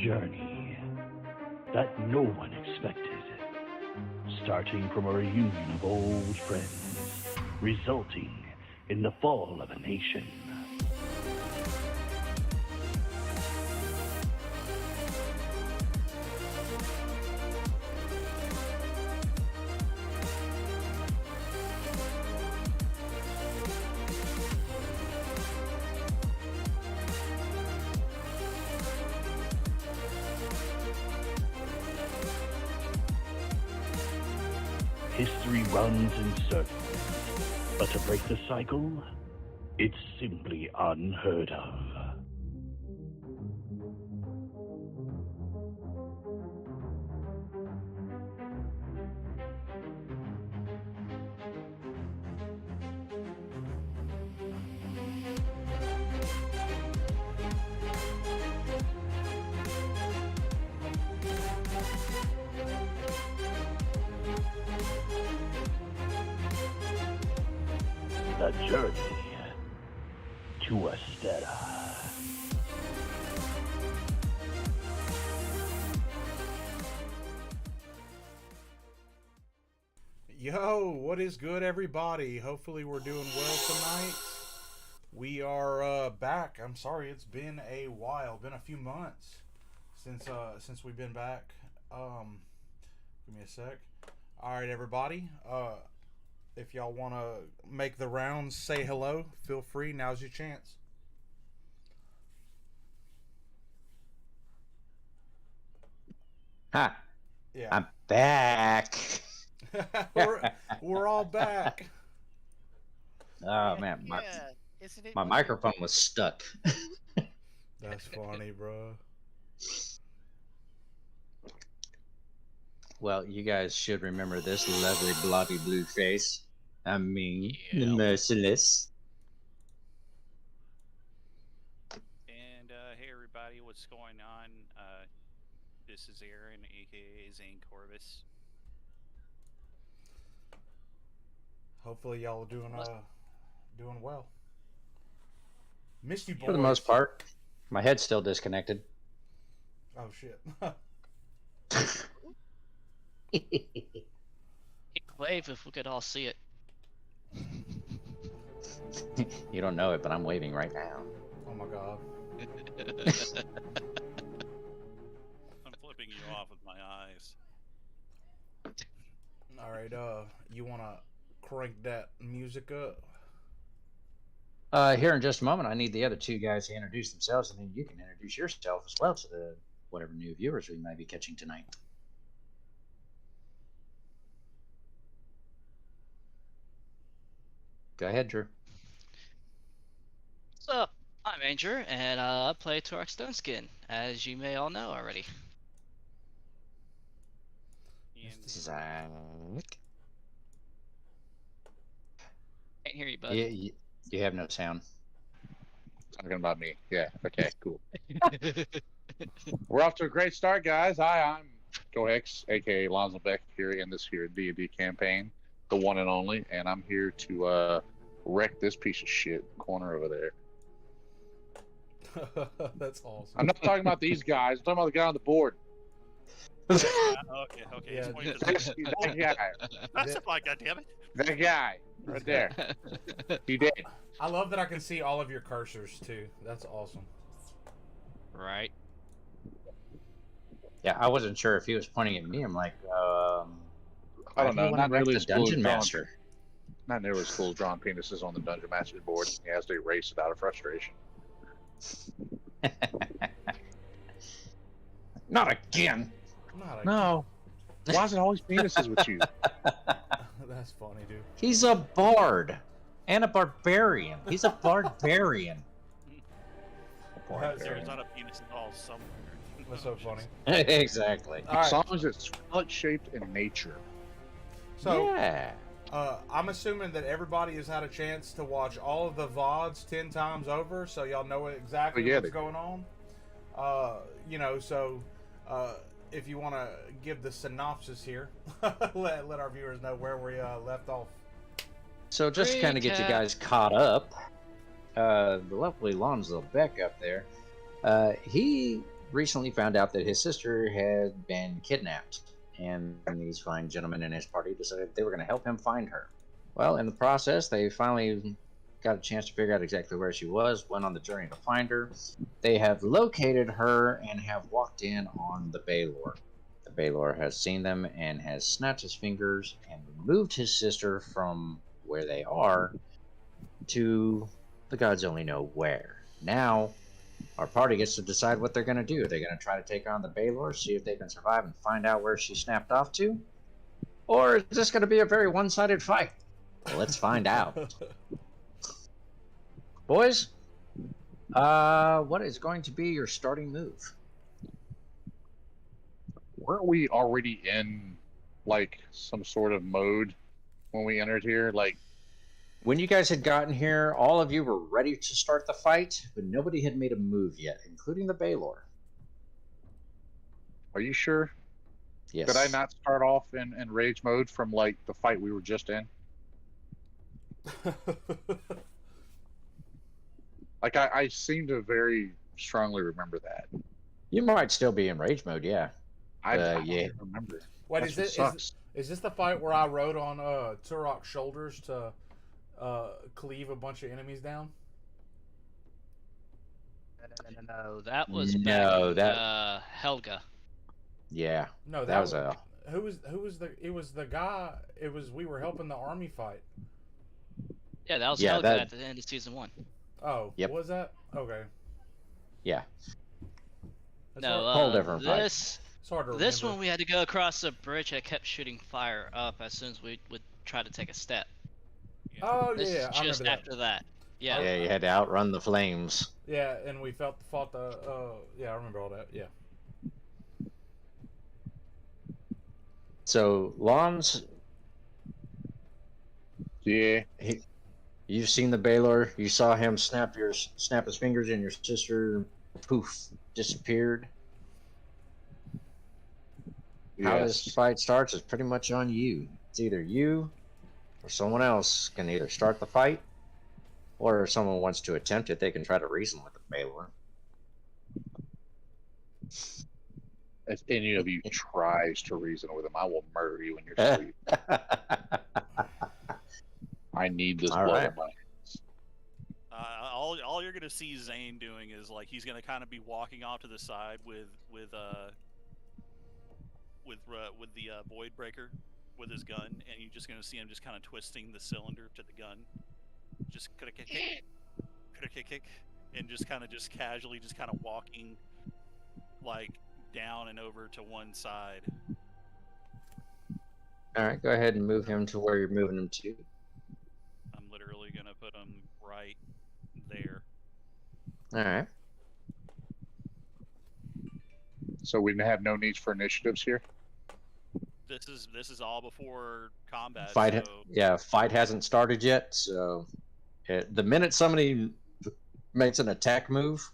journey that no one expected. Starting from a reunion of old friends, resulting in the fall of a nation. History runs in circles, but to break the cycle, it's simply unheard of. The journey to Astera. Yo, what is good, everybody? Hopefully we're doing well tonight. We are back. I'm sorry, it's been a while, been a few months since we've been back. Give me a sec. All right, everybody. If y'all want to make the rounds, say hello, feel free. Now's your chance. Huh. Yeah. I'm back. we're all back. Oh, man. My microphone was stuck. That's funny, bro. Well, you guys should remember this lovely blobby blue face. I mean, merciless. And hey everybody, what's going on? This is Aaron, aka Zane Corvus. Hopefully y'all are doing well. Missed you boys. For the most part. My head's still disconnected. Oh shit. He'd wave if we could all see it. You don't know it, but I'm waving right now. Oh my god. I'm flipping you off with my eyes. Alright, you wanna crank that music up? Here in just a moment, I need the other two guys to introduce themselves, and then you can introduce yourself as well to the whatever new viewers we may be catching tonight. Go ahead, Drew. So, I'm Anger, and I play Torque Stoneskin, as you may all know already. And Zach. Can't hear you, bud. You have no sound. Talking about me. Yeah. Okay, cool. We're off to a great start, guys. Hi, I'm Joe Hicks, aka Lonzo Beck, here in this here D&D campaign, the one and only, and I'm here to wreck this piece of shit corner over there. That's awesome. I'm not talking about these guys. I'm talking about the guy on the board. okay. Yeah, That guy. That's a fly, goddammit. That guy. Right there. He did. I love that I can see all of your cursors too. That's awesome. Right. Yeah, I wasn't sure if he was pointing at me. I'm like, I don't know. Not nearly the as cool dungeon as master. Not nearly as cool as drawing penises on the Dungeon Master's board. He has to erase it out of frustration. Not again. No. Why is it always penises with you? That's funny, dude. He's a bard and a barbarian. He's a barbarian. There's not a penis at all somewhere. That's so funny. Exactly. All right. As long as it's pellet-shaped in nature. So, yeah. I'm assuming that everybody has had a chance to watch all of the VODs 10 times over, so y'all know exactly what's going on. If you want to give the synopsis here, let our viewers know where we left off. So just to kind of get you guys caught up, the lovely Lonzo Beck up there, he recently found out that his sister had been kidnapped, and these fine gentlemen in his party decided they were going to help him find her. Well, in the process, they finally got a chance to figure out exactly where she was, went on the journey to find her. They have located her and have walked in on the Balor. The Balor has seen them and has snapped his fingers and removed his sister from where they are to the gods only know where. Now, our party gets to decide what they're going to do. They're going to try to take on the Balor, see if they can survive and find out where she snapped off to? Or is this going to be a very one-sided fight? Well, let's find out. Boys, what is going to be your starting move? Weren't we already in like some sort of mode when we entered here? Like, When you guys had gotten here, all of you were ready to start the fight, but nobody had made a move yet, including the Balor. are you sure? Yes. Did I not start off in rage mode from like the fight we were just in? Like I seem to very strongly remember that. You might still be in rage mode, yeah. I yeah. don't remember. Wait, That's is what this sucks. is this the fight where I rode on Turok's shoulders to cleave a bunch of enemies down? No, that was No, back in, Helga. Yeah. No, That was who was the it was the guy. It was we were helping the army fight. Yeah, that was Yeah, Helga that- at the end of season 1. Oh, Yep. what was that? Okay. yeah. It's No, hard, Whole different fight. this it's hard to this remember. one we had to go across a bridge that kept shooting fire up as soon as we would try to take a step. Oh This yeah, is I just remember that. after that. Yeah. Yeah, you had to outrun the flames. Yeah, and we fought the. Yeah, I remember all that. Yeah. So, Lons, Yeah. you've seen the Balor. You saw him snap his fingers, and your sister, poof, disappeared. How this Yes. fight starts is pretty much on you. It's either you or someone else can either start the fight, or if someone wants to attempt it, they can try to reason with the Balor. If any of you tries to reason with him, I will murder you in your sleep. I need this All blood right. in my hands. All you're gonna see Zane doing is like he's gonna kind of be walking off to the side with the void breaker with his gun, and you're just gonna see him just kind of twisting the cylinder to the gun, just kick, and just casually just kind of walking like down and over to one side. All right, go ahead and move him to where you're moving him to. I'm literally gonna put him right there. All right. So we have no needs for initiatives here. This is all before combat. Fight, so fight hasn't started yet. So, the minute somebody makes an attack move,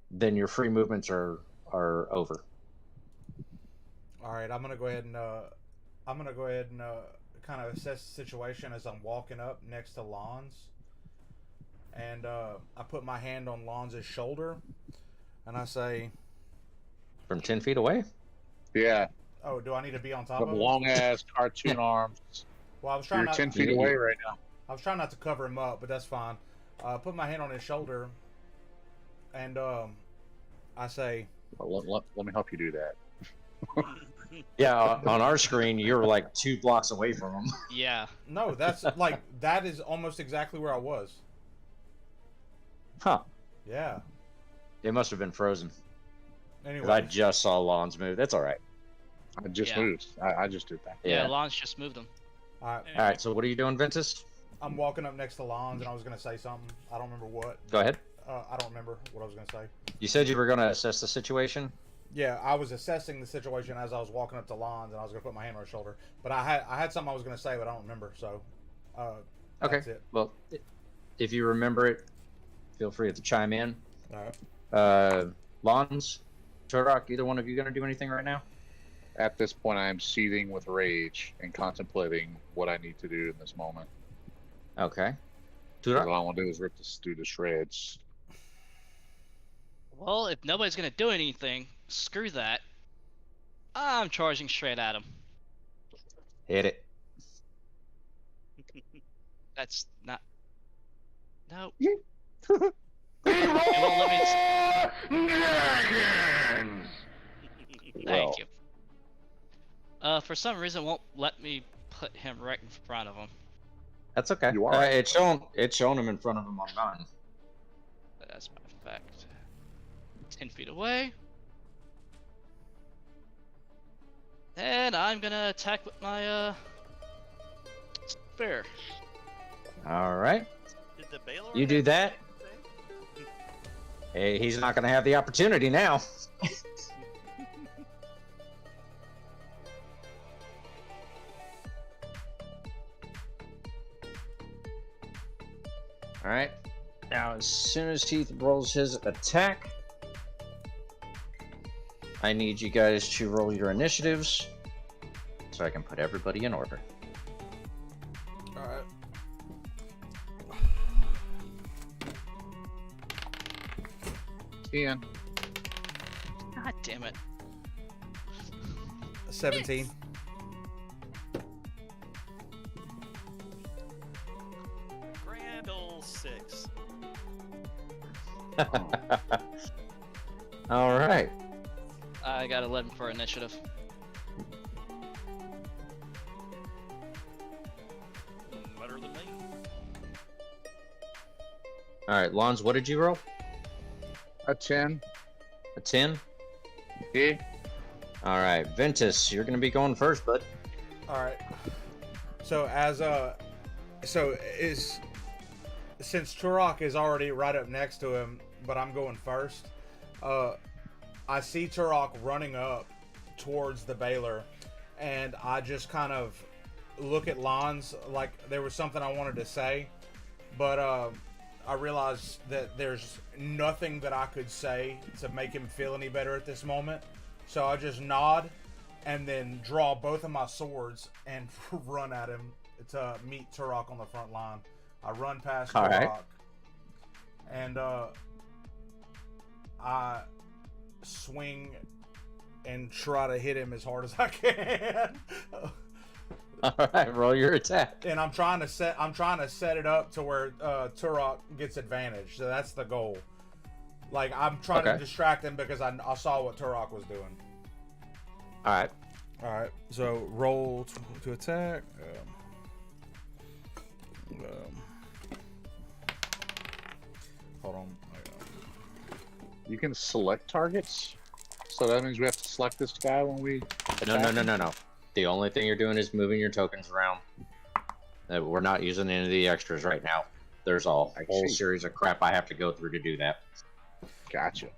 then your free movements are over. All right, I'm gonna go ahead and kind of assess the situation as I'm walking up next to Lons, and I put my hand on Lons' shoulder, and I say, From 10 feet away? Yeah. "Oh, do I need to be on top Some of him?" long ass cartoon arms. Well, I was You're trying 10 not. feet away right now. I was trying not to cover him up, but that's fine. Put my hand on his shoulder, and I say, Well, let me help you do that. Yeah, on our screen, you're like 2 blocks away from him. Yeah. "No, that's like that is almost exactly where I was." Huh. Yeah. It must have been frozen. 'Cause Anyway, I just saw Lons move. That's all right. I just Yeah. moved. I just did that. Yeah, Lons just moved them. all right, All right, so what are you doing, Ventus? I'm walking up next to Lons, and I was gonna say something. I don't remember what. Go ahead. I don't remember what I was gonna say. You said you were going to assess the situation? Yeah, I was assessing the situation as I was walking up to Lons, and I was gonna put my hand on his shoulder. But I had something I was gonna say, but I don't remember. So, Okay. that's it. Well, if you remember it, feel free to chime in. All right. Lons, Turok, either one of you going to do anything right now? At this point, I am seething with rage and contemplating what I need to do in this moment. Okay. 'Cause Turok? all I want to do is rip this dude to shreds. Well, if nobody's gonna do anything, screw that. I'm charging straight at him. Hit it. That's not. No. Yeah. It won't let me. Well. Thank you. For some reason, it won't let me put him right in front of him. That's okay. You are. It's showing him in front of him on mine. That's my effect. 10 feet away. And I'm gonna attack with my spear. All right. Did the Balor You do have that. anything? Hey, he's not going to have the opportunity now. All right. Now, as soon as he rolls his attack, I need you guys to roll your initiatives so I can put everybody in order. All right. Ian. God damn it. 17. Grand ol' 6. All right. I got 11 for initiative. Better than me. All right, Lons, what did you roll? A 10. A 10? Yeah. All right, Ventus, you're going to be going first, bud. All right. So since Turok is already right up next to him, but I'm going first. I see Turok running up towards the Balor, and I just kind of look at Lons like there was something I wanted to say, but I realized that there's nothing that I could say to make him feel any better at this moment. So I just nod and then draw both of my swords and run at him to meet Turok on the front line. I run past All Turok, right. and I swing and try to hit him as hard as I can. All right, roll your attack. And I'm trying to set it up to where Turok gets advantage. So that's the goal. Like, I'm trying to Okay. distract him because I saw what Turok was doing. All right. All right. So roll to attack. Hold on. You can select targets. So that means we have to select this guy when we. No. The only thing you're doing is moving your tokens around. We're not using any of the extras right now. There's a whole see. series of crap I have to go through to do that. Gotcha.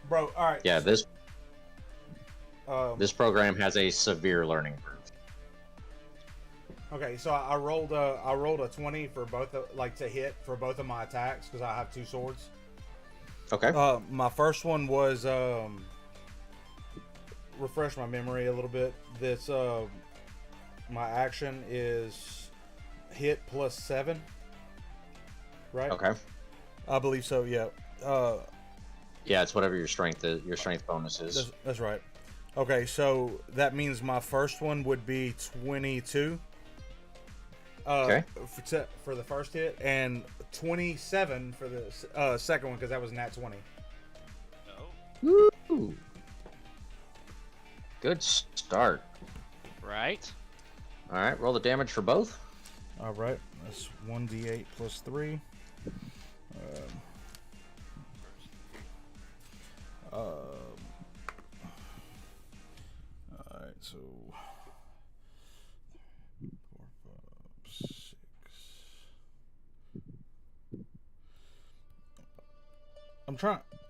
Bro, all right. Yeah, this Um, this program has a severe learning curve. Okay, so I rolled a 20 for both to hit for both of my attacks because I have two swords. Okay. My first one was refresh my memory a little bit. This my action is hit plus 7, right? Okay. I believe so. Yeah. Yeah, it's whatever your strength is. Your strength bonus is. That's right. Okay, so that means my first one would be 22. Okay. For the first hit, and 27 for the second one because that was nat 20. No. Woo! Good start. Right? All right, roll the damage for both. All right, that's 1d8 plus 3. All right, so 4, 5, 6.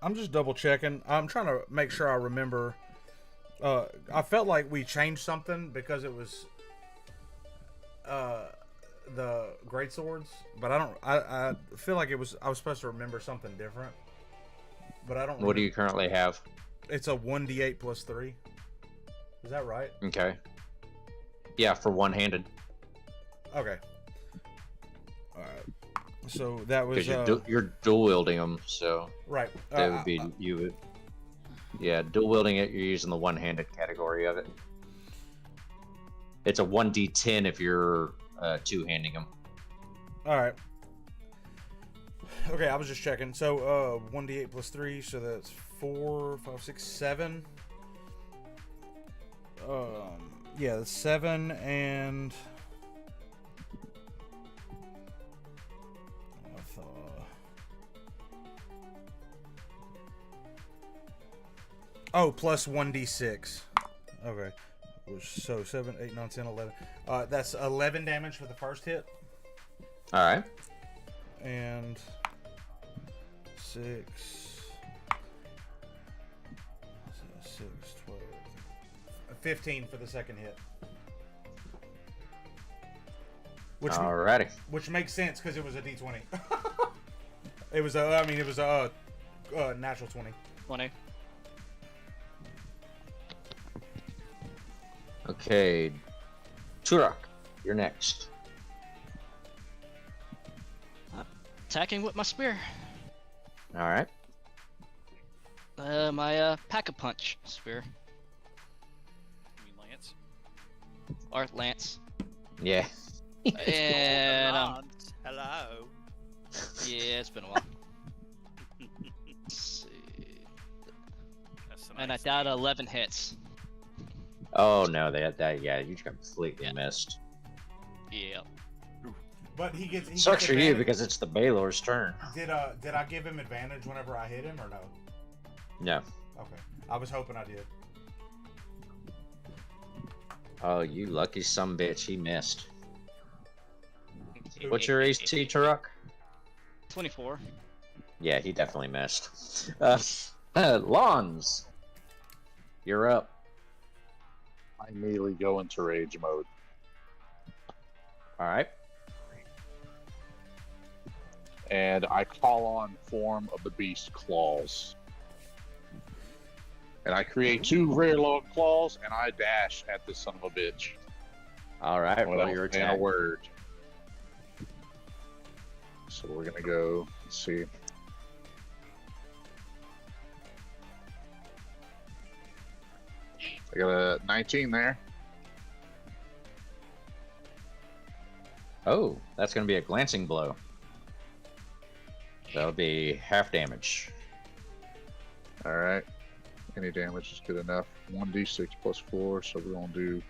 I'm just double checking. I'm trying to make sure I remember. I felt like we changed something because it was the great swords, but I feel like I was supposed to remember something different, but I don't. What do you currently have? It's a 1d8 plus 3. Is that right? Okay. Yeah, for one-handed. Okay. All right. So that was Because you're dual wielding them, so right. that would be you would. Yeah, dual wielding it, you're using the one-handed category of it. It's a 1d10 if you're two-handing them. All right. Okay, I was just checking. So 1d8 plus 3, so that's 4, 5, 6, 7. Yeah, that's 7 and. Oh, plus 1d6. Okay. So 7, 8, 9, 10, 11. That's 11 damage for the first hit. Alright. And 6, 12, 15 for the second hit. Alrighty. Which makes sense because it was a d20. It was a natural 20. 20. Okay. Turok, you're next. Attacking with my spear. Alright. My Pack-a-Punch spear. You mean Lance? Or Lance. Yeah. And Lance, hello. yeah, it's been a while. Let's see. That's a And I nice died name. 11 hits. Oh no, yeah, you completely missed. Yeah. But he gets. Sucks for you because it's the Balor's turn. Did I give him advantage whenever I hit him or no? No. Okay. I was hoping I did. Oh, you lucky sumbitch, he missed. What's your AC, Turok? 24. Yeah, he definitely missed. Lawns, you're up. I immediately go into rage mode. Alright. And I call on Form of the Beast claws. And I create 2 rear load claws, and I dash at this son of a bitch. Alright, roll Without your saying attack. a word. So we're gonna go, let's see. I got a 19 there. Oh, that's going to be a glancing blow. That'll be half damage. Alright. Any damage is good enough. 1d6 plus 4, so we're gonna do.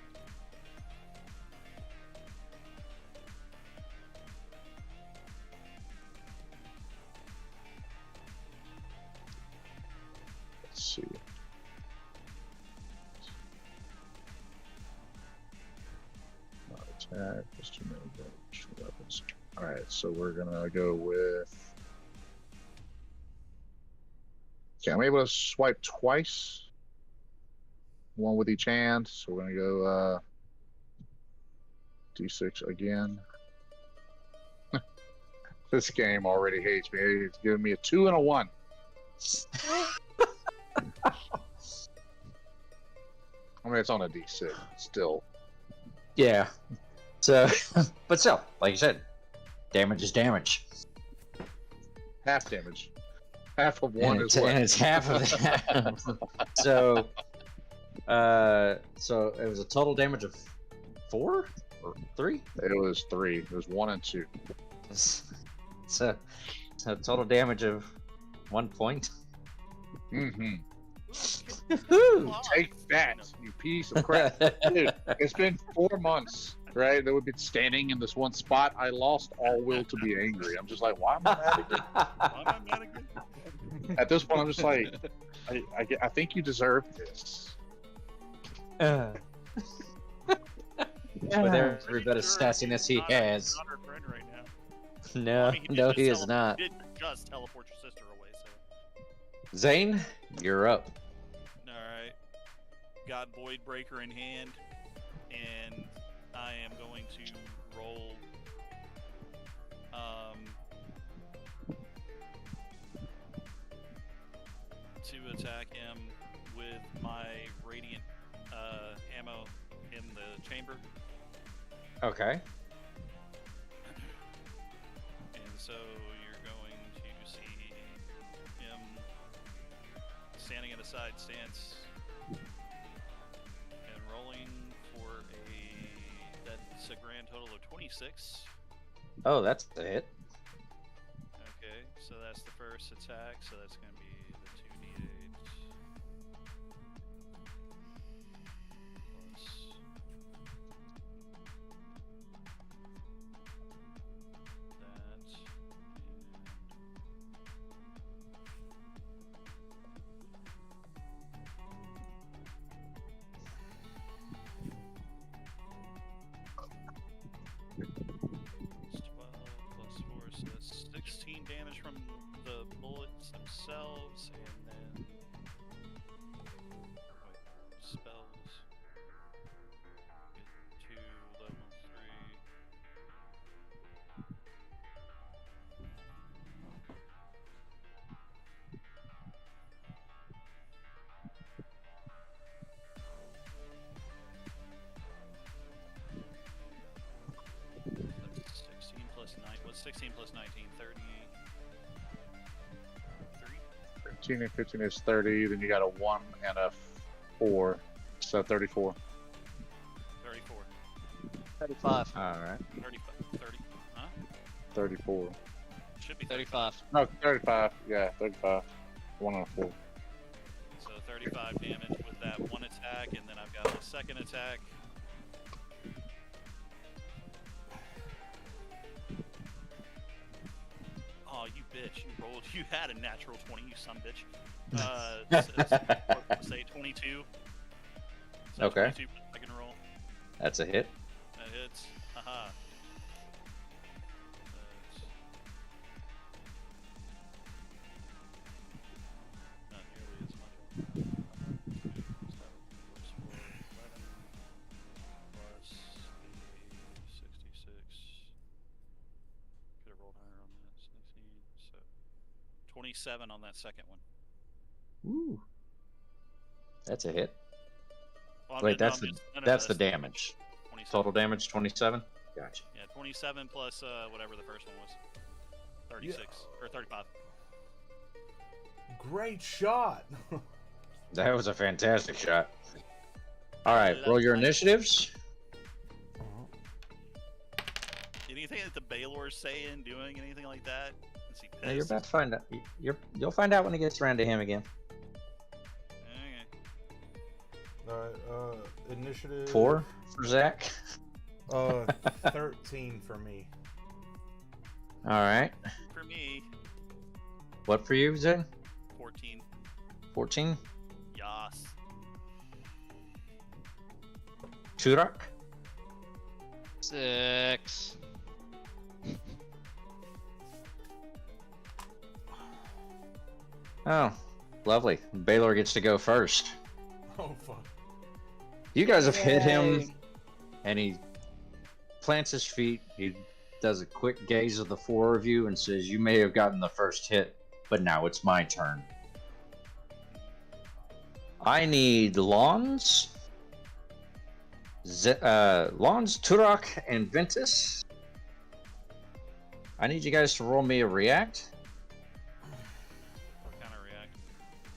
Let's see. Attack, plus 2 melee damage, weapons. Alright, so we're gonna go with. Okay, I'm able to swipe twice. One with each hand, so we're gonna go D6 again. This game already hates me. It's giving me a 2 and a 1. I mean, it's on a D6 still. Yeah. So, but still, like you said, damage is damage. Half damage. Half of 1 And is it's, what? and it's half of that. So it was a total damage of 4 or 3. It was 3. It was 1 and 2. So total damage of 1 point. Mm-hmm. Woohoo! Take that, you piece of crap. Dude, it's been 4 months, right? That we've been standing in this one spot. I lost all will to be angry. I'm just like, why am I mad again? Why am I mad again? At this point, I'm just like, I think you deserve this. With every bit of sassiness he has. Not our friend right now. No, I mean, no, he is not. He did just teleport your sister away, so. Zane, you're up. Alright. Got Void Breaker in hand, and I am going to roll. To attack him with my Radiant ammo in the chamber. Okay. And so you're going to see him standing at a side stance and rolling for that's a grand total of 26. Oh, that's a hit. Okay, so that's the first attack, so that's going to be the 2d8 plus that, It's 12 plus 4, so that's 16 damage from the bullets themselves, and then spells get to level 3. That's 16 plus 9. What's 16 plus 19? 33? 15 and 15 is 30. Then you got a 1 and a 4. So 34. 34. 35. All right. 35. 30. Huh? 34. Should be 35. No, 35. Yeah, 35. 1 and a 4. So 35 damage with that one attack, and then I've got the second attack. Oh, you bitch. You rolled. You had a natural 20, you son bitch. Say 22. So Okay. 22 second roll. That's a hit. That hits. Haha. That's not nearly as much. 66. Could have rolled higher on that. 16. So 27 on that second one. Ooh. That's a hit. Well, I'm Wait, just- that's no, the no, that's the damage. 27. Total damage 27. Gotcha. Yeah, 27 plus whatever the first one was. 36 or 35. Great shot. That was a fantastic shot. All right, That's roll your nice. initiatives. Anything that the Balor's saying, doing anything like that? Is he Now you're pissed? about to find out. You'll find out when it gets around to him again. Okay. All right, initiative 4 for Zach. 13 for me. All right. For me, What for you, Zen? 14. 14. Yas. Turak. 6. Oh, lovely. Balor gets to go first. Oh fuck. You guys have hit him, Yay. and he plants his feet. He does a quick gaze of the 4 of you and says, "You may have gotten the first hit, but now it's my turn. I need Lawns, Lawns, Turak, and Ventus. I need you guys to roll me a react What kind of react?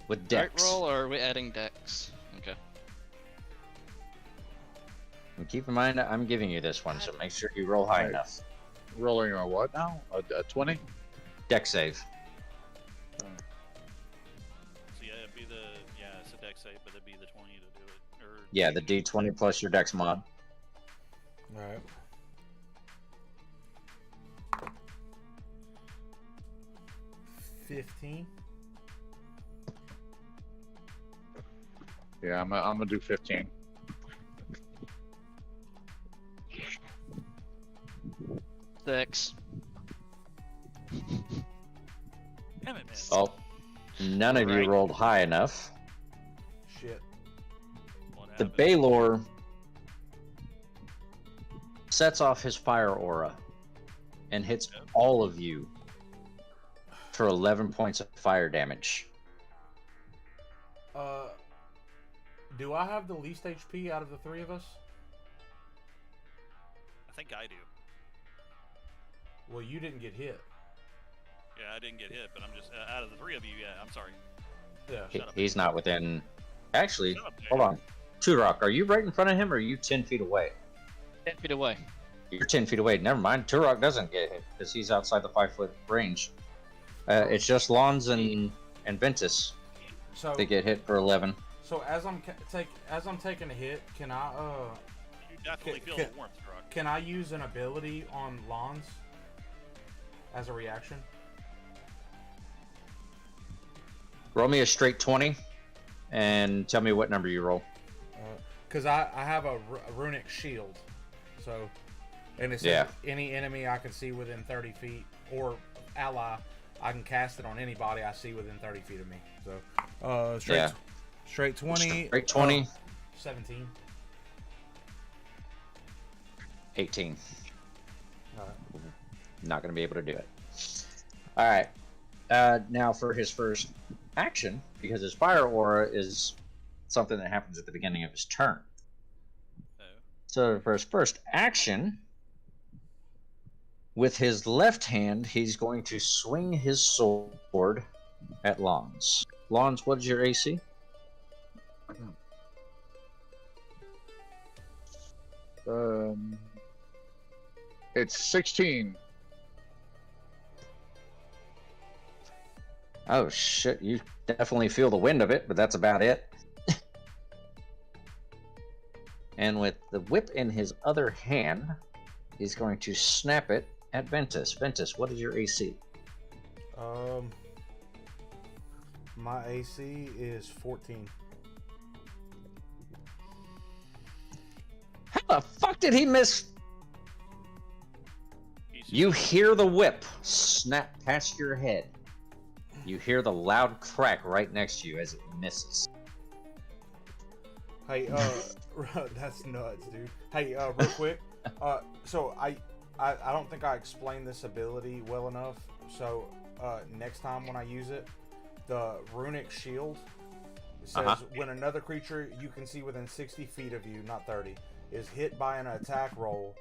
with Right Dex. roll, or are we adding Dex? Okay. And keep in mind, I'm giving you this one, so make sure you roll high Right. enough. Rolling a what now? A 20? Dex save. So yeah, it'd be it's a dex save, but it'd be the 20 to do it. Or Yeah, the D20 plus your Dex mod. All right. $15. Yeah, I'm gonna do 15. 6. Damn it, man. Oh, none of Right. you rolled high enough. Shit. What The happened? Balor sets off his fire aura and hits Yep. all of you for 11 points of fire damage. Do I have the least HP out of the 3 of us? I think I do. Well, you didn't get hit. Yeah, I didn't get hit, but I'm just out of the three of you. Yeah, I'm sorry. Yeah. He- Shut up. he's not within. Actually, Shut up, hold Jay. on. Turok, are you right in front of him, or are you 10 feet away? 10 feet away. You're 10 feet away. Never mind. Turok doesn't get hit because he's outside the 5-foot range. It's just Lons and Ventus. So They get hit for 11. So as I'm taking a hit, can I You definitely feel can- the warmth, Rock. can I use an ability on Lons as a reaction? Roll me a straight 20 and tell me what number you roll. Because I have a runic shield, so and it says any enemy I can see within 30 feet or ally, I can cast it on anybody I see within 30 feet of me. So straight 20. Straight 20. 17. 18. Alright. Not going to be able to do it. All right. Now for his first action, because his fire aura is something that happens at the beginning of his turn. Oh. So for his first action, with his left hand, he's going to swing his sword at Lons. Lons, what is your AC? It's 16. Oh shit, you definitely feel the wind of it, but that's about it. And with the whip in his other hand, he's going to snap it at Ventus. Ventus, what is your AC? My AC is 14. How the fuck did he miss? He's You hear the whip snap past your head. You hear the loud crack right next to you as it misses. Hey, that's nuts, dude. Hey, real quick. So I don't think I explained this ability well enough. So next time when I use it, the runic shield says when another creature you can see within 60 feet of you, not 30, is hit by an attack roll,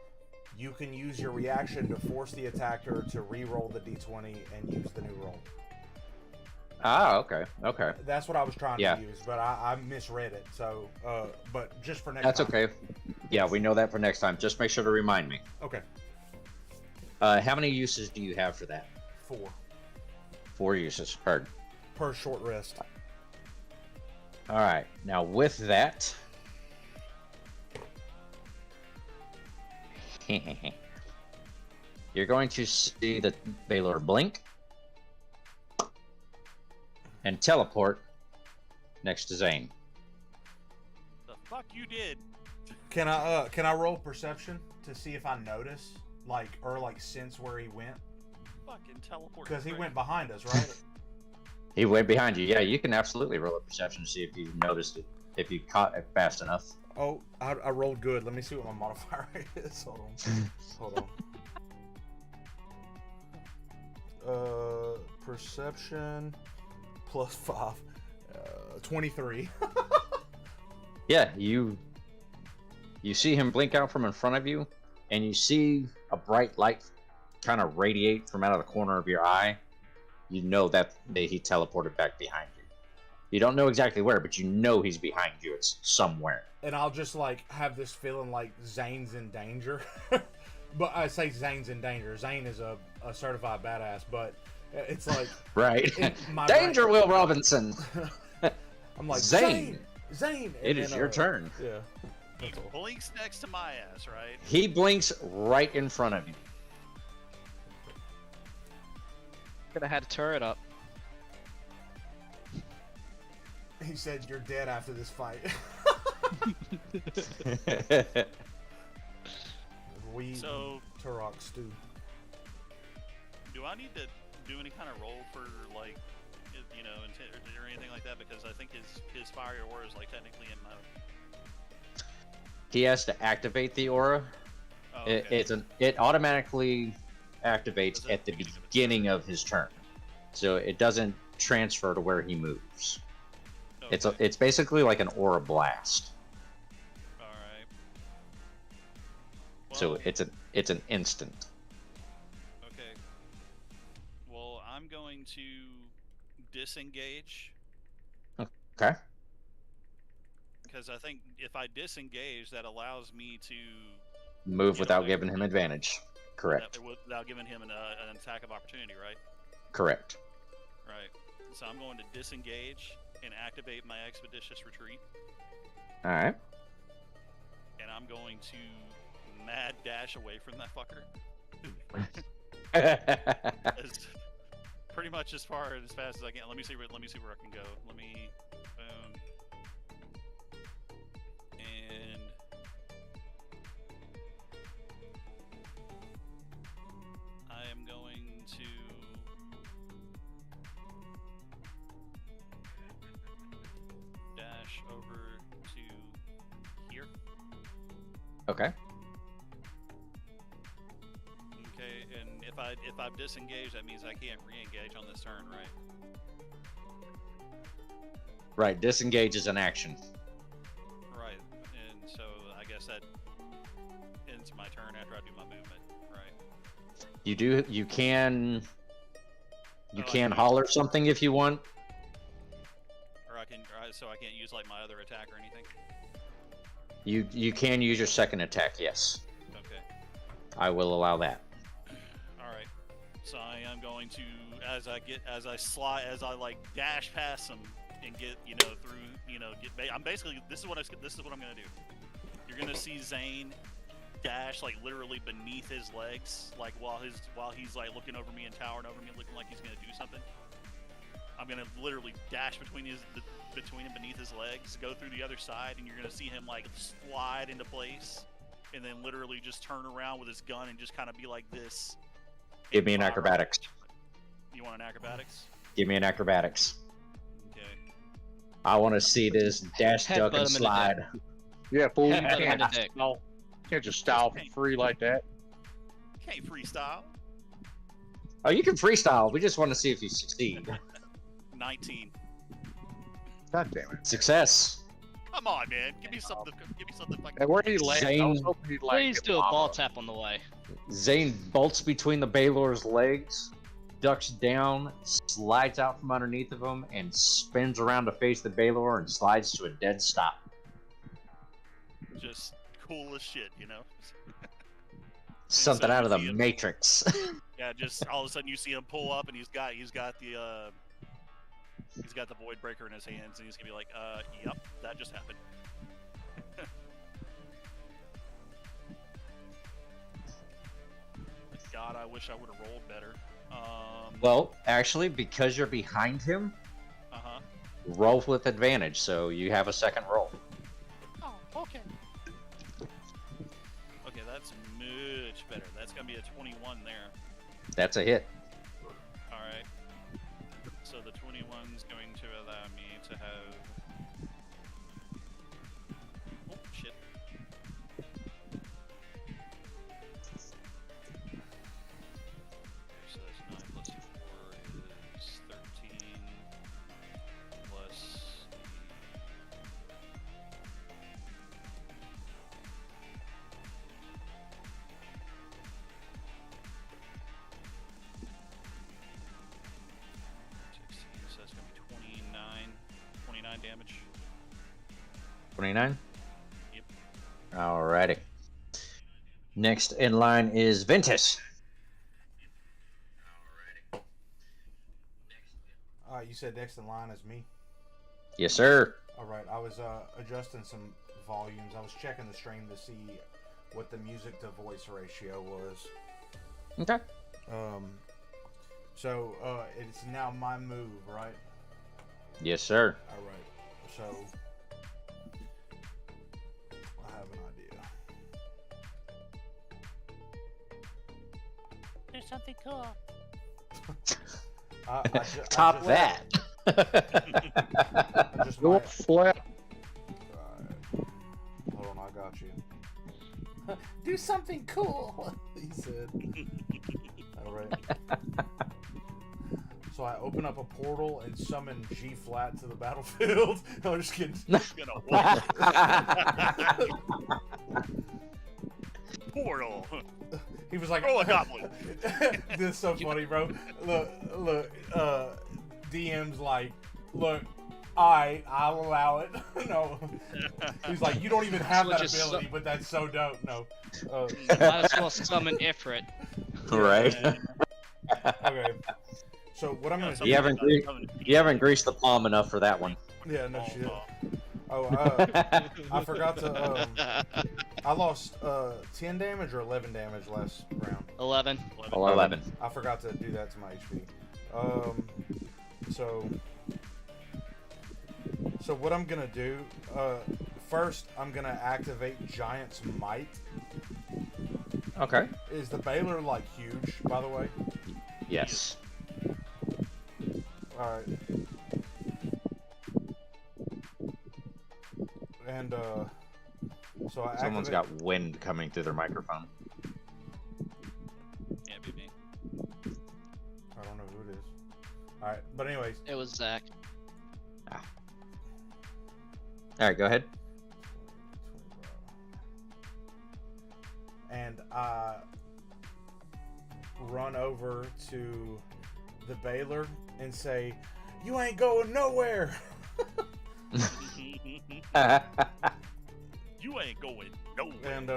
you can use your reaction to force the attacker to re-roll the d20 and use the new roll. Ah, okay, okay. That's what I was trying to use, but I misread it. So, but just for next That's time. okay. Yeah, we know that for next time. Just make sure to remind me. Okay. How many uses do you have for that? 4 4 uses. Heard. per short rest. All right. Now with that, you're going to see the Balor blink and teleport next to Zane. the fuck you did. Can I roll perception to see if I notice or sense where he went? Fucking teleport. Because he went behind us, right? He went behind you. Yeah, you can absolutely roll a perception to see if you noticed it, if you caught it fast enough. Oh, I rolled good. Let me see what my modifier is. Hold on. Hold on. Perception +5. 23. Yeah, you see him blink out from in front of you, and you see a bright light kind of radiate from out of the corner of your eye. You know that he teleported back behind you. You don't know exactly where, but you know he's behind you. It's somewhere. And I'll just have this feeling like Zane's in danger. But I say Zane's in danger. Zane is a certified badass, but it's like Right. in my Danger, Will Robinson. I'm like Zane. Zane. It is your turn. Yeah. He blinks next to my ass, right? He blinks right in front of you. Could have had a turret up. He said, "You're dead after this fight." So- Turok stew. Do I need to do any kind of roll for or anything like that? Because I think his fire aura is technically in mode. He has to activate the aura. Oh, okay. It automatically activates at the beginning of his turn, so it doesn't transfer to where he moves. Okay. It's basically like an aura blast. All right. So Well, it's an instant. okay. Well, I'm to disengage. Okay. Because I think if I disengage, that allows me to Move get without away giving from him advantage. Correct. without giving him an attack of opportunity, right? Correct. Right. So I'm going to disengage and activate my expeditious retreat, All right. and I'm going to mad dash away from that fucker. As pretty much as far as fast as I can. Let me see where I can go. Let me boom. And I am going to dash over to here. Okay. Okay, and if I've disengaged, that means I can't re-engage on this turn, right? Right. Disengage is an action. Right, and so I guess that ends my turn after I do my movement, right? You can Oh, I can can- holler something if you want. So I can't use like my other attack or anything. You can use your second attack. Yes, Okay. I will allow that. All right. So I am going to, as I like dash past him and get through I'm basically this is what I'm gonna do. You're gonna see Zane dash like literally beneath his legs, like while he's like looking over me and towering over me, looking like he's gonna do something. I'm gonna literally dash between him beneath his legs, go through the other side, and you're gonna see him like slide into place, and then literally just turn around with his gun and just kind of be like this. Give me an Fire. acrobatics. You want an acrobatics? Give me an acrobatics. Okay. I want to see this dash, Headbutt duck, him in and the slide. Yeah, fool. You Headbutt him in the can't, dick. can't just style for free like that. Can't freestyle. Oh, you can freestyle. We just want to see if you succeed. 19. God damn it. Success. Come on, man. Give me something. Fucking. And where he land? I was Zane- hoping he'd like. Please get do a lava. ball tap on the way. Zane bolts between the Balor's legs, ducks down, slides out from underneath of him, and spins around to face the Balor and slides to a dead stop. Just cool as shit, you know. Something out of the you see him- Matrix. Yeah, just all of a sudden you see him pull up and he's got the void breaker in his hands and he's gonna be like, yep, that just happened. God, I wish I would have rolled better. Well, actually, because you're behind him, Uh-huh. roll with advantage, so you have a second roll. Oh, okay. Okay, that's much better. That's gonna be a 21 there. That's a hit. Alright. So the 21's going to allow me to have... Oh, shit. So that's 9 plus 4 is 13 plus so that's going to be 29 damage. 29? Yep. Alrighty. Next in line is Ventus. You said next in line is me. Yes, sir. All right, I was adjusting some volumes. I was checking the stream to see what the music to voice ratio was. Okay. So it's now my move, right? Yes, sir. All right. So I have an idea. There's something cool. Top that. I just Go might, flip. Alright. Hold on, I got you. Do something cool, he said. Alright. So I open up a portal and summon G flat to the battlefield. No, I'm just kidding. Gonna walk. Portal. He was like, Roll a goblin. This is so funny, bro. Look. DM's like, look, I'll allow it. No. He's like, you don't even have that ability, but that's so dope. No. Might as well summon Ifrit. Right. Okay. So what I'm gonna do? You haven't greased the palm enough for that one. Yeah, no shit. Oh, I forgot to. I lost 10 damage or 11 damage last round. 11. 11. I forgot to do that to my HP. So what I'm gonna do? First, I'm gonna activate Giant's Might. Okay. Is the Balor like huge? By the way. Yes. All right. And so I Someone's got wind coming through their microphone. Can't be me. I don't know who it is. All right, but anyways. It was Zach. All right, go ahead. And I run over to the Balor and say, "You ain't going nowhere." You ain't going nowhere. And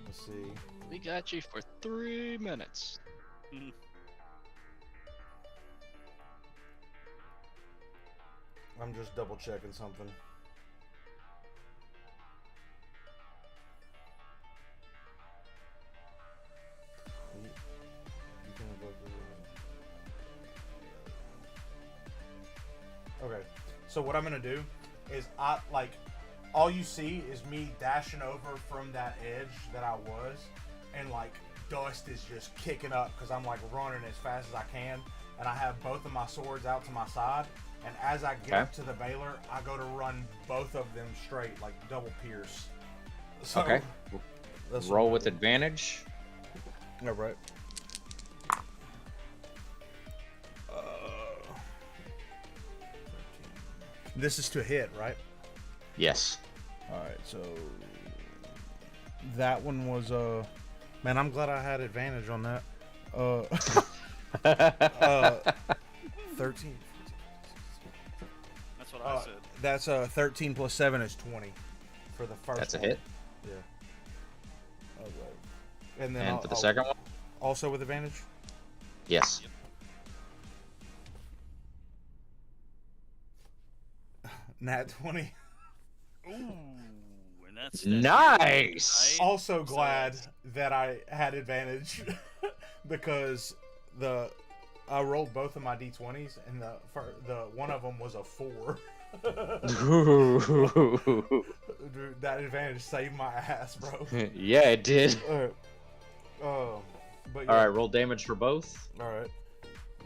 let's see. We got you for 3 minutes. I'm just double checking something. Okay, so what I'm gonna do is all you see is me dashing over from that edge that I was, and like dust is just kicking up because I'm like running as fast as I can, and I have both of my swords out to my side, and as I get up to the Balor, I go to run both of them straight, like double pierce. So, okay. Roll with advantage. All right. This is to hit, right? Yes. All right, so that one was man, I'm glad I had advantage on that. 13. That's what I said. That's 13 plus 7 is 20 for the first. That's a one. hit. Yeah. Okay. And then For the second one? Also with advantage? Yes. Yep. Nat 20. Ooh, and that's Nice. Right? Also glad that I had advantage because I rolled both of my d20s and the one of them was a 4. Dude, that advantage saved my ass, bro. Yeah, it did. But yeah. All right, roll damage for both. All right,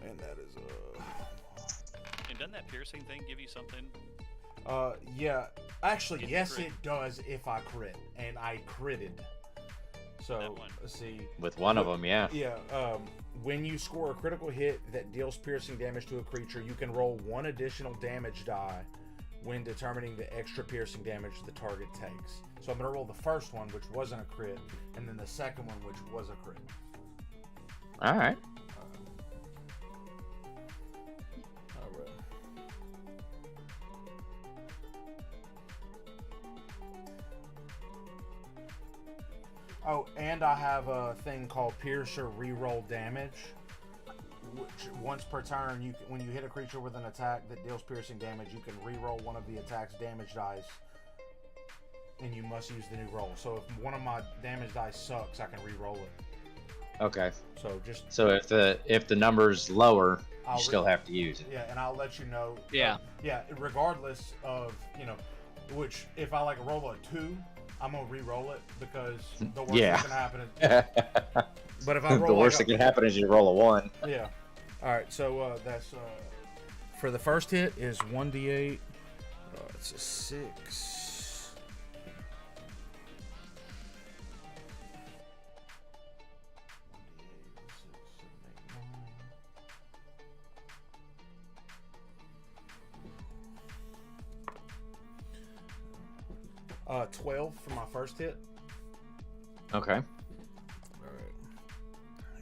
and that is And doesn't that piercing thing give you something? Yeah, actually, If yes, crit. it does if I crit, and I critted. So That one. let's see. With one of them, yeah. Yeah, when you score a critical hit that deals piercing damage to a creature, you can roll 1 additional damage die when determining the extra piercing damage the target takes. So I'm going to roll the first one, which wasn't a crit, and then the second one, which was a crit. All right. Alright. Oh, and I have a thing called Piercer Reroll Damage, which once per turn, when you hit a creature with an attack that deals piercing damage, you can reroll one of the attack's damage dice, and you must use the new roll. So if one of my damage dice sucks, I can reroll it. Okay. So if the number's lower, I'll you still have to use it. Yeah, and I'll let you know. Yeah. Yeah, regardless of, which if I roll a 2, I'm gonna re-roll it because the worst that can happen is. But if I roll the worst that can happen is you roll a 1. Yeah. All right. So that's for the first hit is 1d8. It's a 6. Uh, 12 for my first hit. Okay. Alright.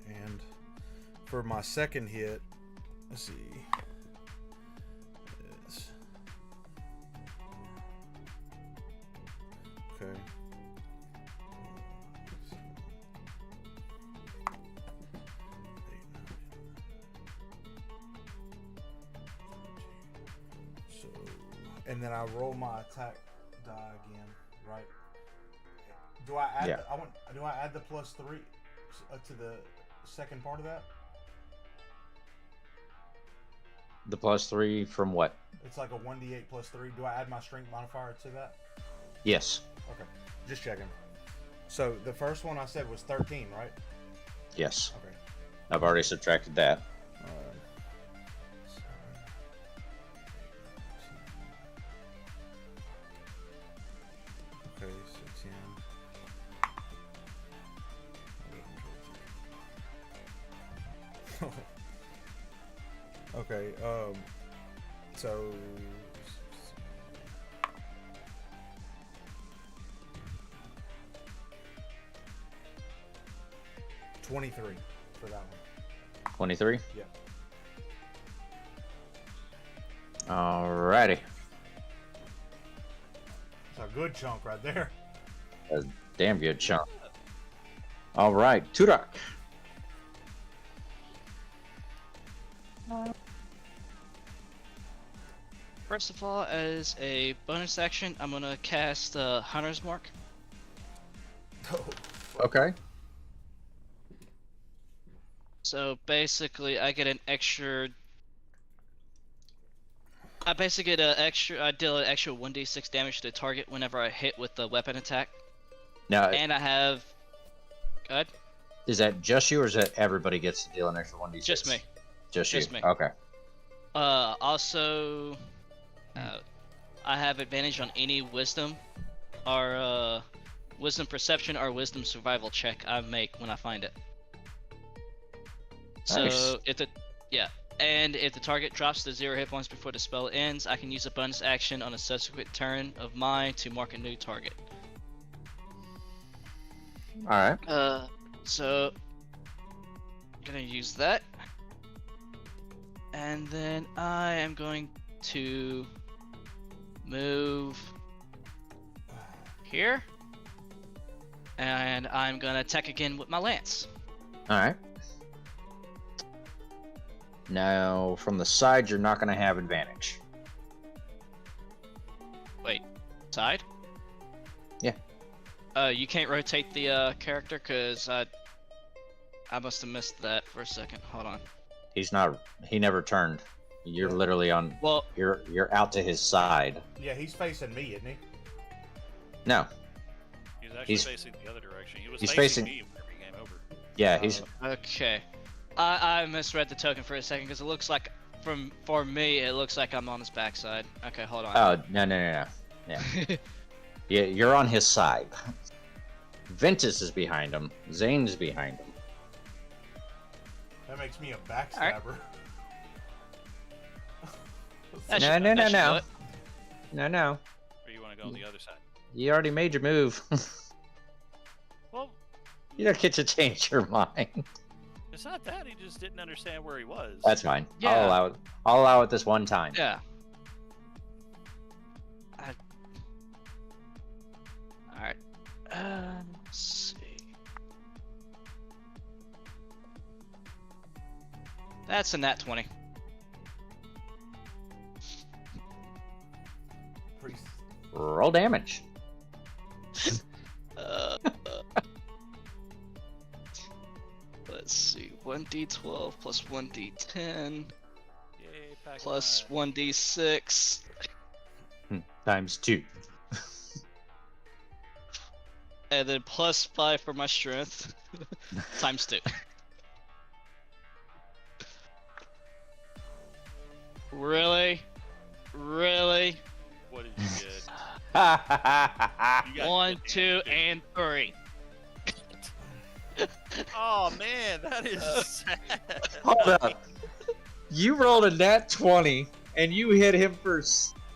And for my second hit, let's see. It's... Okay. So, and then I roll my attack die again, right? Do I add? Yeah. Do I add the +3 to the second part of that? The +3 from what? It's like a 1d8 +3. Do I add my strength modifier to that? Yes. Okay, just checking. So the first one I said was 13, right? Yes. Okay. I've already subtracted that. Okay, so 10. Okay, so 23 for that one. 23? Yeah. Alrighty. It's a good chunk right there. A damn good chunk. Alright, Turak. First of all, as a bonus action, I'm gonna cast Hunter's Mark. Oh, Okay. So basically, I get an extra. I basically get I deal an extra 1d6 damage to the target whenever I hit with the weapon attack, Now, and I have. Go ahead. is that just you, or is that everybody gets to deal an extra 1d6? Just me. Just Just you. me. Okay. Also, I have advantage on any wisdom, or wisdom perception or wisdom survival check I make when I find it. Nice. So and if the target drops to 0 hit points before the spell ends, I can use a bonus action on a subsequent turn of mine to mark a new target. Alright. So I'm gonna use that, and then I am going to move here, and I'm gonna attack again with my lance. Alright. Now, from the side, you're not going to have advantage. Wait, side? Yeah. You can't rotate the character, cause I must have missed that for a second. Hold on. He's not. He never turned. You're literally on. Well, You're out to his side. yeah, he's facing me, isn't he? No. He's actually He's- facing the other direction. He was he's facing facing- me whenever he came over. Yeah, he's. okay. I misread the token for a second because it looks like for me it looks like I'm on his backside. Okay, hold on. Oh no. Yeah. Yeah, you're on his side. Ventus is behind him. Zane's behind him. That makes me a backstabber. That No, should- no, that no, should no. do it. No. Or you want to go on the other side? You already made your move. Well, You don't get to change your mind. it's not that. He just didn't understand where he was. That's fine. Yeah. I'll allow it. I'll allow it this one time. Yeah. Alright. Let's see. That's a nat 20. Priest. Roll damage. Let's see. 1d12 plus 1d10 Yay, pack plus line. 1d6. Times 2. And then plus 5 for my strength. Times 2. Really? Really? What did you get? You got 1, 50. 2, and 3. Oh man, that is sad. Hold up. You rolled a nat 20, and you hit him for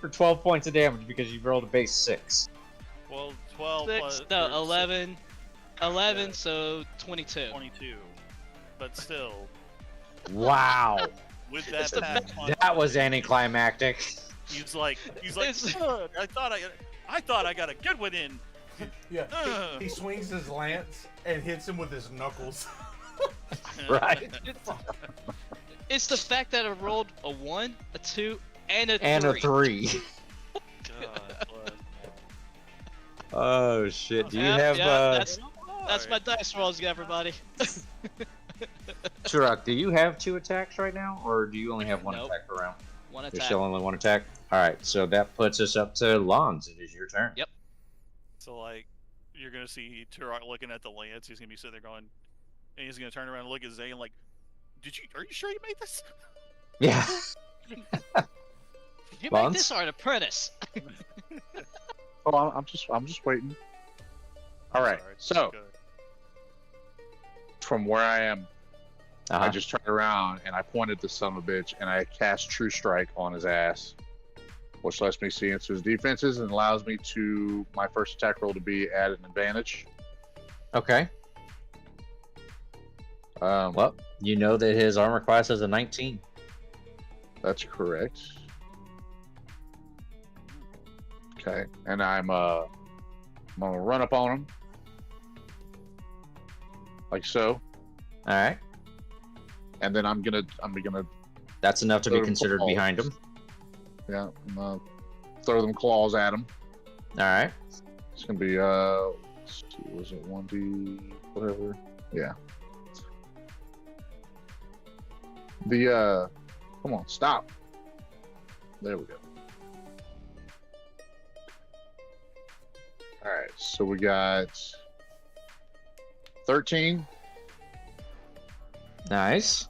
12 points of damage because you rolled a base 6. Well, 12 6, plus no, or 11. 11, Yeah. so 22. 22. But still, Wow. with that the pack punch, That was anticlimactic. he's like, It's- "Ugh, I thought I got a good one in. Yeah. Ugh." He swings his lance and hits him with his knuckles. Right. It's the fact that I rolled a 1, a 2, and a 3. And a 3. God, blood. Oh shit. Do you Yeah, have yeah, that's my Alright. dice rolls, everybody. Turok, do you have 2 attacks right now, or do you only have 1 Nope. attack per round? 1 There's attack. still only 1 attack? Alright, so that puts us up to Lons. It is your turn. Yep. So like, you're gonna see Turok looking at the lance. He's gonna be sitting there going, and he's gonna turn around and look at Zane like, Are you sure you made this?" Yeah. You Lance? make this art apprentice. Oh, I'm just waiting. All right. Sorry. So Good. from where I am, I Uh-huh. just turned around and I pointed the son of a bitch and I cast True Strike on his ass, which lets me see into his defenses and allows me to my first attack roll to be at an advantage. Okay. Well, you know that his armor class is a 19. That's correct. Okay, and I'm gonna run up on him like so, Alright. and then I'm gonna That's enough to be Throw considered claws. behind him. yeah I'm gonna throw them claws at him. Alright. It's gonna be let's see, was it 1d whatever? Yeah. The come on, stop. There we go. All right, so we got 13, Nice.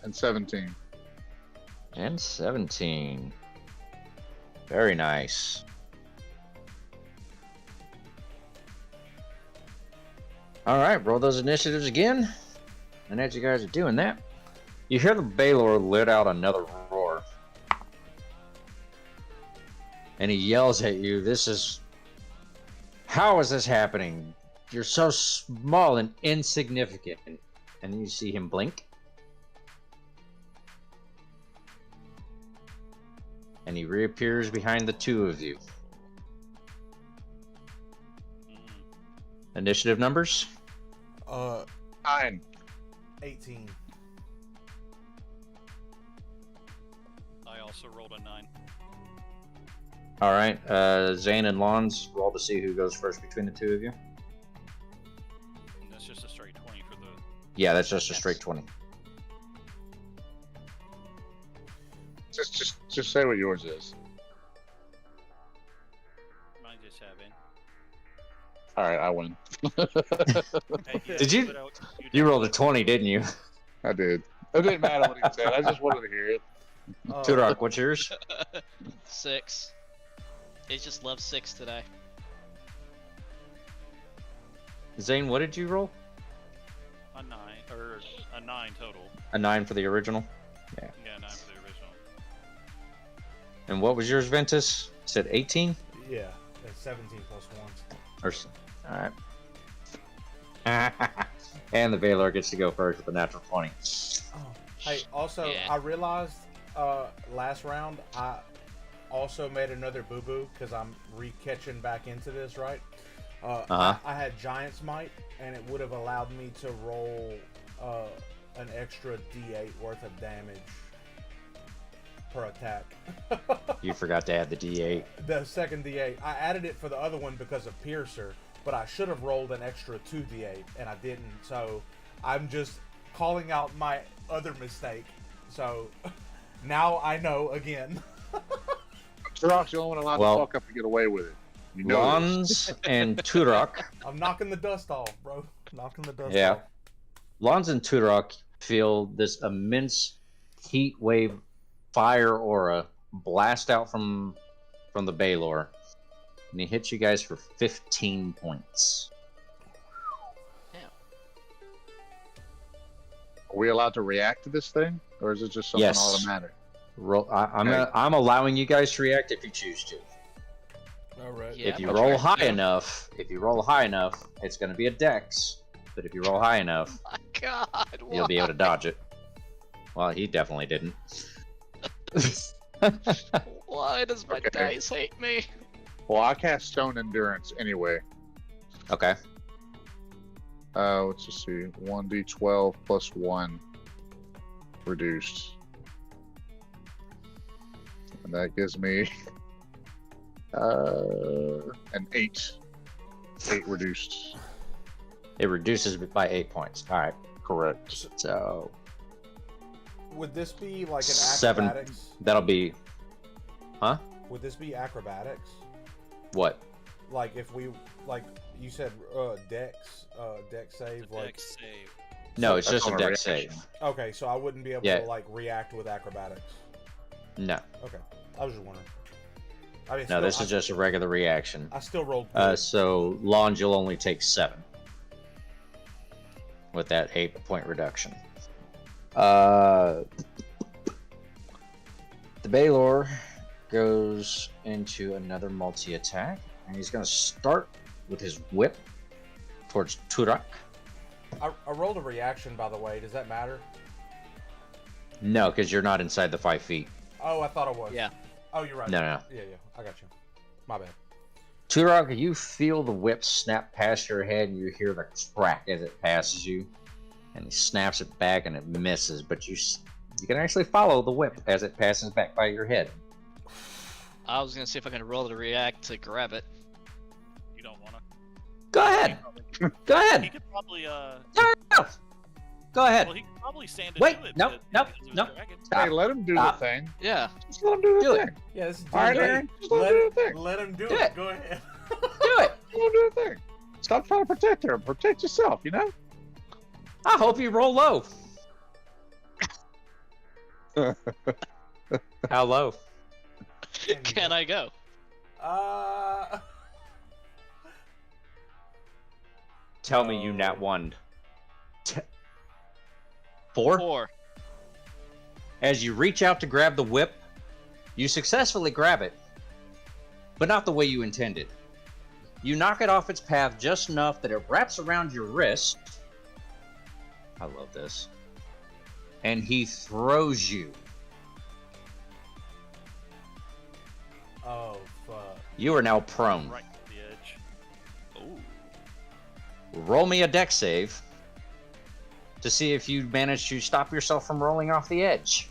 and 17. And 17. Very nice. Alright, roll those initiatives again. And as you guys are doing that, you hear the Balor let out another roar. And he yells at you, how is this happening? You're so small and insignificant. And you see him blink. And he reappears behind the 2 of you. Mm. Initiative numbers? 9. 18. I also rolled a 9. Alright, Zane and Lons, roll to see who goes first between the 2 of you. And that's just a straight 20 for the. Yeah, that's just a straight 20. Just say what yours is. Mine just having. All right, I win. Hey, yeah, Did you- put out- You rolled a 20, didn't you? I did. It didn't matter what he said. I just wanted to hear it. Tudor, what's yours? 6. He just loves 6 today. Zane, what did you roll? A 9 or a 9 total. A 9 for the original. Yeah, 9 for the original. And what was yours, Ventus? You said 18? Yeah, that's 17 plus 1. Alright. And the Valor gets to go first with a natural 20. Hey, also, Yeah. I realized last round I also made another boo-boo because I'm re-catching back into this, right? Uh-huh. I had Giant's Might, and it would have allowed me to roll an extra D8 worth of damage per attack. You forgot to add the D8. The second D8. I added it for the other one because of Piercer, but I should have rolled an extra 2 D8, and I didn't. So I'm just calling out my other mistake. So now I know again. Turok's the only one allowed Well- to fuck up and get away with it. You know this. Lons and Tudorok. I'm knocking the dust off, bro. Knocking the dust Yeah. off. Lons and Tudorok feel this immense heat wave fire aura blast out from the Balor. And he hits you guys for 15 points. Are we allowed to react to this thing, or is it just something Yes. automatic? Roll. I'm allowing you guys to react if you choose to. All right. Yeah, if you I'm roll trying high to. enough, it's going to be a dex. But if you roll high enough, My God, you'll be able to why? dodge it. Well, he definitely didn't. Why does my Okay. dice hate me? Well, I cast Stone Endurance anyway. Okay. Let's just see. 1d12 plus 1 reduced. And that gives me an 8. 8 reduced. It reduces by 8 points. All right. Correct. So Would this be like an 7. acrobatics? That'll be. Huh? Would this be acrobatics? What? Like if we, like you said, dex save. Like Dex save. No, it's That's just a on a dex reaction. save. okay, so I wouldn't be able Yeah. to like react with acrobatics. No. Okay, I was just wondering. I mean, No, this is just a regular reaction. I still rolled. Good. So Longe, you'll only take 7 with that 8-point reduction. The Balor goes into another multi-attack, and he's going to start with his whip towards Turak. I rolled a reaction, by the way. Does that matter? No, because you're not inside the 5 feet. Oh, I thought I was. Yeah. Oh, you're right. No, no. Yeah, I got you. My bad. Turak, you feel the whip snap past your head, and you hear the crack as it passes you. And he snaps it back, and it misses, but you can actually follow the whip as it passes back by your head. I was gonna see if I can roll to react to grab it. You don't wanna. Go ahead. Go He ahead. could probably No. Go ahead. Well, he could probably stand to Wait, do it. nope, but- nope, because it was nope. a dragon. Stop. Hey, let him do Stop. the thing. Yeah. Just let him do the Do thing. it. Yeah, this is All right, D&D. Aaron. Just let him do the thing. Let him do Do it. it. Go ahead. Do it. Let him do the thing. Stop trying to protect her. Protect yourself, you know? I hope you roll low. How low? Can I go? Tell me you nat 1. 4? 4. As you reach out to grab the whip, you successfully grab it, but not the way you intended. You knock it off its path just enough that it wraps around your wrist. I love this. And he throws you. Oh, fuck. You are now prone. Right to the edge. Oh. Roll me a dex save to see if you manage to stop yourself from rolling off the edge.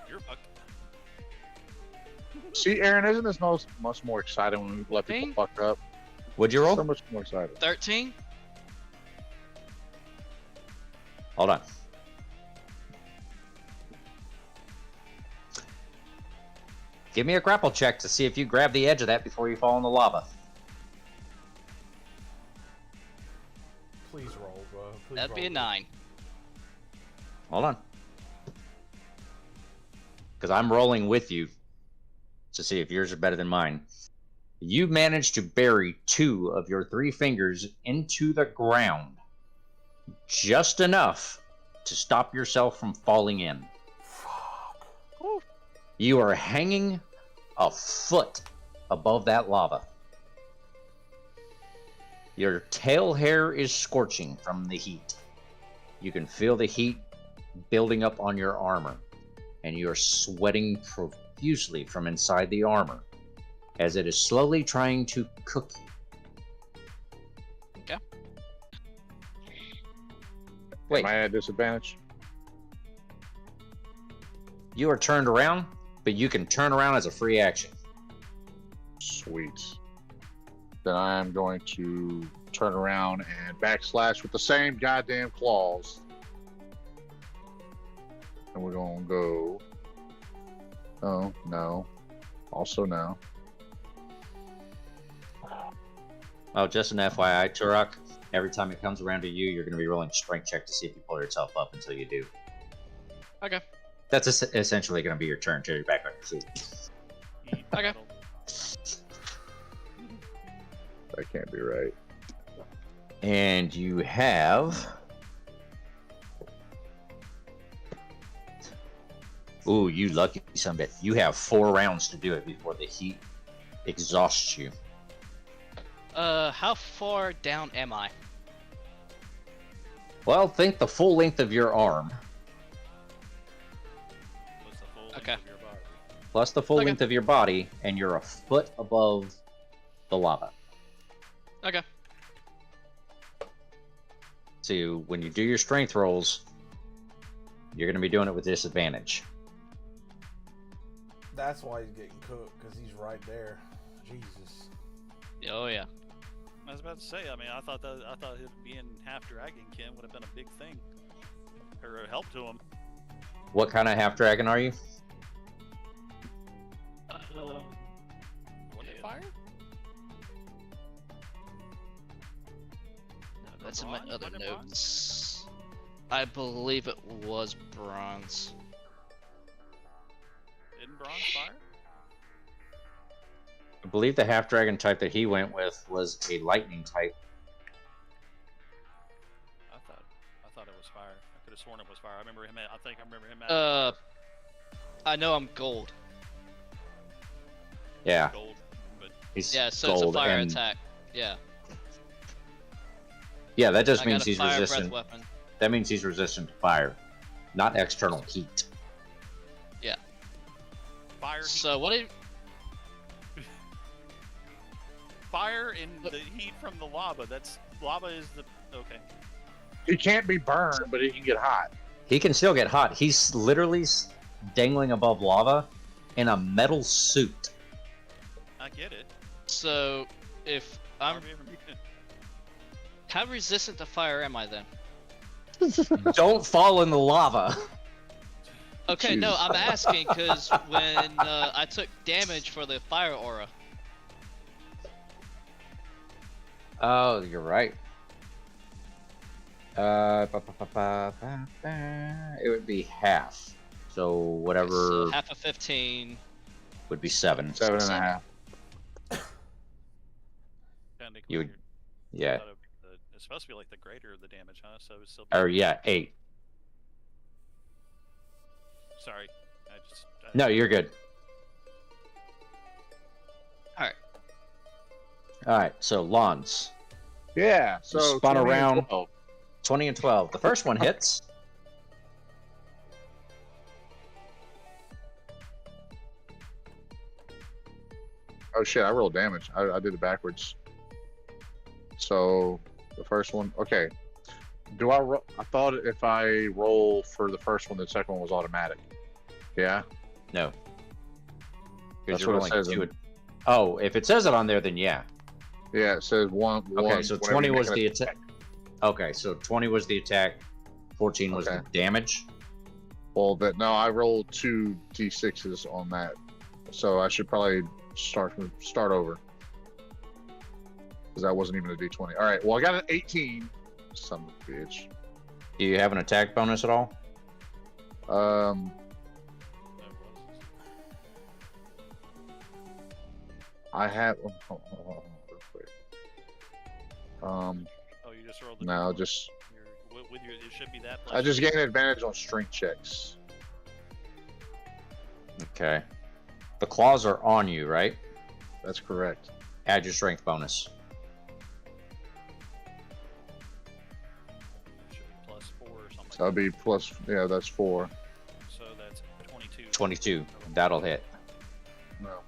You're fucked. See, Aaron, isn't this much more exciting when we let people Me? fuck up? Would you roll? So much more exciting. 13. Hold on. Give me a grapple check to see if you grab the edge of that before you fall in the lava. Please roll, bro. Please That'd be a roll. 9. Hold on. Because I'm rolling with you to see if yours are better than mine. You managed to bury 2 of your 3 fingers into the ground. Just enough to stop yourself from falling in. Fuck. You are hanging a foot above that lava. Your tail hair is scorching from the heat. You can feel the heat building up on your armor, and you are sweating profusely from inside the armor as it is slowly trying to cook you. Okay. Wait, Am I at disadvantage? you are turned around, but you can turn around as a free action. Sweet. Then I am going to turn around and backslash with the same goddamn claws. And we're going to go. Oh, no. Also, no. Oh, just an FYI, Turok, every time it comes around to you, you're going to be rolling a strength check to see if you pull yourself up until you do. Okay. That's essentially going to be your turn till you're back on your feet. Okay. That can't be right. And you have Ooh, you lucky sumbit. You have 4 rounds to do it before the heat exhausts you. How far down am I? Well, think the full length of your arm, What's the full Okay. length of your body? plus the full Okay. length of your body, and you're a foot above the lava. Okay. So when you do your strength rolls, you're going to be doing it with disadvantage. That's why he's getting cooked, because he's right there. Jesus. Oh yeah. I was about to say. I mean, I thought it being half dragon Ken would have been a big thing, or a help to him. What kind of half dragon are you? What they fire? That's in my Bronze? other Wasn't it bronze? notes. I believe it was bronze. Didn't bronze fire? I believe the half dragon type that he went with was a lightning type. I thought it was fire. I could have sworn it was fire. I remember him. I think I remember him. I know I'm gold. Yeah, Gold, but he's Yeah, so gold, it's a fire and attack. Yeah. yeah, that just I means got a he's fire resistant. breath weapon. That means he's resistant to fire, not external heat. fire. So what did Fire in the heat from the lava. Lava is the okay. He can't be burned, but he can get hot. He can still get hot. He's literally dangling above lava in a metal suit. I get it. so if I'm Harvey, ever- how resistant to fire am I then? Don't fall in the lava. Okay, no, Jeez. I'm asking because when I took damage for the fire aura. Oh, you're right. It would be half. So whatever So half of 15. would be 7. 7.5. Kinda You would- weird. Yeah. I thought it's supposed to be like the greater of the damage, huh? So it's still. Or yeah, 8. Sorry. No, you're good. Alright. All right. So Lons, Yeah, so Spun 20 and around. 12. 20 and 12. The first one hits. Oh shit, I rolled damage. I did it backwards. So the first one, okay. Do I? I thought if I roll for the first one, the second one was automatic. Yeah. No. Because That's you're what it rolling says in- 2 and- Oh, if it says it on there, then yeah. Yeah, it says one. Okay, one so whenever 20 you was make the an attack. Okay, so 20 was the attack. 14 was Okay. the damage. Well, but no, I rolled 2 d6s on that, so I should probably start over because that wasn't even a d20. All right, well I got an 18. Son of a bitch. Do you have an attack bonus at all? I have. Hold on, real quick. Oh, you just rolled the. No, d4. just With your, it should be that. I just gained advantage on strength checks. Okay. The claws are on you, right? That's correct. Add your strength bonus. Should be +4 or something. So that'll be plus. Yeah, that's 4. So that's 22. 22. That'll hit. No.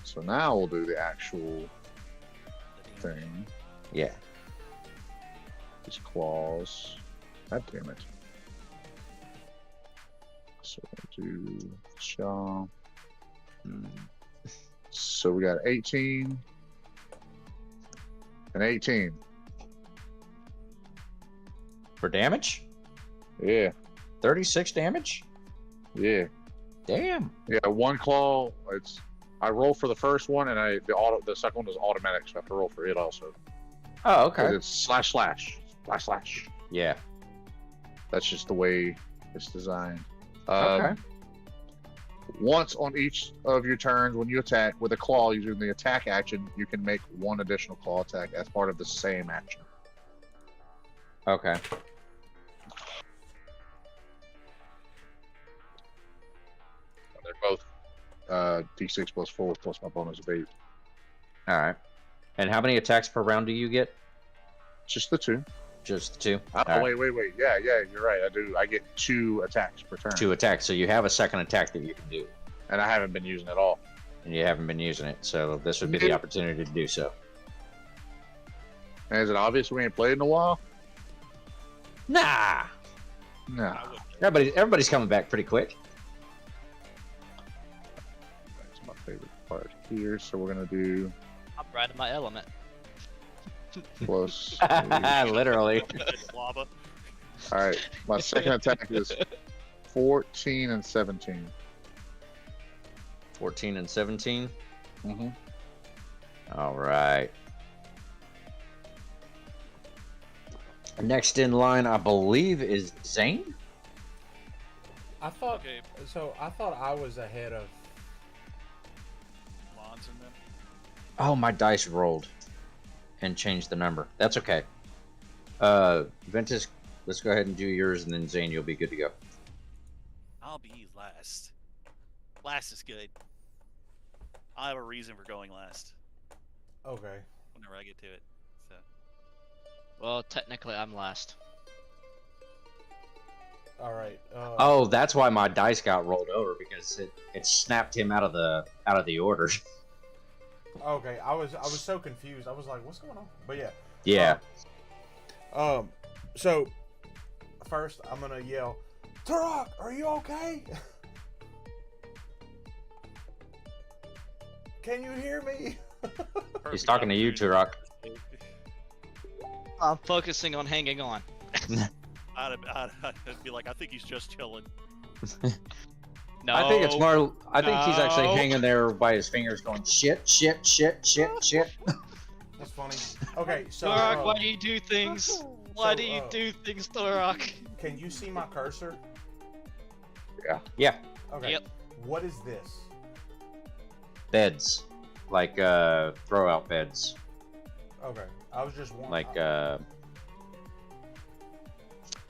So now we'll do the actual The damage. thing. Yeah. His claws. God damn it. So we'll do Shaw. So we got 18 and 18. For damage? Yeah, 36 damage? yeah, Damn. yeah. One claw. I roll for the first one, and the second one is automatic, so I have to roll for it also. Oh, 'Cause okay. it's slash. Yeah. That's just the way it's designed. Okay. Once on each of your turns, when you attack with a claw using the attack action, you can make one additional claw attack as part of the same action. Okay. D6 plus 4 plus my bonus of 8. All right. And how many attacks per round do you get? Just the 2. Just 2. Oh, All right. wait. Yeah, you're right. I do. I get 2 attacks per turn. 2 attacks. So you have a second attack that you can do. And I haven't been using it all. And you haven't been using it. So this would be the opportunity to do so. And is it obvious we ain't played in a while? Nah. No. Everybody's coming back pretty quick. That's my favorite part here. So we're going to do I'm right in my element. plus. Literally. Lava. All right. My second attack is 14 and 17. 14 and 17. Mm-hmm. All right. Next in line, I believe, is Zane. I thought Okay. so. I thought I was ahead of. Lons in them. Oh, my dice rolled and changed the number. That's okay. Ventus, let's go ahead and do yours, and then Zane, you'll be good to go. I'll be last. Last is good. I have a reason for going last Okay. whenever I get to it. So Well, technically, I'm last. All right. Oh, that's why my dice got rolled over, because it snapped him out of the order. Okay. I was so confused. I was like, "What's going on?" But yeah. Yeah. So first, I'm gonna yell, "Turok, are you okay? Can you hear me?" He's talking to you, Turok. I'm focusing on hanging on. I'd be like, I think he's just chilling. No. I think it's more. I think he's actually No. hanging there by his fingers, going shit. That's funny. Okay, so Torok, why do you do things? Why so, do you do things, Torok? can you see my cursor? Yeah. Okay. Yep. What is this? Beds, like throw out beds, Okay, I was just wondering. like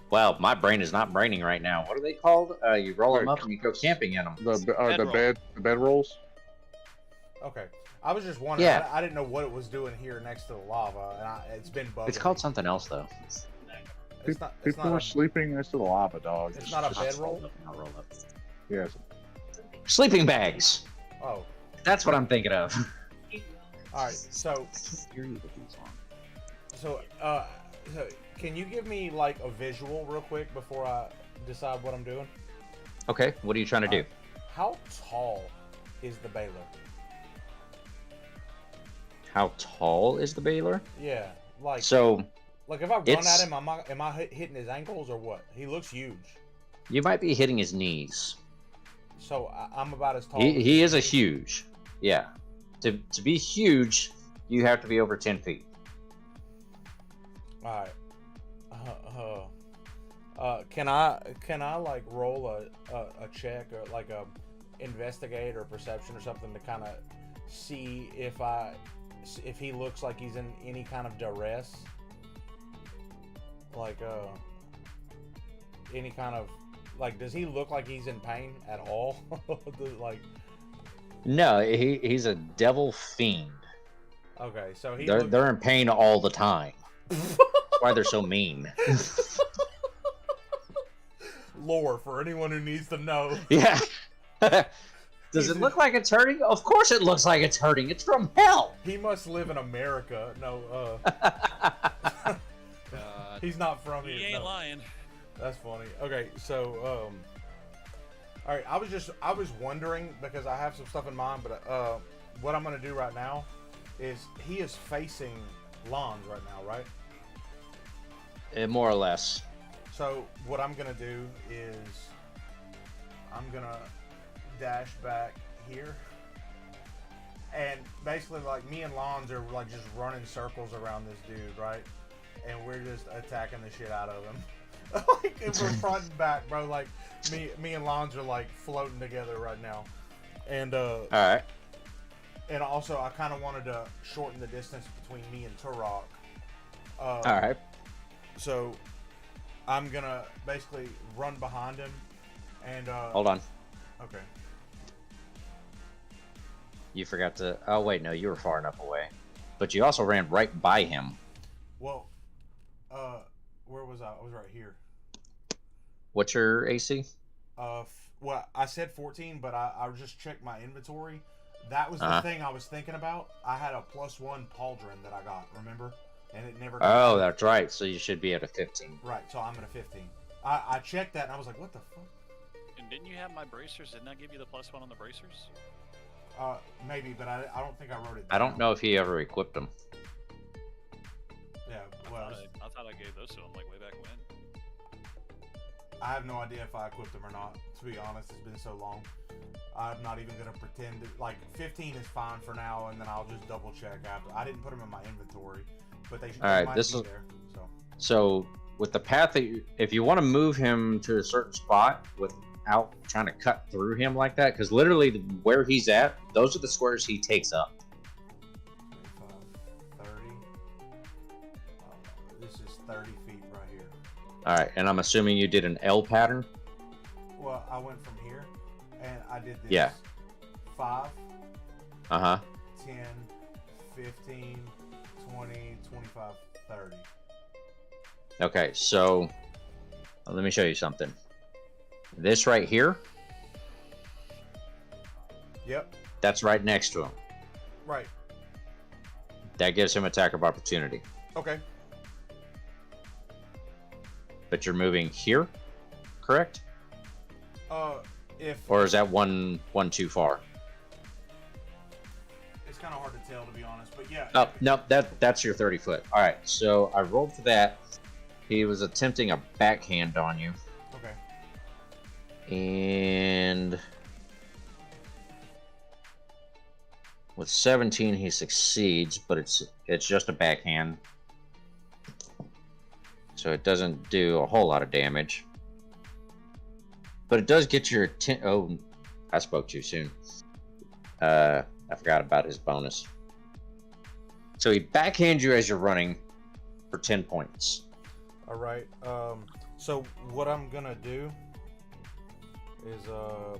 Well, my brain is not braining right now. What are they called? You roll them up and you go camping in them. The bed rolls. Okay, I was just wondering. Yeah. I didn't know what it was doing here next to the lava, and it's been bugging It's called me. something else, though. It's not. People are sleeping next to the lava, dog. It's not a bedroll. I'll roll up. Yes. Sleeping bags. Oh, That's what I'm thinking of. all right. So can you give me like a visual real quick before I decide what I'm doing? Okay, what are you trying to do? How tall is the Balor? How tall is the Baylor? Yeah, like So if I run it's- at him, am I hitting his ankles or what? He looks huge. you might be hitting his knees. So I'm about as tall. He is a huge. Yeah. To be huge, you have to be over 10 feet. All right. Can I like roll a check or like a investigate or perception or something to kind of see if he looks like he's in any kind of duress, like any kind of like, does he look like he's in pain at all? Like, No, he's a devil fiend. okay, so They're in pain all the time. That's why they're so mean. lore for anyone who needs to know. Yeah. Does it look like it's hurting? Of course it looks like it's hurting. It's from hell. He must live in America. No, God. he's not from here. He ain't no. lying. That's funny. Okay, so all right. I was wondering because I have some stuff in mind, but what I'm gonna do right now is he is facing Lons right now, right? More or less. So what I'm gonna do is I'm gonna dash back here, and basically like me and Lons are like just running circles around this dude, right? And we're just attacking the shit out of him. Like we're front and back, bro. Like me and Lons are like floating together right now, and All right. and also I kind of wanted to shorten the distance between me and Turok. All right. So I'm gonna basically run behind him, and Hold on. okay. You forgot to. Oh wait, no, you were far enough away. But you also ran right by him. Well, where was I? I was right here. What's your AC? Well, I said 14, but I just checked my inventory. That was the thing I was thinking about. I had a +1 pauldron that I got, remember? And it never. Oh, that's right. So you should be at a 15. Right. So I'm at a 15. I checked that and I was like, what the fuck? And didn't you have my bracers? Didn't I give you the +1 on the bracers? Maybe, but I don't think I wrote it down. I don't know if he ever equipped them. Yeah. Well, I thought I gave those to him like way back when. I have no idea if I equipped them or not. To be honest, it's been so long. I'm not even gonna pretend that, like 15 is fine for now, and then I'll just double check after. I didn't put them in my inventory, but they should. All right, might this be is there. so with the path that if you want to move him to a certain spot without trying to cut through him like that, because literally where he's at, those are the squares he takes up. 25, 30. This is 30 feet right here. All right, and I'm assuming you did an L pattern. Well, I went from here, and I did this. Yeah. 5, 10, 15, 20, 25, 30. Okay, so let me show you something. This right here, Yep. that's right next to him. Right. That gives him attack of opportunity. Okay. But you're moving here, correct? If Or is that one too far? it's kind of hard to tell, to be honest, but yeah. Oh, no, that's your 30 foot. All right, so I rolled for that. He was attempting a backhand on you. Okay. And with 17, he succeeds, but it's just a backhand. So it doesn't do a whole lot of damage. But it does get your attention. Oh, I spoke too soon. I forgot about his bonus. So he backhands you as you're running for 10 points. All right. So what I'm gonna do is damn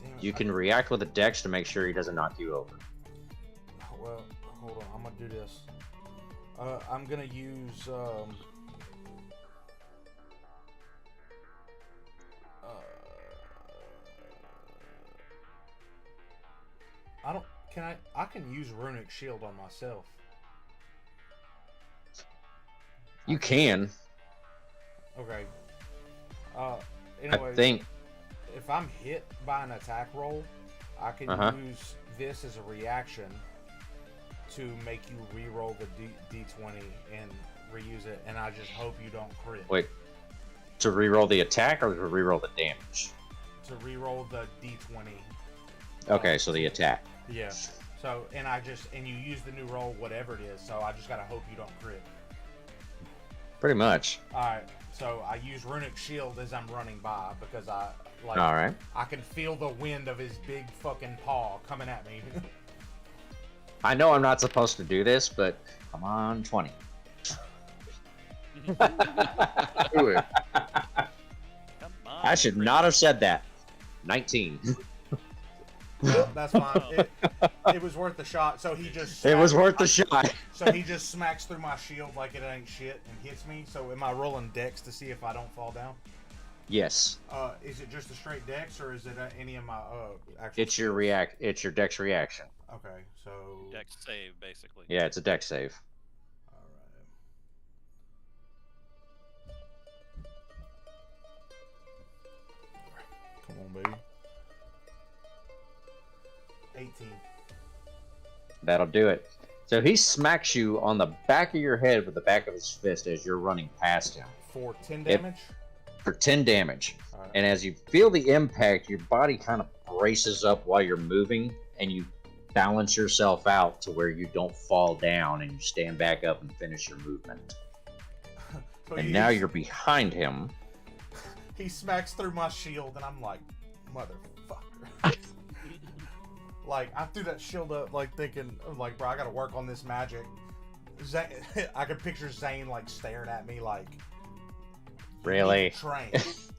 it, You can react with a dex to make sure he doesn't knock you over. Well, hold on. I'm gonna do this. I'm gonna use I don't. Can I? I can use runic shield on myself. You can. Okay. I Anyway, think. if I'm hit by an attack roll, I can use this as a reaction to make you re-roll the D20 and reuse it, and I just hope you don't crit. Wait. To re-roll the attack or to re-roll the damage? To re-roll the D20. Okay, so the attack. Yeah. So, and you use the new roll, whatever it is, so I just gotta hope you don't crit. Pretty much. Alright, so I use runic shield as I'm running by because I Alright. I can feel the wind of his big fucking paw coming at me. I know I'm not supposed to do this, but come on, 20. Do it. Come on, I should not have said that. 19. Well, that's fine. It was worth the shot. So he just. It was worth the shot. So he just smacks through my shield like it ain't shit and hits me. So am I rolling dex to see if I don't fall down? Yes. Is it just a straight dex or is it any of my actual? It's your It's your dex reaction. Okay, so. Dex save, basically. Yeah, it's a dex save. All right. Come on, baby. 18. That'll do it. So he smacks you on the back of your head with the back of his fist as you're running past him. For 10 damage? For 10 damage. All right. And as you feel the impact, your body kind of braces up while you're moving, and you balance yourself out to where you don't fall down, and you stand back up and finish your movement. So And now you're behind him. He smacks through my shield, and I'm like, motherfucker. Like, I threw that shield up, like, thinking, like, bro, I gotta work on this magic. I could picture Zane, like, staring at me, like, Really?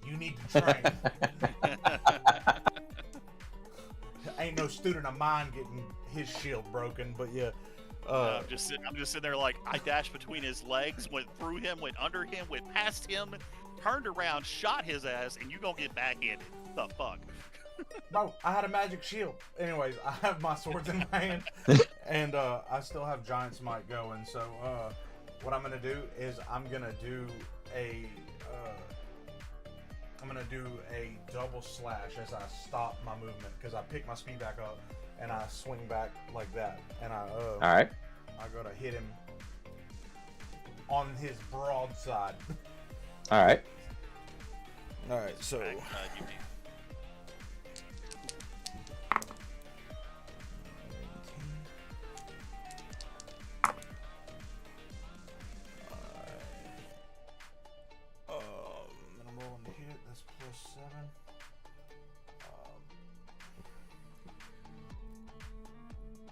You need to train. student of mine getting his shield broken, but yeah. I'm just sitting there like I dashed between his legs, went through him, went under him, went past him, turned around, shot his ass, and you gonna get backhanded? The fuck? Bro, I had a magic shield. Anyways, I have my swords in my hand, and I still have Giant Smite going. So what I'm gonna do is I'm gonna do a double slash as I stop my movement because I pick my speed back up and I swing back like that, and All right. I gotta hit him on his broadside. All right. All right, so. I'm rolling to hit. That's +7.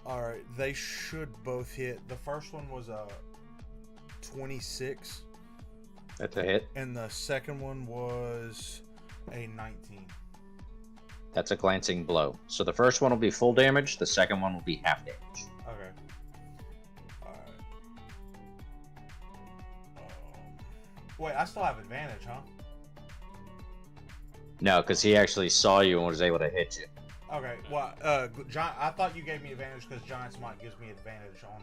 All right, they should both hit. The first one was a 26. That's a hit. And the second one was a 19. That's a glancing blow. So the first one will be full damage. The second one will be half damage. Okay. Alright. Wait, I still have advantage, huh? No, because he actually saw you and was able to hit you. Okay, well, I thought you gave me advantage because Giant Smite gives me advantage on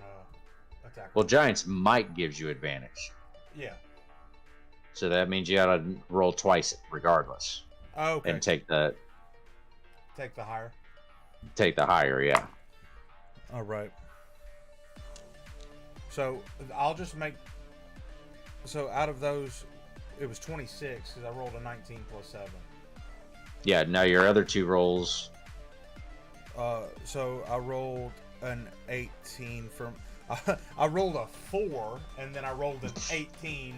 attack. Well, Giant's Might gives you advantage. Yeah. So that means you gotta roll twice regardless. Okay. And take the higher. Take the higher, yeah. All right. So I'll just make. So out of those, it was 26 because I rolled a 19 +7. Yeah. Now your other two rolls. So I rolled an 18 from. I rolled a 4 and then I rolled an 18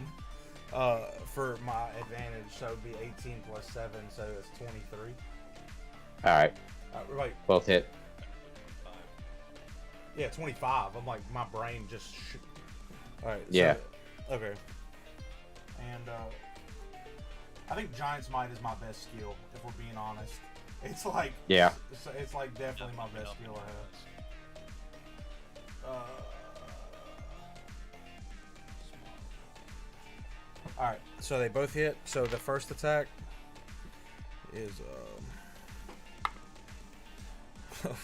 for my advantage. So it'd be 18 +7, so it's 23. All right. Right. Both hit. Yeah, 25. I'm like, my brain just. All right. Yeah. So, okay. And I think Giant Smite is my best skill, if we're being honest. It's like. Yeah. It's like definitely my best skill I have. All right. So they both hit. So the first attack is. Okay.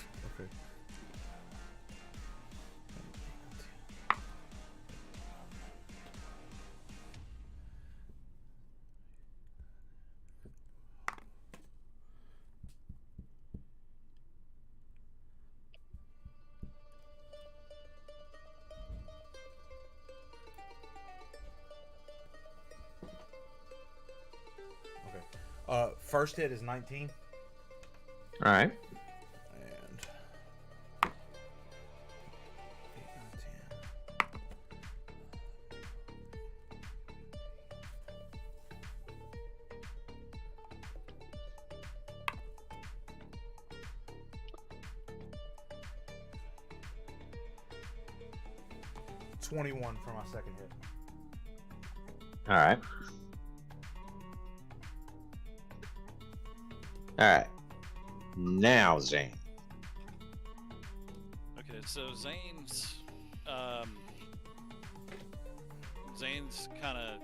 First hit is 19. All right. And 8, 9, 10. 21 for my second hit. All right. All right. Now, Zane. Okay, so Zane's kind of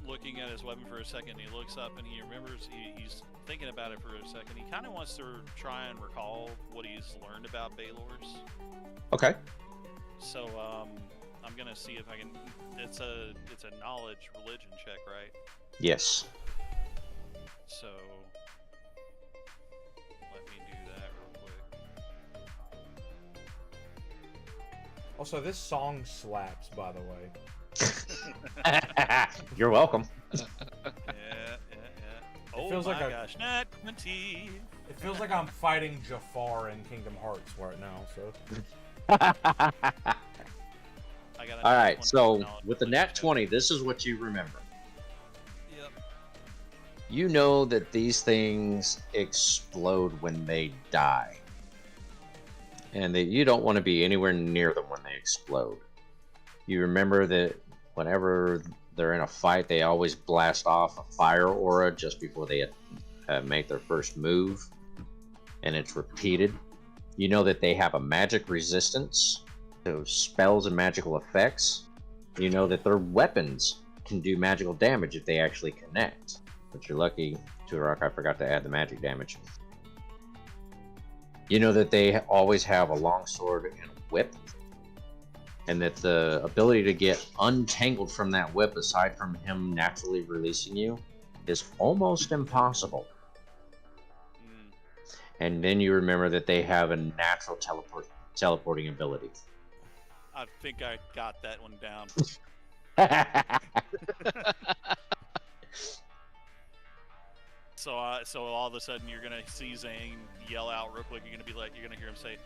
looking at his weapon for a second. He looks up and he remembers. He's thinking about it for a second. He kind of wants to try and recall what he's learned about Balor's. Okay. So I'm gonna see if I can. It's a knowledge religion check, right? Yes. So let me do that real quick. Also, this song slaps, by the way. You're welcome. Yeah. Oh feels my like gosh, Nat 20. It feels like I'm fighting Jafar in Kingdom Hearts right now. So. I got a All nat right, 20 so knowledge with the religion nat check. 20, this is what you remember. Yep. You know that these things explode when they die. And that you don't want to be anywhere near them when they explode. You remember that whenever they're in a fight, they always blast off a fire aura just before they make their first move. and it's repeated, you know that they have a magic resistance to spells and magical effects. You know that their weapons can do magical damage if they actually connect. But you're lucky, Turok, I forgot to add the magic damage. You know that they always have a longsword and a whip, and that the ability to get untangled from that whip, aside from him naturally releasing you, is almost impossible. And then you remember that they have a natural teleporting ability. I think I got that one down. So all of a sudden you're gonna see Zane yell out real quick. You're gonna hear him say,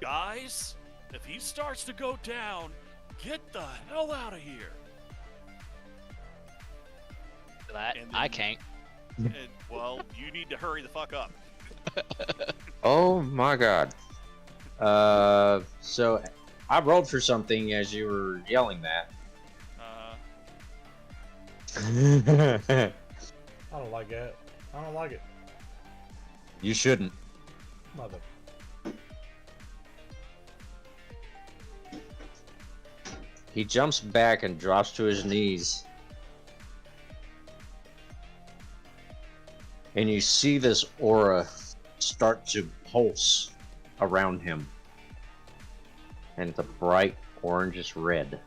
"Guys, if he starts to go down, get the hell out of here." I can't. Well, you need to hurry the fuck up. Oh my god. So I rolled for something as you were yelling that. I don't like it. I don't like it. You shouldn't. Mother. He jumps back and drops to his knees. And you see this aura start to pulse around him. And it's a bright orangish red.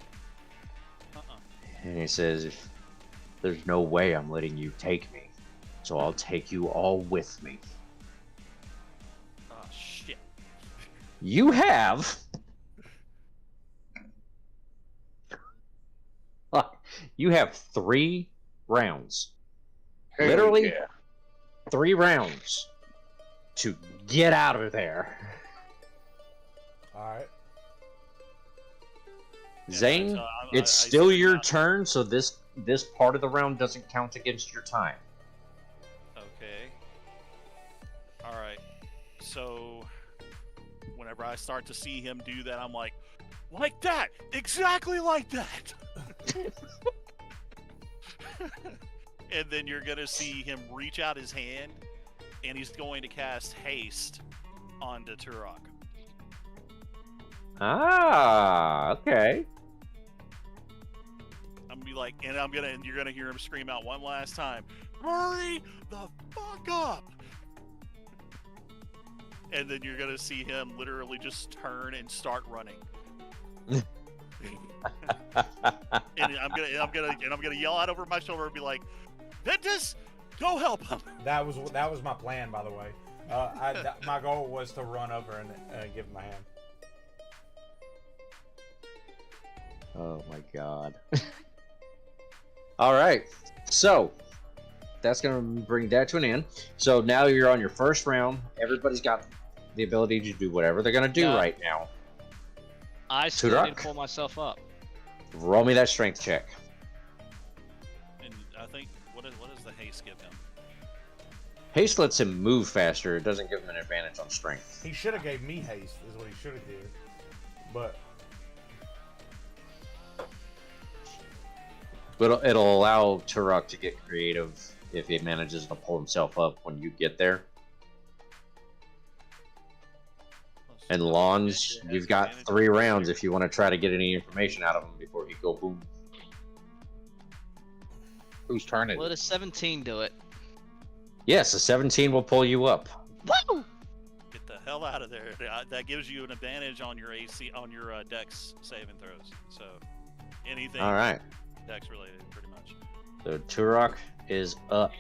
And he says, "There's no way I'm letting you take me. So I'll take you all with me." Oh, shit. You have... You have 3 rounds. Hell Literally yeah. 3 rounds to get out of there. Alright. Zane, so it's I still see your now. turn, so this part of the round doesn't count against your time. Okay. Alright. So, whenever I start to see him do that, I'm like that! Exactly like that! And then you're gonna see him reach out his hand, and he's going to cast haste onto Turok. Ah, okay. I'm gonna be like, and you're gonna hear him scream out one last time, "Hurry the fuck up!" And then you're gonna see him literally just turn and start running. And I'm gonna yell out over my shoulder and be like, "Ventus, go help him!" That was my plan, by the way. My goal was to run over and give him a hand. Oh my god. Alright, so that's going to bring that to an end. So now you're on your first round. Everybody's got the ability to do whatever they're going to do right now. I still Turok? need to pull myself up. Roll me that strength check. And I think what does the haste give him? Haste lets him move faster. It doesn't give him an advantage on strength. He should have gave me haste, is what he should have did. But It'll allow Turok to get creative if he manages to pull himself up when you get there. And Lons, you've got 3 rounds if you want to try to get any information out of him before he go boom. Whose turn is Let it? a 17 do it. Yes, a 17 will pull you up. Woo! Get the hell out of there! That gives you an advantage on your Dex saving throws. So anything All right. Dex related, pretty much. So Turok is up.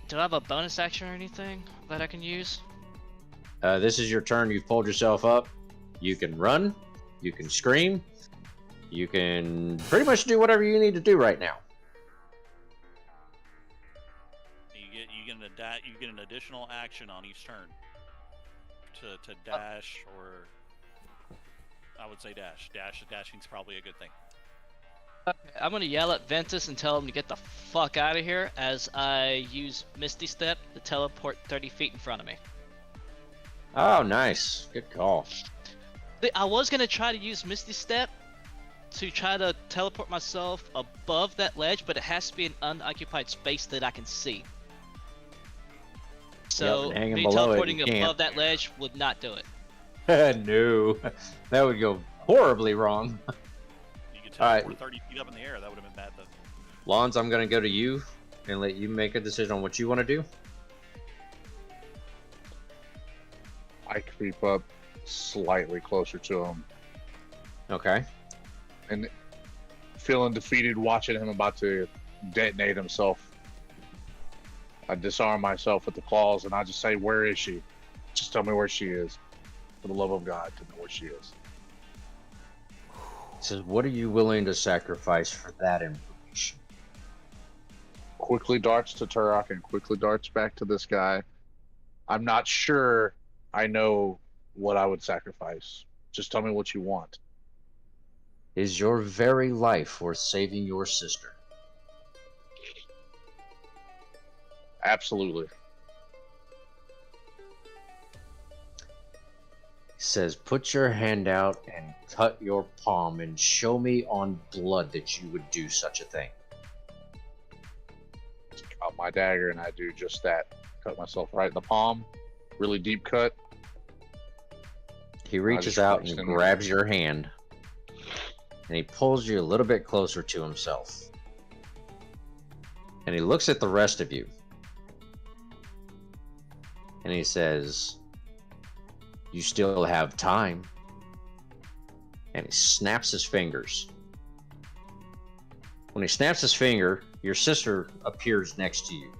Do I have a bonus action or anything that I can use? This is your turn. You've pulled yourself up. You can run. You can scream. You can pretty much do whatever you need to do right now. You get an additional action on each turn to dash, or I would say dash. Dashing's probably a good thing. I'm gonna yell at Ventus and tell him to get the fuck out of here as I use Misty Step to teleport 30 feet in front of me. Oh, nice. Good call. I was gonna try to use Misty Step to try to teleport myself above that ledge, but it has to be an unoccupied space that I can see. So and hanging me below it, teleporting you can't. above that ledge would not do it. No, that would go horribly wrong. You could All right. teleport 30 feet up in the air. That would have been bad, though. Lons, I'm going to go to you and let you make a decision on what you want to do. I creep up slightly closer to him Okay. and feeling defeated, watching him about to detonate himself. I disarm myself with the claws and I just say, "Where is she? Just tell me where she is. For the love of God, to know where she is." He says, what are you willing to sacrifice for that information? Quickly darts to Turok and quickly darts back to this guy. I'm not sure I know what I would sacrifice. Just tell me what you want. Is your very life worth saving your sister? Absolutely. He says, put your hand out and cut your palm and show me on blood that you would do such a thing. Out my dagger and I do just that. Cut myself right in the palm. Really deep cut. He reaches just out reached and in. grabs your hand. And he pulls you a little bit closer to himself. And he looks at the rest of you. And he says, you still have time. And he snaps his fingers. When he snaps his finger, your sister appears next to you.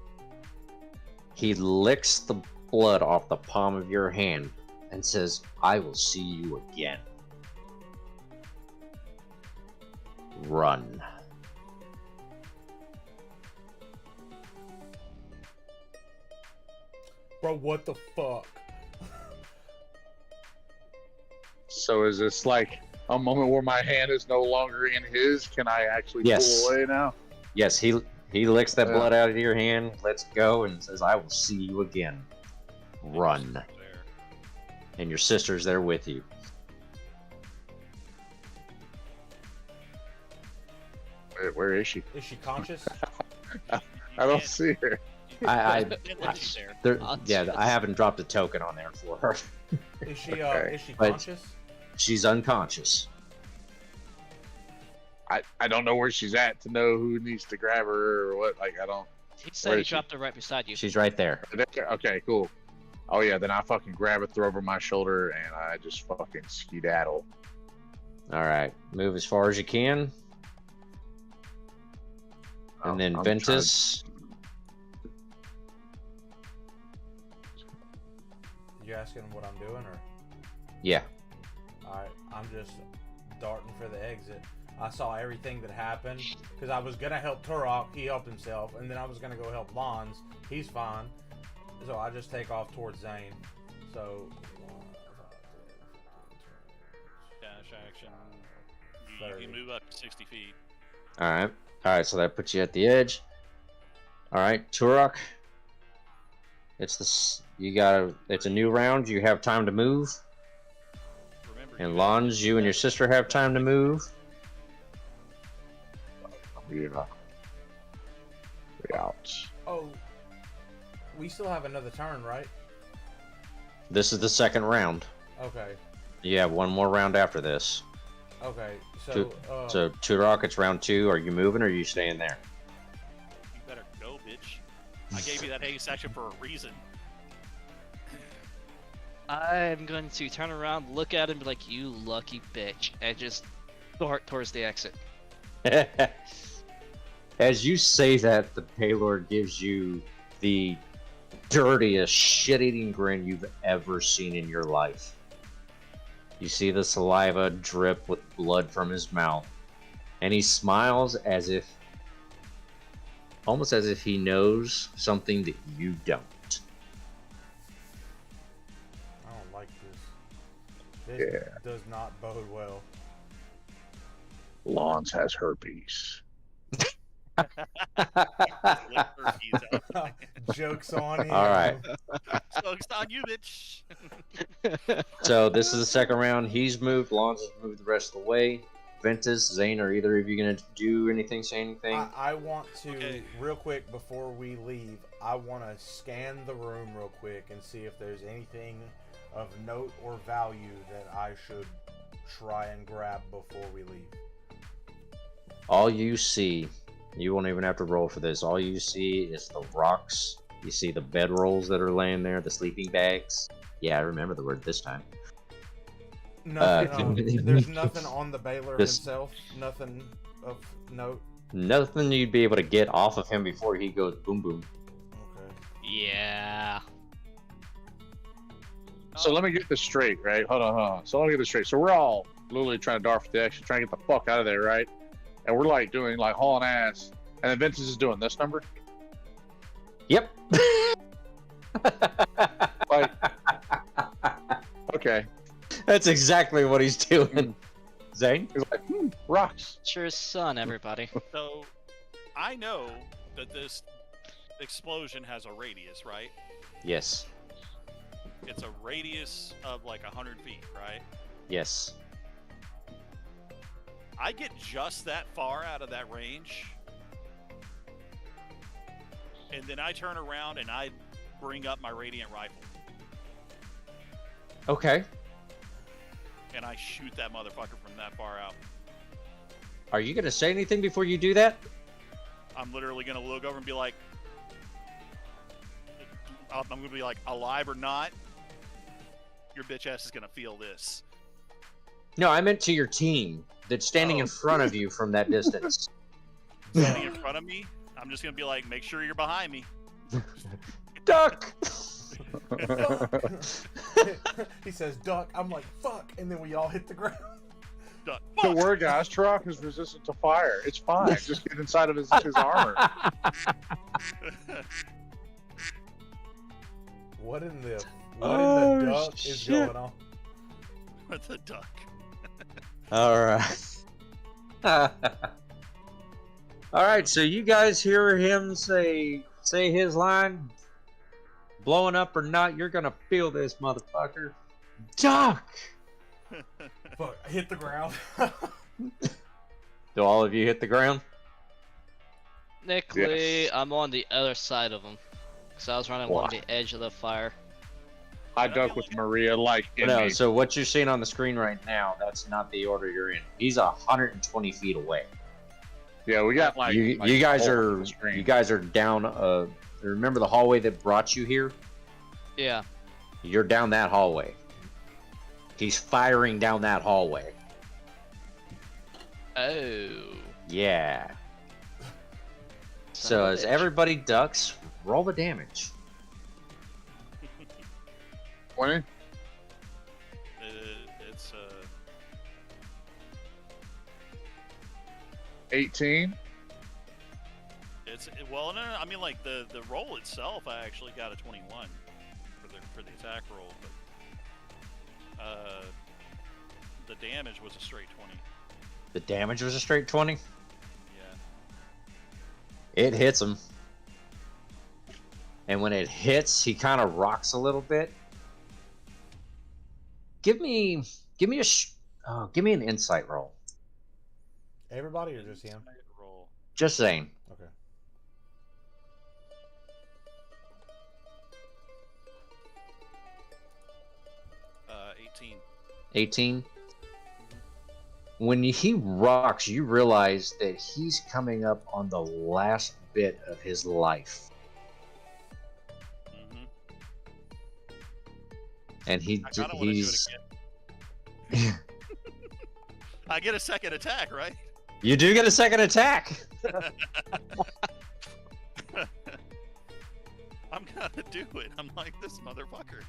He licks the blood off the palm of your hand and says, I will see you again. Run. Bro, what the fuck? So is this like a moment where my hand is no longer in his? Can I actually Yes. pull away now? Yes, he licks that Yeah. blood out of your hand, lets go, and says, I will see you again. Run. There. And your sister's there with you. Where is she? Is she conscious? I don't see her. I haven't dropped a token on there for her. Is she Okay. is she But- conscious? She's unconscious. I don't know where she's at to know who needs to grab her or what. Like, I don't. He said Where he is she? dropped her right beside you. She's right there. Okay, cool. Oh yeah, then I fucking grab it, throw over my shoulder, and I just fucking skedaddle. Alright. Move as far as you can. And then I'm Ventus. You asking what I'm doing, or? Yeah. Alright, I'm just darting for the exit. I saw everything that happened because I was gonna help Turok. He helped himself, and then I was gonna go help Lons. He's fine, so I just take off towards Zane. So Dash action. You can move up to 60 feet. Alright. Alright, so that puts you at the edge. Alright, Turok. It's a new round. You have time to move. Remember, And you Lons, you and your sister have time to move. Yeah. Out. oh, we still have another turn, right? This is the second round. Okay, You have one more round after this. okay. So Turok, it's round 2. Are you moving or are you staying there? You better go, bitch. I gave you that haste action for a reason. I'm going to turn around, look at him, and be like, you lucky bitch, and just dart towards the exit. As you say that, the Balor gives you the dirtiest shit-eating grin you've ever seen in your life. You see the saliva drip with blood from his mouth, and he smiles almost as if he knows something that you don't. I don't like this. This does not bode well. Lons has herpes. Jokes on you. All right. So it's on you, bitch. So this is the second round. He's moved. Lons has moved the rest of the way. Ventus, Zane, are either of you gonna do anything? Say anything? I want to, Okay. real quick, before we leave, I want to scan the room real quick and see if there's anything of note or value that I should try and grab before we leave. All you see, you won't even have to roll for this. All you see is the rocks. You see the bedrolls that are laying there, the sleeping bags. Yeah, I remember the word this time. Nothing, there's nothing on the Balor Just- himself? Nothing of note? Nothing you'd be able to get off of him before he goes boom boom. Okay. Yeah. So let me get this straight, right? Hold on. So let me get this straight. So we're all literally trying to dart for the action, trying to get the fuck out of there, right? And we're like doing like hauling ass, and then Vince is doing this number. Yep. Like, okay, That's exactly what he's doing. Zane? he's like, rocks. It's your son, everybody. So, I know that this explosion has a radius, right? Yes. It's a radius of like 100 feet, right? Yes. I get just that far out of that range, and then I turn around and I bring up my radiant rifle Okay. and I shoot that motherfucker from that far out. Are you gonna say anything before you do that? I'm literally gonna look over and be like, I'm gonna be like, alive or not, your bitch ass is gonna feel this. No, I meant to your team that's standing in Oh. front of you from that distance. Standing in front of me, I'm just gonna be like, make sure you're behind me. Duck! He says, duck. I'm like, fuck. And then we all hit the ground. Duck. Don't worry, guys. Turok is resistant to fire. It's fine. Just get inside of his armor. What in the Oh, duck is shit. going on? With the duck. Alright. Alright, so you guys hear him say his line? Blowing up or not, you're gonna feel this, motherfucker. Duck! Fuck, I hit the ground. Do all of you hit the ground? Technically, I'm on the other side of them. Because I was running along Why? the edge of the fire. I duck with Maria like in No, me. so what you're seeing on the screen right now, that's not the order you're in. He's 120 feet away. Yeah, we got like you like guys holes in are the screen. you guys are down. Remember the hallway that brought you here? Yeah. You're down that hallway. He's firing down that hallway. Oh. Yeah. Son So of a as bitch. everybody ducks, roll the damage. 20. It's 18. it's well, no, I mean like the roll itself, I actually got a 21 for the attack roll, but the damage was a straight 20. The damage was a straight 20. Yeah. It hits him. And when it hits, he kind of rocks a little bit. Give me an insight roll. Everybody or just him? Insight roll. Just Zane. Okay. Uh, 18. 18. When he rocks, you realize that he's coming up on the last bit of his life. Mm-hmm. And I kind of want to do it he's again. I get a second attack, right? You do get a second attack. I'm gonna do it. I'm like this motherfucker.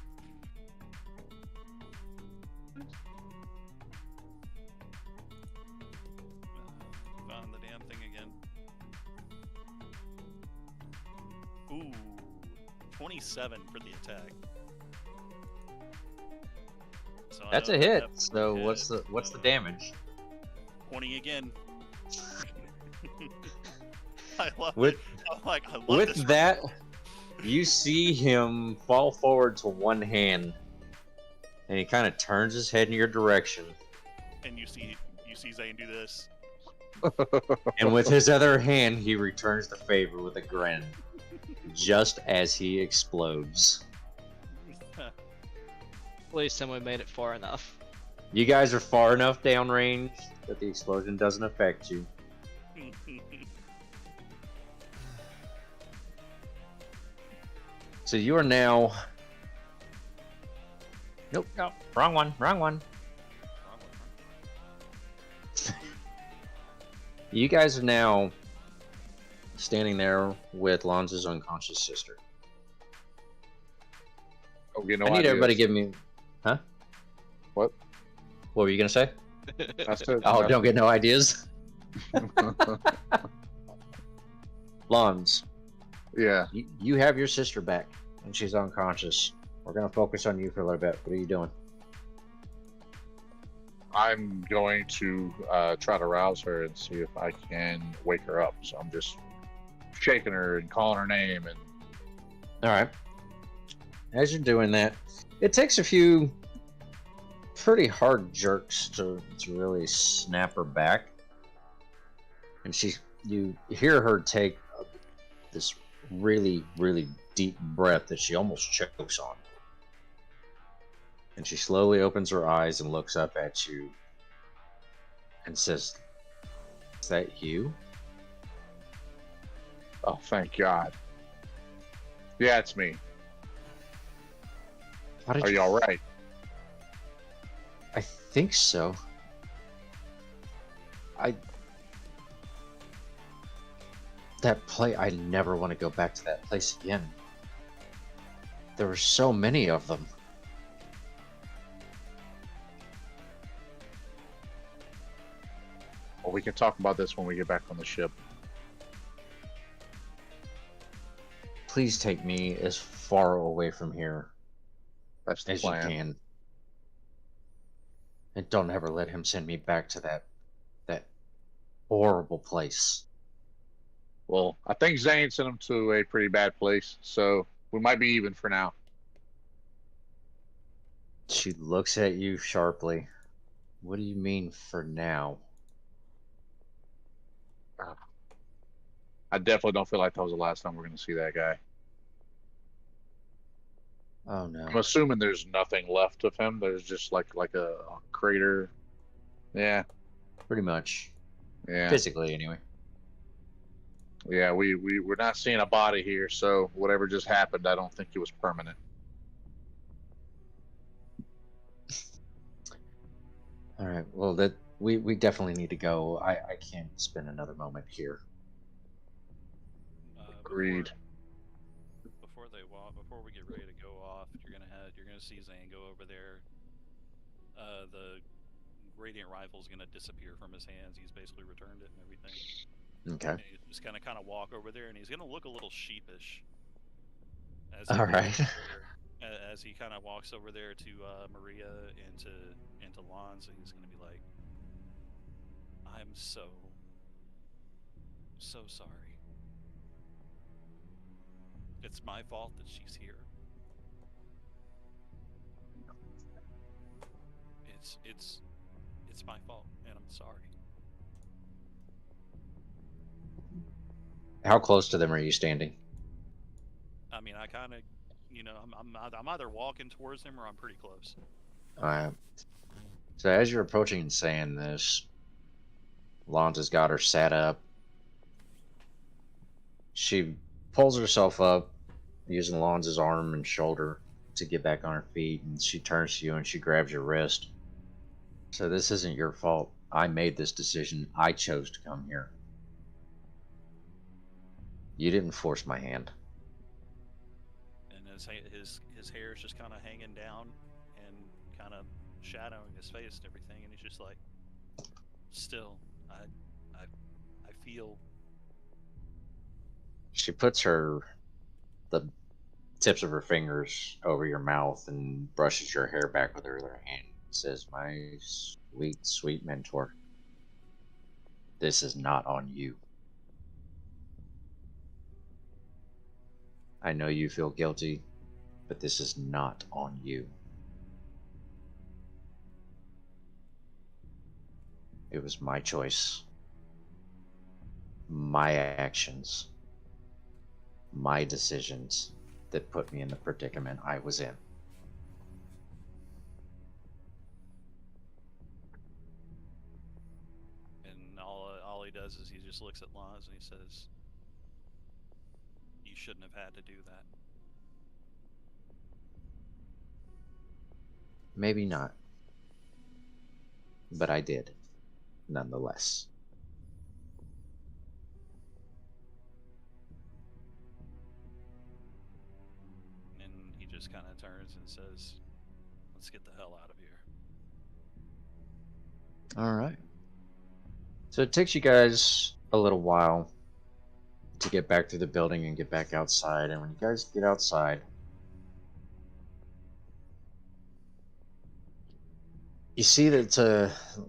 Found the damn thing again. Ooh, 27 for the attack. So I That's know a hit. that's So a what's hit, the so damage? 20 again. I love With I love with this that, roll. you see him fall forward to one hand, and he kind of turns his head in your direction. And you see see Zane do this. And with his other hand, he returns the favor with a grin, just as he explodes. Please, someone made it far enough. You guys are far enough downrange that the explosion doesn't affect you. So you are now. Nope, no, wrong one, wrong one. You guys are now standing there with Lonzo's unconscious sister. Oh, you know, I need everybody to give me. Huh? What? What were you gonna say? That's it. Oh, don't get no ideas. Lons, Yeah. you have your sister back, and she's unconscious. We're gonna focus on you for a little bit. What are you doing? I'm going to try to rouse her and see if I can wake her up. So I'm just shaking her and calling her name. And All right. As you're doing that, it takes a few pretty hard jerks to really snap her back. And you hear her take this really, really deep breath that she almost chokes on. And she slowly opens her eyes and looks up at you and says, "Is that you?" oh, thank God. Yeah, it's me. How did Are you all right? I think so. I never want to go back to that place again. There were so many of them. Well, we can talk about this when we get back on the ship. Please take me as far away from here That's the as you plan. can. And don't ever let him send me back to that horrible place. Well, I think Zane sent him to a pretty bad place, so we might be even for now. She looks at you sharply. What do you mean for now? I definitely don't feel like that was the last time we're going to see that guy. Oh no. I'm assuming there's nothing left of him. There's just like a crater. Yeah, Pretty much. yeah, Physically, anyway. yeah. We're not seeing a body here, so whatever just happened, I don't think it was permanent. All right. Well, we definitely need to go. I can't spend another moment here. Agreed. Before we get ready to go off, you're gonna see Zane go over there. The radiant rifle's gonna disappear from his hands. He's basically returned it and everything. Okay. And he's just gonna kind of walk over there, and he's gonna look a little sheepish. All right. As he kind of walks over there to Maria and to Lons, and he's gonna be like, "I'm so sorry. It's my fault that she's here. It's my fault, and I'm sorry." How close to them are you standing? I mean, I kind of, I'm either walking towards him or I'm pretty close. All right. So as you're approaching and saying this, Lons has got her sat up. She pulls herself up using Lons' arm and shoulder to get back on her feet, and she turns to you and she grabs your wrist. So this isn't your fault. I made this decision. I chose to come here. You didn't force my hand. And his hair is just kind of hanging down and kind of shadowing his face and everything, and he's just like, "Still, I feel." She puts the tips of her fingers over your mouth and brushes your hair back with her other hand. Says, "My sweet, sweet mentor, this is not on you. I know you feel guilty, but this is not on you." It was my choice, my actions, my decisions that put me in the predicament I was in. And all he does is he just looks at Laz and he says, "You shouldn't have had to do that." Maybe not, but I did, nonetheless. And he just kind of turns and says, "Let's get the hell out of here." All right. So it takes you guys a little while to get back to the building and get back outside. And when you guys get outside, you see that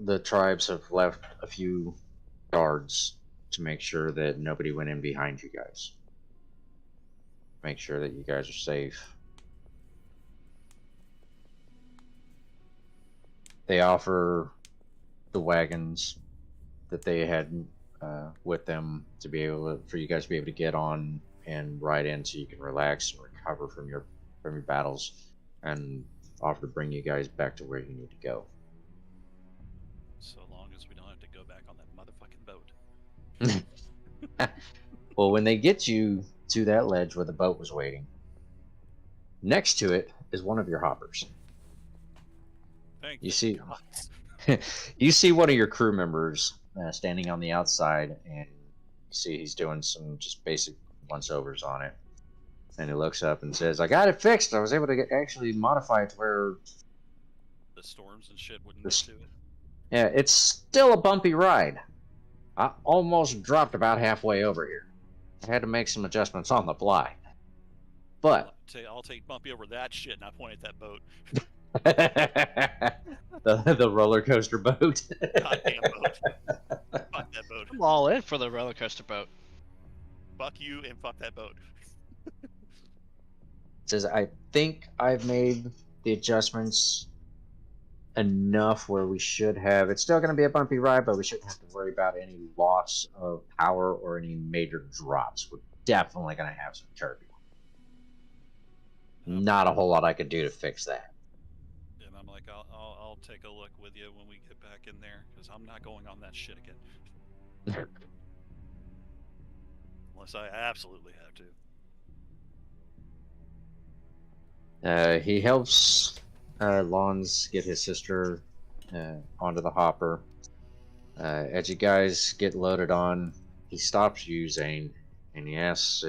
the tribes have left a few guards to make sure that nobody went in behind you guys. Make sure that you guys are safe. They offer the wagons that they had with them to be able to, for you guys to be able to get on and ride in, so you can relax and recover from your battles, and offer to bring you guys back to where you need to go. So long as we don't have to go back on that motherfucking boat. Well, when they get you to that ledge where the boat was waiting, next to it is one of your hoppers. Thank You see, God. you see one of your crew members standing on the outside, and you see he's doing some just basic once-overs on it. And he looks up and says, "I got it fixed. I was able to actually modify it to where The storms and shit wouldn't This- do it. yeah, it's still a bumpy ride. I almost dropped about halfway over here. I had to make some adjustments on the fly. But I'll take Bumpy over that shit, and I point at that boat. the roller coaster boat. Goddamn boat. Fuck that boat. I'm all in for the roller coaster boat. Fuck you and fuck that boat. Says, I think I've made the adjustments enough where we should have. It's still going to be a bumpy ride, but we shouldn't have to worry about any loss of power or any major drops. We're definitely going to have some turbulence. Not a whole lot I could do to fix that. And I'm like, I'll take a look with you when we get back in there, because I'm not going on that shit again. Unless I absolutely have to. He helps Lons get his sister onto the hopper. As you guys get loaded on, he stops you, Zane, and he asks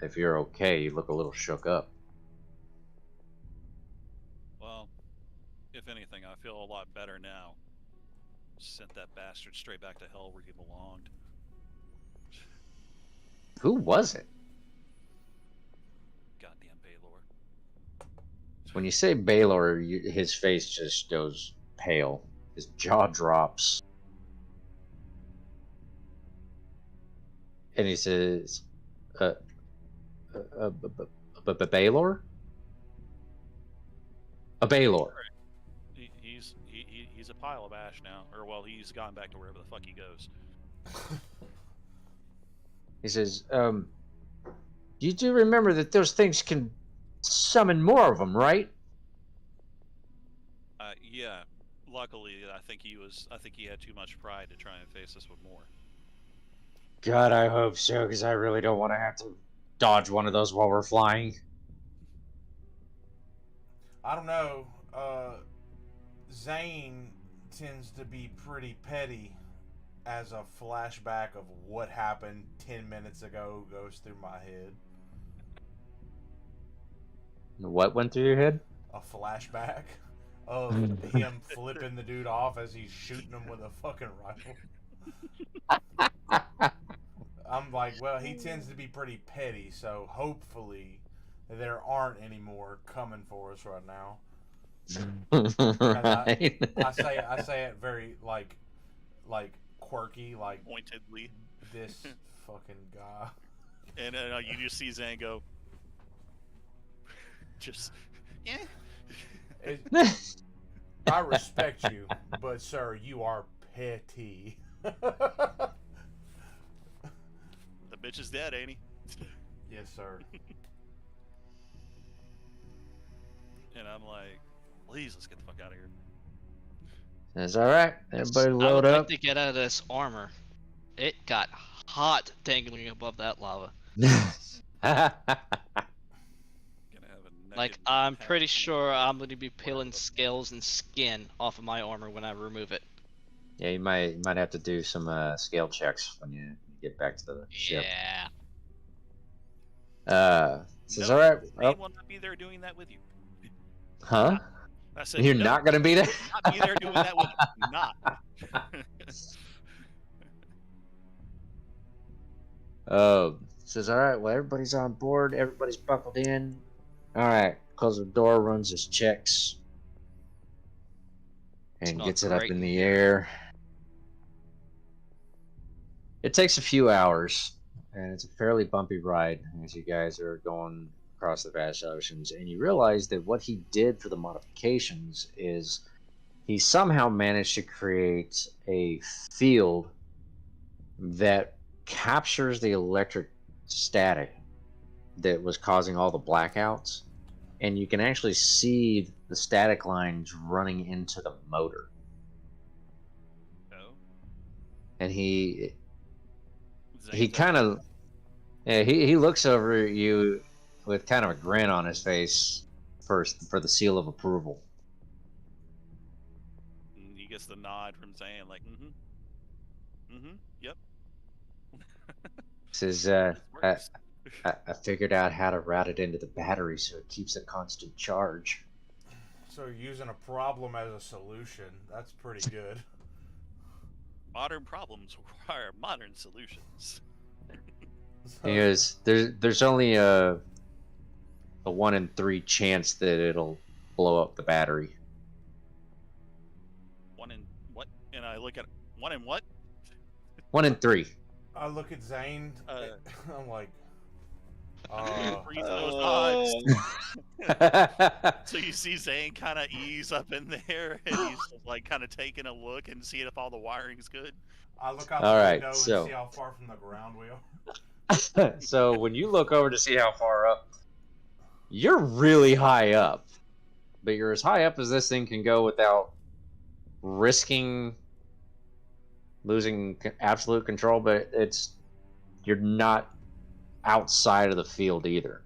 if you're okay. You look a little shook up. Well, if anything, I feel a lot better now. Sent that bastard straight back to hell where he belonged. Who was it? Goddamn Balor. When you say Balor, his face just goes pale. His jaw drops. And he says, Balor? A Balor. He's a pile of ash now, or well, he's gone back to wherever the fuck he goes. He says, you do remember that those things can summon more of them, right? Yeah. Luckily, I think he had too much pride to try and face us with more. God, I hope so, because I really don't want to have to dodge one of those while we're flying. I don't know. Zane tends to be pretty petty as a flashback of what happened 10 minutes ago goes through my head. What went through your head? A flashback of him flipping the dude off as he's shooting him with a fucking rifle. I'm like, well, he tends to be pretty petty, so hopefully there aren't any more coming for us right now. Right. I say it very like quirky, like Pointedly. this fucking guy. And you just see Zane go, just, yeah. I respect you, but sir, you are petty. The bitch is dead, ain't he? Yes, sir. And I'm like, please, let's get the fuck out of here. It's all right. Everybody I would load like up. to get out of this armor. It got hot dangling above that lava. Gonna have a Like, naked I'm patch pretty in sure the- I'm going to be peeling whatever. scales and skin off of my armor when I remove it. Yeah, you might have to do some scale checks when you get back to the ship. Yeah. This is No, all right. Zane Oh, will not be there doing that with you. huh? I said, You're no, not gonna be there. not be there doing that with you. Not. Says all right. Well, everybody's on board. Everybody's buckled in. All right. Closes the door. Runs his checks. And Smells gets it up great in in the here. air. It takes a few hours, and it's a fairly bumpy ride as you guys are going across the vast oceans. And you realize that what he did for the modifications is he somehow managed to create a field that captures the electric static that was causing all the blackouts. And you can actually see the static lines running into the motor. No. And he Zane's kind of he looks over at you with kind of a grin on his face first for the seal of approval. and he gets the nod from Zane, like, yep. Says This works. I figured out how to route it into the battery so it keeps a constant charge. So you're using a problem as a solution. That's pretty good. Modern problems require modern solutions. So, He goes, there's only a 1 in 3 chance that it'll blow up the battery. 1 in what? And I look at 1 in what? 1 in 3. I look at Zane. I'm like, Freeze those odds. So you see Zane kind of ease up in there, and he's like kind of taking a look and seeing if all the wiring's good. I look out All the right, window so- and see how far from the ground we are. So when you look over to see how far up, you're really high up. But you're as high up as this thing can go without risking losing absolute control, but you're not outside of the field either.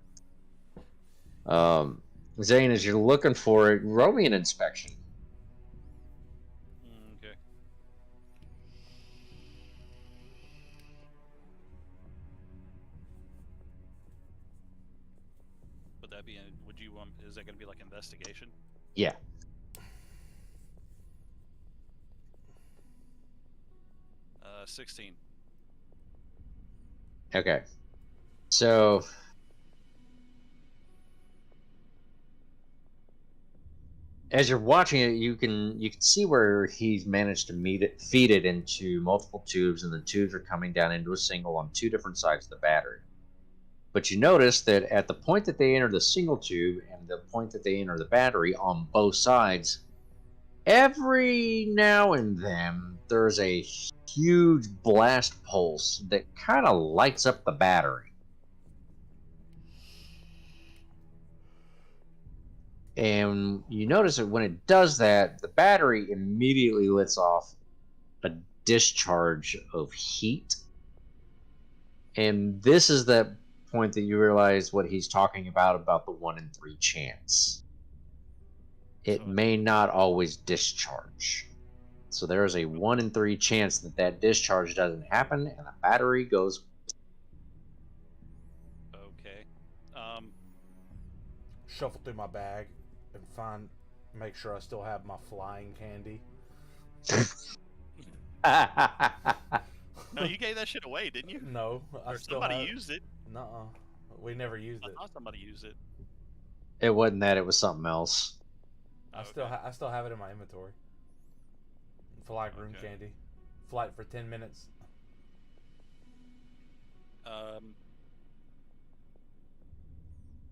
Zane, as you're looking for it, roll me an inspection. Okay. Would that be? Would you? Is that going to be like investigation? Yeah. Uh, 16. Okay. So as you're watching it, you can see where he's managed to feed it into multiple tubes, and the tubes are coming down into a single on 2 different sides of the battery. But you notice that at the point that they enter the single tube and the point that they enter the battery on both sides, every now and then there's a huge blast pulse that kind of lights up the battery. And you notice that when it does that, the battery immediately lets off a discharge of heat. And this is the point that you realize what he's talking about the 1 in 3 chance. It So- may not always discharge. So there is a 1 in 3 chance that discharge doesn't happen and the battery goes. Okay. Shuffle through my bag and make sure I still have my flying candy. No, you gave that shit away, didn't you? No, I Or still somebody have. used it. Nuh-uh. We never used I it. thought somebody used it. It wasn't that, it was something else. I Okay. still have it in my inventory. Flight room Okay. candy. Flight for 10 minutes.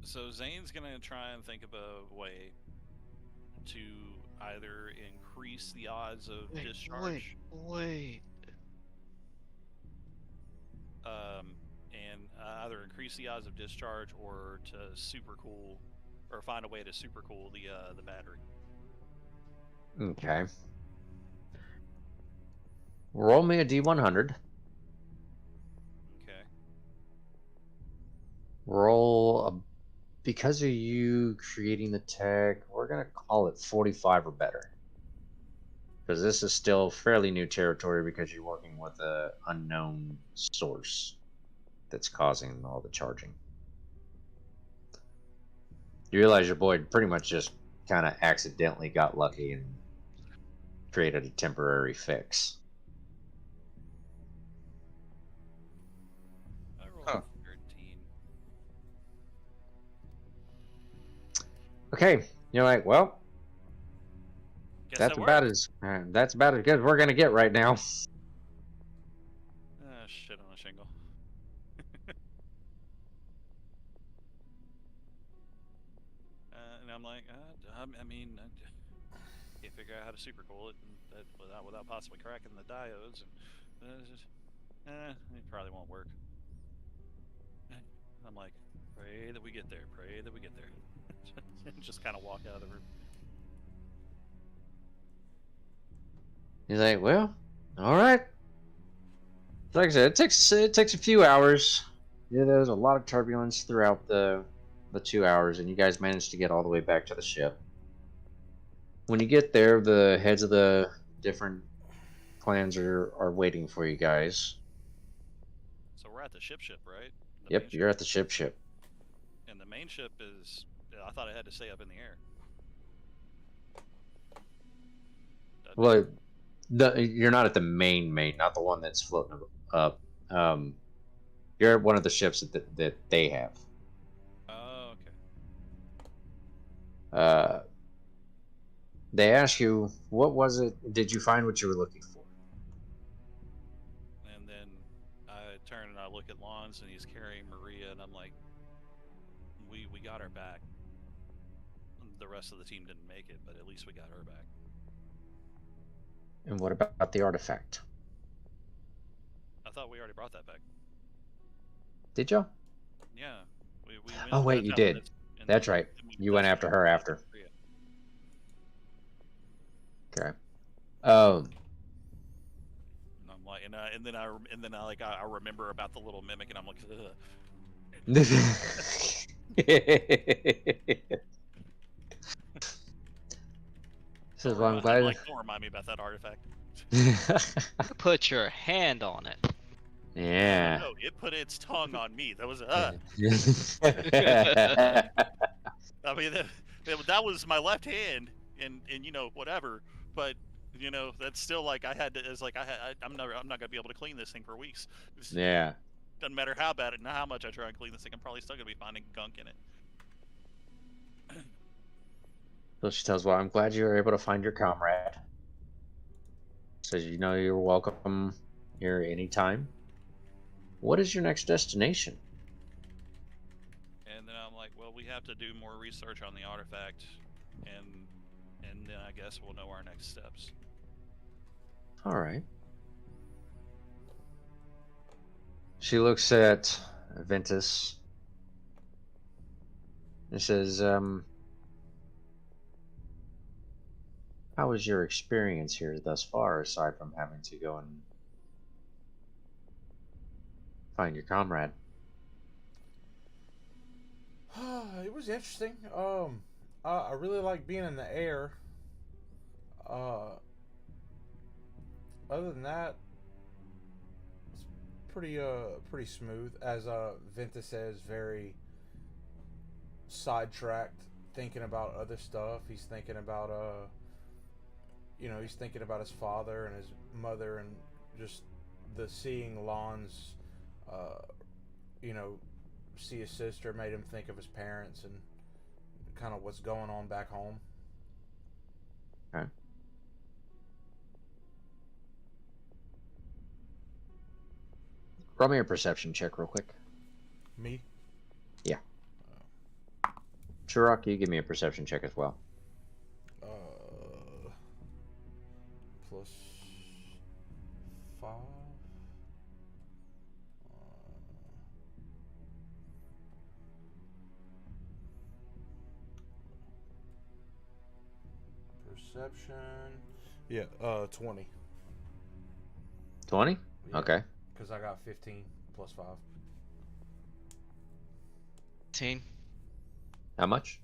So Zane's gonna try and think of a way to either increase the odds of discharge, Wait. and either increase the odds of discharge or to supercool, or find a way to supercool the battery. Okay. Roll me a D100. Okay. Roll a, because of you creating the tech, we're gonna call it 45 or better. Because this is still fairly new territory because you're working with a unknown source that's causing all the charging. You realize your boy pretty much just kind of accidentally got lucky and created a temporary fix. I rolled Huh. 13. Okay, you're like, well, Guess that's that about worked. as good as we're gonna get right now. Shit on a shingle. And I'm like, I mean, I can't figure out how to supercool it without possibly cracking the diodes, and it probably won't work. I'm like, pray that we get there, pray that we get there. And just kind of walk out of the room. He's like, well, all right. Like I said, it takes a few hours. Yeah, there's a lot of turbulence throughout the 2 hours, and you guys managed to get all the way back to the ship. When you get there, the heads of the different clans are waiting for you guys. So we're at the ship, right? The Yep, main you're ship? at the ship. And the main ship is. I thought I had to stay up in the air. Well, you're not at the main, not the one that's floating up. You're at one of the ships that they have. Oh, okay. They ask you, what was it? Did you find what you were looking for? And then I turn and I look at Lons, and he's carrying Maria, and I'm like, we got her back. The rest of the team didn't make it, but at least we got her back. And what about the artifact? I thought we already brought that back. Did you? Yeah. We Oh, wait, you did. That's right. You went after her after. Maria. Okay. And I'm like, and then I remember about the little mimic, and I'm like, ugh. Says, well, I'm glad. I'm like, don't remind me about that artifact. Put your hand on it. Yeah. No, it put its tongue on me. That was I mean, that was my left hand, and whatever. But that's still like I had to. It's like I'm not gonna be able to clean this thing for weeks. Yeah. Doesn't matter how bad it, how much I try and clean this thing, I'm probably still gonna be finding gunk in it. So she tells, well, I'm glad you were able to find your comrade. Says, you're welcome here anytime. What is your next destination? And then I'm like, well, we have to do more research on the artifact, and then I guess we'll know our next steps. All right. She looks at Ventus and says, how was your experience here thus far, aside from having to go and find your comrade? It was interesting. I really like being in the air. Other than that, it's pretty smooth. As Ventus says, very sidetracked, thinking about other stuff. He's thinking about he's thinking about his father and his mother, and just the seeing Lon's, see his sister made him think of his parents and kind of what's going on back home. Okay. Roll me a perception check real quick. Me? Yeah. Chirag, you give me a perception check as well. perception. Yeah, 20. 20? Yeah, Okay. because I got 15 plus 5. 18. How much?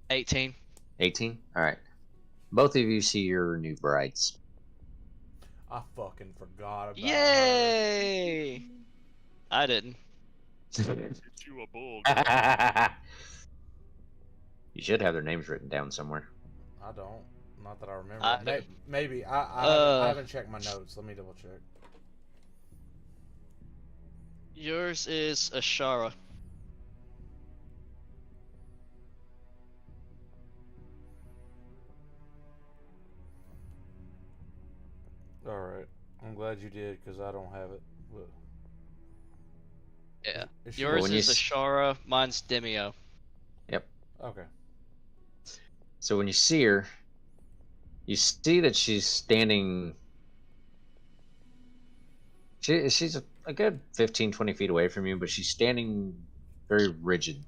18. 18? Alright. Both of you see your new brides. I fucking forgot about her. Yay! I didn't. Get you a bull. You should have their names written down somewhere. I don't. Not that I remember. I do. Maybe. I haven't checked my notes. Let me double check. Yours is Ashara. Alright. I'm glad you did, because I don't have it. But... Yeah. Is she- Yours when you is s- Ashara. Mine's Demio. Okay. So when you see her, you see that she's standing. She's a good 15, 20 feet away from you, but she's standing very rigid,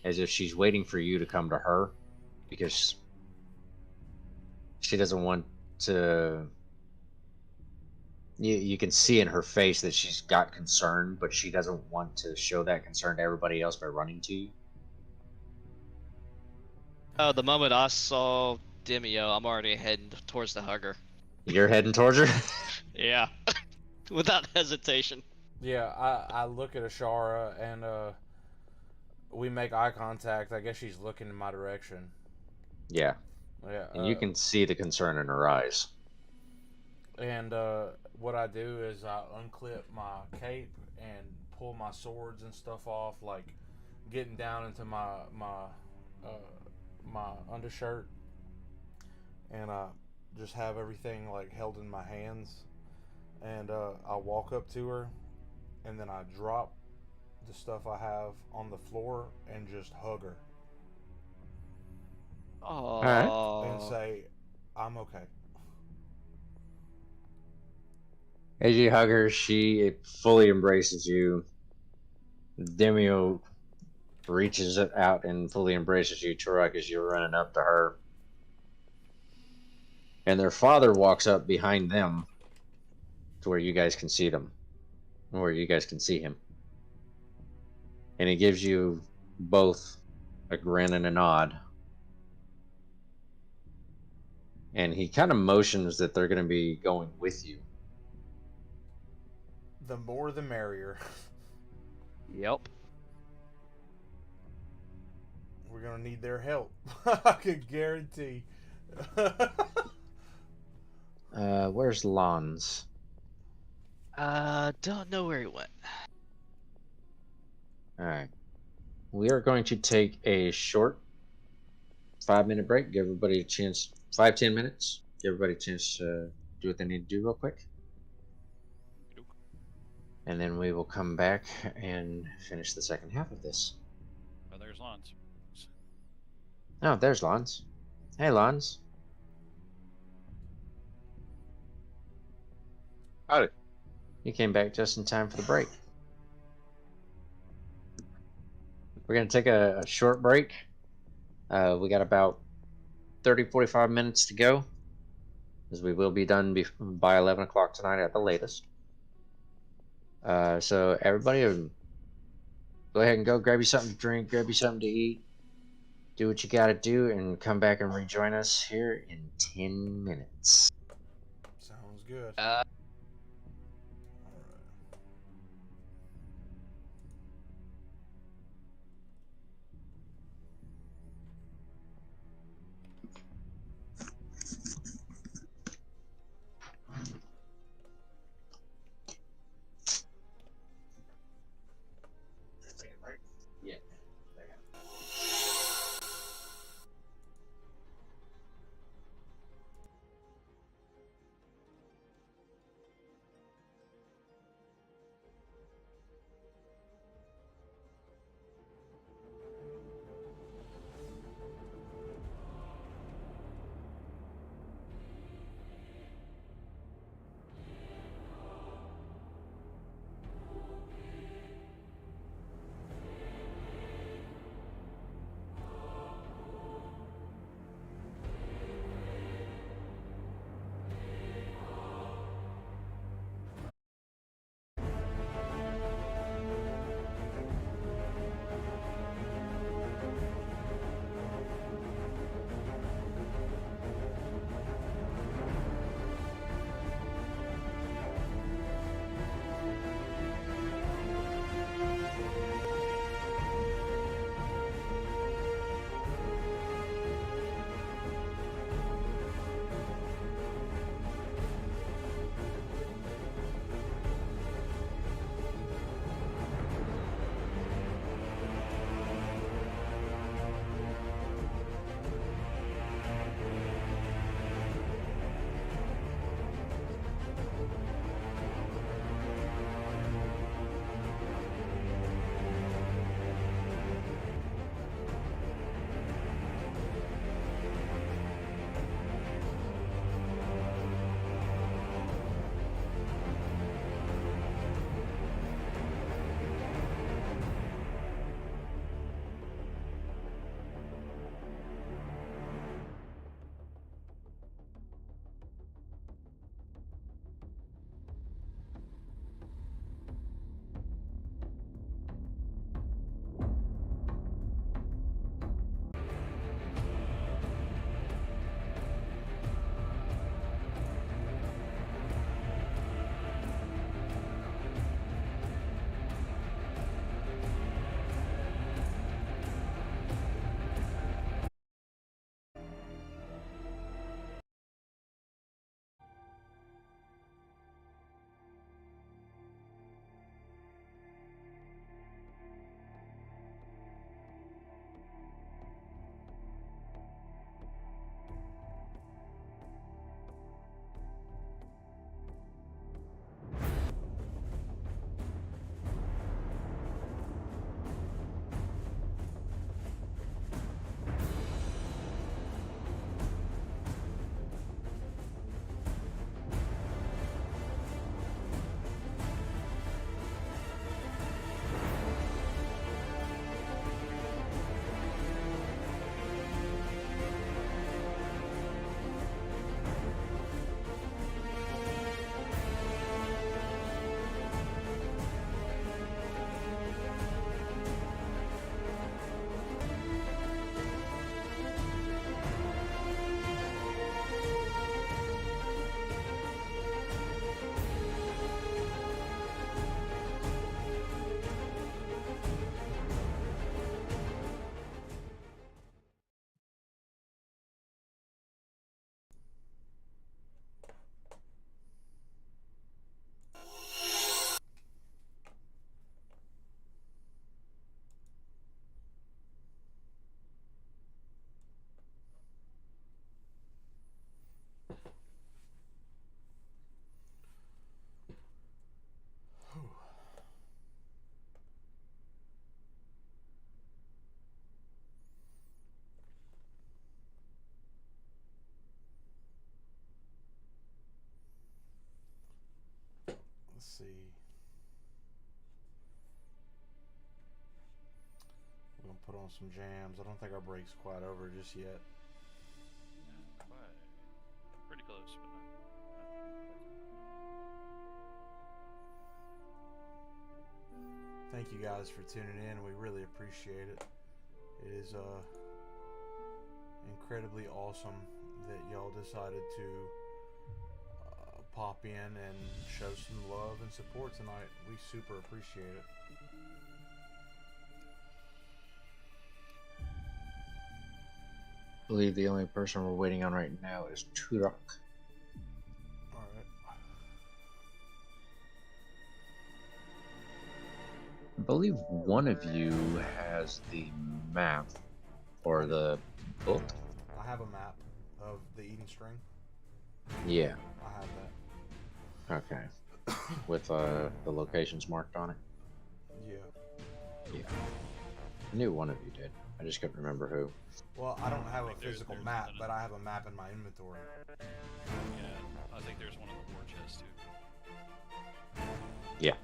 as if she's waiting for you to come to her, because she doesn't want to. You can see in her face that she's got concern, but she doesn't want to show that concern to everybody else by running to you. Oh, the moment I saw Demio, I'm already heading towards the hugger. You're heading towards her? Yeah. Without hesitation. Yeah, I look at Ashara, and we make eye contact. I guess she's looking in my direction. Yeah. Yeah. And you can see the concern in her eyes. And what I do is I unclip my cape and pull my swords and stuff off, like getting down into my undershirt, and I just have everything like held in my hands, and I walk up to her, and then I drop the stuff I have on the floor and just hug her Oh. and say, "I'm okay." As you hug her, she fully embraces you. Demio reaches it out and fully embraces you, Turok, as you're running up to her. And their father walks up behind them to where you guys can see them, where you guys can see him. And he gives you both a grin and a nod. And he kind of motions that they're going to be going with you. The more the merrier. Yep. We're gonna need their help. I can guarantee. Where's Lons? Don't know where he went. Alright. We are going to take a short 5-minute break. Give everybody a chance. 5-10 minutes. Give everybody a chance to do what they need to do real quick. And then we will come back and finish the second half of this. Oh, there's Lons. Oh, there's Lons. Hey, Lons. Howdy. You came back just in time for the break. We're going to take a short break. We got about 30-45 minutes to go, as we will be done by 11 o'clock tonight at the latest. So everybody, go ahead and go grab you something to drink, grab you something to eat, do what you got to do, and come back and rejoin us here in 10 minutes. Sounds good. Uh, Yeah. put on some jams. I don't think our break's quite over just yet. Quite. Pretty close, but not. Thank you guys for tuning in. We really appreciate it. It is incredibly awesome that y'all decided to pop in and show some love and support tonight. We super appreciate it. I believe the only person we're waiting on right now is Turok. Alright. I believe one of you has the map or the book. I have a map of the Eden String. Yeah. I have that. Okay. With the locations marked on it. Yeah. Yeah. I knew one of you did. I just couldn't remember who. Well, I don't have a think there's physical one map, in- but I have a map in my inventory. Yeah, I think there's one in the war chest too. Yeah.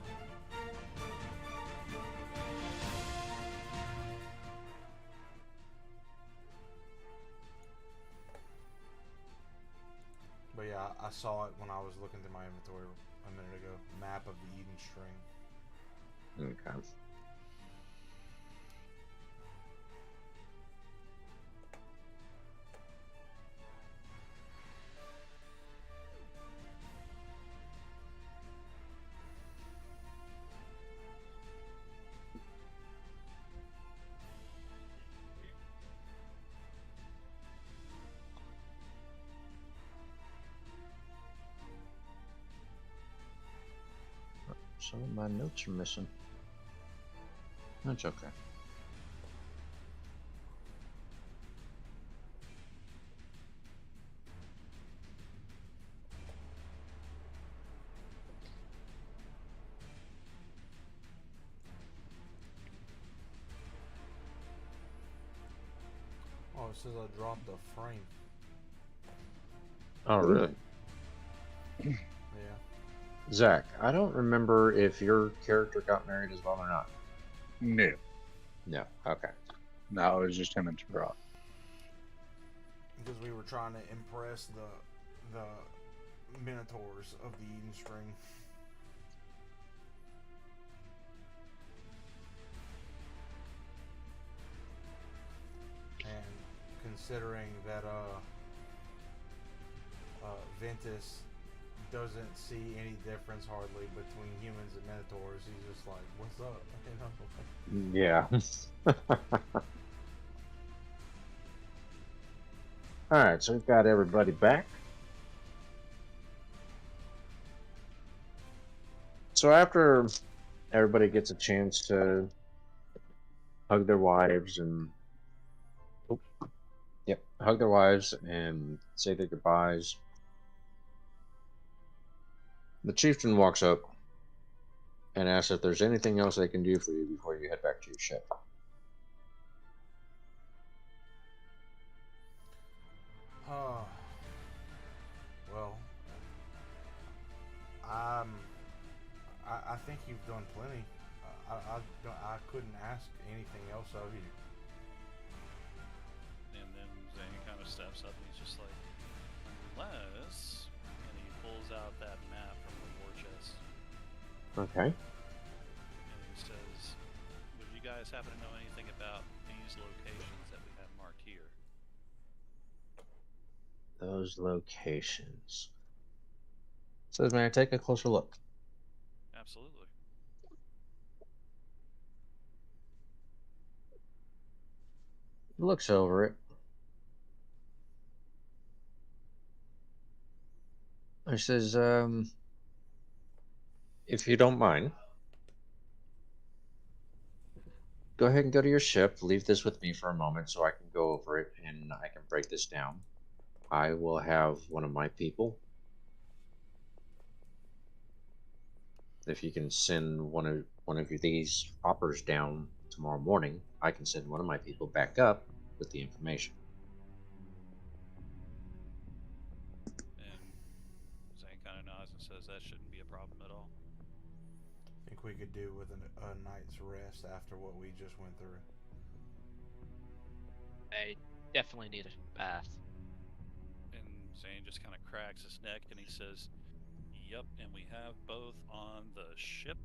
But yeah, I saw it when I was looking through my inventory a minute ago. Map of the Eden String. Okay. Some of my notes are missing. That's okay. Oh, it says I dropped a frame. Oh, really? Yeah. Zach, I don't remember if your character got married as well or not. No. No. Okay. No, it was just him and Turok. Because we were trying to impress the Minotaurs of the Eden String. And considering that Ventus doesn't see any difference hardly between humans and Minotaurs, he's just like, "What's up?" You know? Yeah. Alright, so we've got everybody back. So after everybody gets a chance to hug their wives and hug their wives and say their goodbyes, the chieftain walks up and asks if there's anything else they can do for you before you head back to your ship. Well, I think you've done plenty. I couldn't ask anything else of you. And then Zane kind of steps up and he's just like, unless, and he pulls out that map from the war chest Okay. and he says, would you guys happen to know anything about these locations that we have marked here? Those locations. Says, may I take a closer look? Absolutely. Looks over it. He says, if you don't mind, go ahead and go to your ship. Leave this with me for a moment so I can go over it and I can break this down. I will have one of my people. If you can send one of these hoppers down tomorrow morning, I can send one of my people back up with the information. And Zane kind of nods and says that shouldn't be a problem at all. I think we could do with a night's rest after what we just went through. I definitely need a bath. And Zane just kind of cracks his neck and he says, "Yep, and we have both on the ship."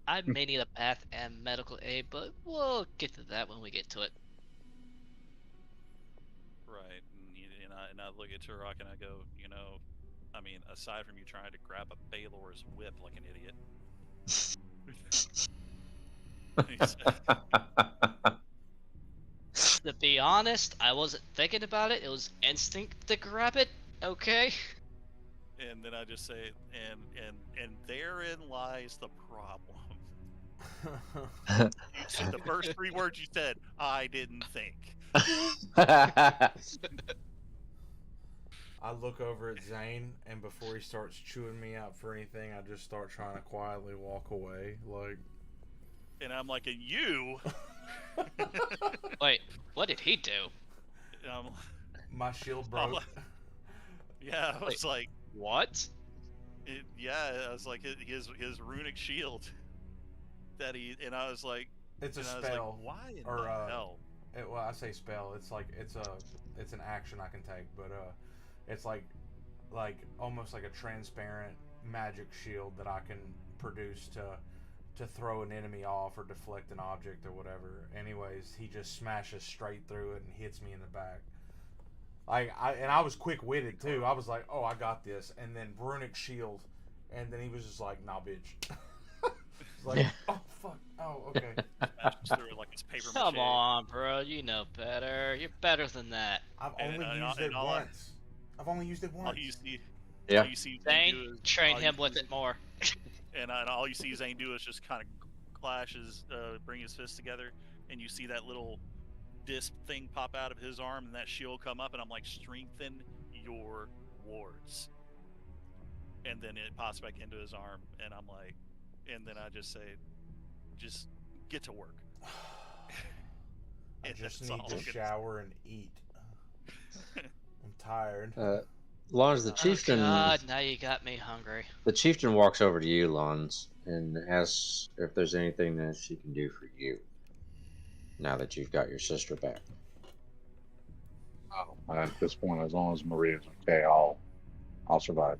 I may need a bath and medical aid, but we'll get to that when we get to it. Right, and I look at Turok and I go, I mean, aside from you trying to grab a Balor's whip like an idiot. He said, To be honest, I wasn't thinking about it. It was instinct to grab it. Okay. and then I just say, and therein lies the problem. You said the first 3 words you said, I didn't think. I look over at Zane, and before he starts chewing me out for anything, I just start trying to quietly walk away. Like, And I'm like, and you? Wait, what did he do? And I'm, my shield I'm broke. like, yeah, I was like, What? I was like, his runic shield that and I was like, It's a and I was spell. like, why in or, the hell? Well, I say spell. It's like it's an action I can take, but it's like almost like a transparent magic shield that I can produce to throw an enemy off or deflect an object or whatever. Anyways, he just smashes straight through it and hits me in the back. I was quick-witted too. I was like, "Oh, I got this," and then runic shield, and then he was just like, "Nah, bitch." It's like, "Oh fuck, oh okay." Smashes through it like it's paper mache. Come on, bro. You know better. You're better than that. I've And- only and- used and it all once. I've only used it All once. you see, Yeah. all you see Zane do Zane, is, train all him you with see- it more. And all you see Zane do is just kind of clashes, bring his fists together, and you see that little disc thing pop out of his arm, and that shield come up, and I'm like, strengthen your wards. And then it pops back into his arm, and I'm like, and then I just say, just get to work. I And just that's need all to I'm gonna shower and eat. I'm tired. Lons, the Oh, chieftain. Oh God, now you got me hungry. The chieftain walks over to you, Lons, and asks if there's anything that she can do for you. Now that you've got your sister back. Oh, at this point, as long as Maria's okay, I'll survive.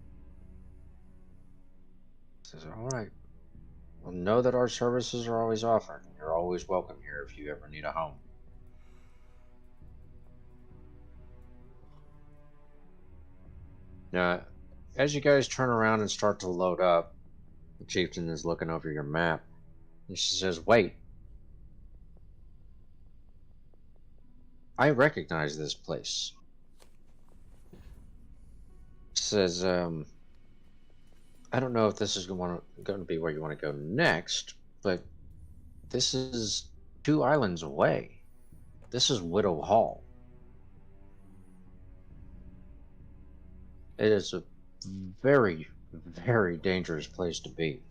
Says, all right. Well, know that our services are always offered. You're always welcome here if you ever need a home. Now, as you guys turn around and start to load up, the chieftain is looking over your map, and she says, wait. I recognize this place. She says, I don't know if this is going to be where you want to go next, but this is 2 islands away. This is Widow Hall. It is a very, very dangerous place to be.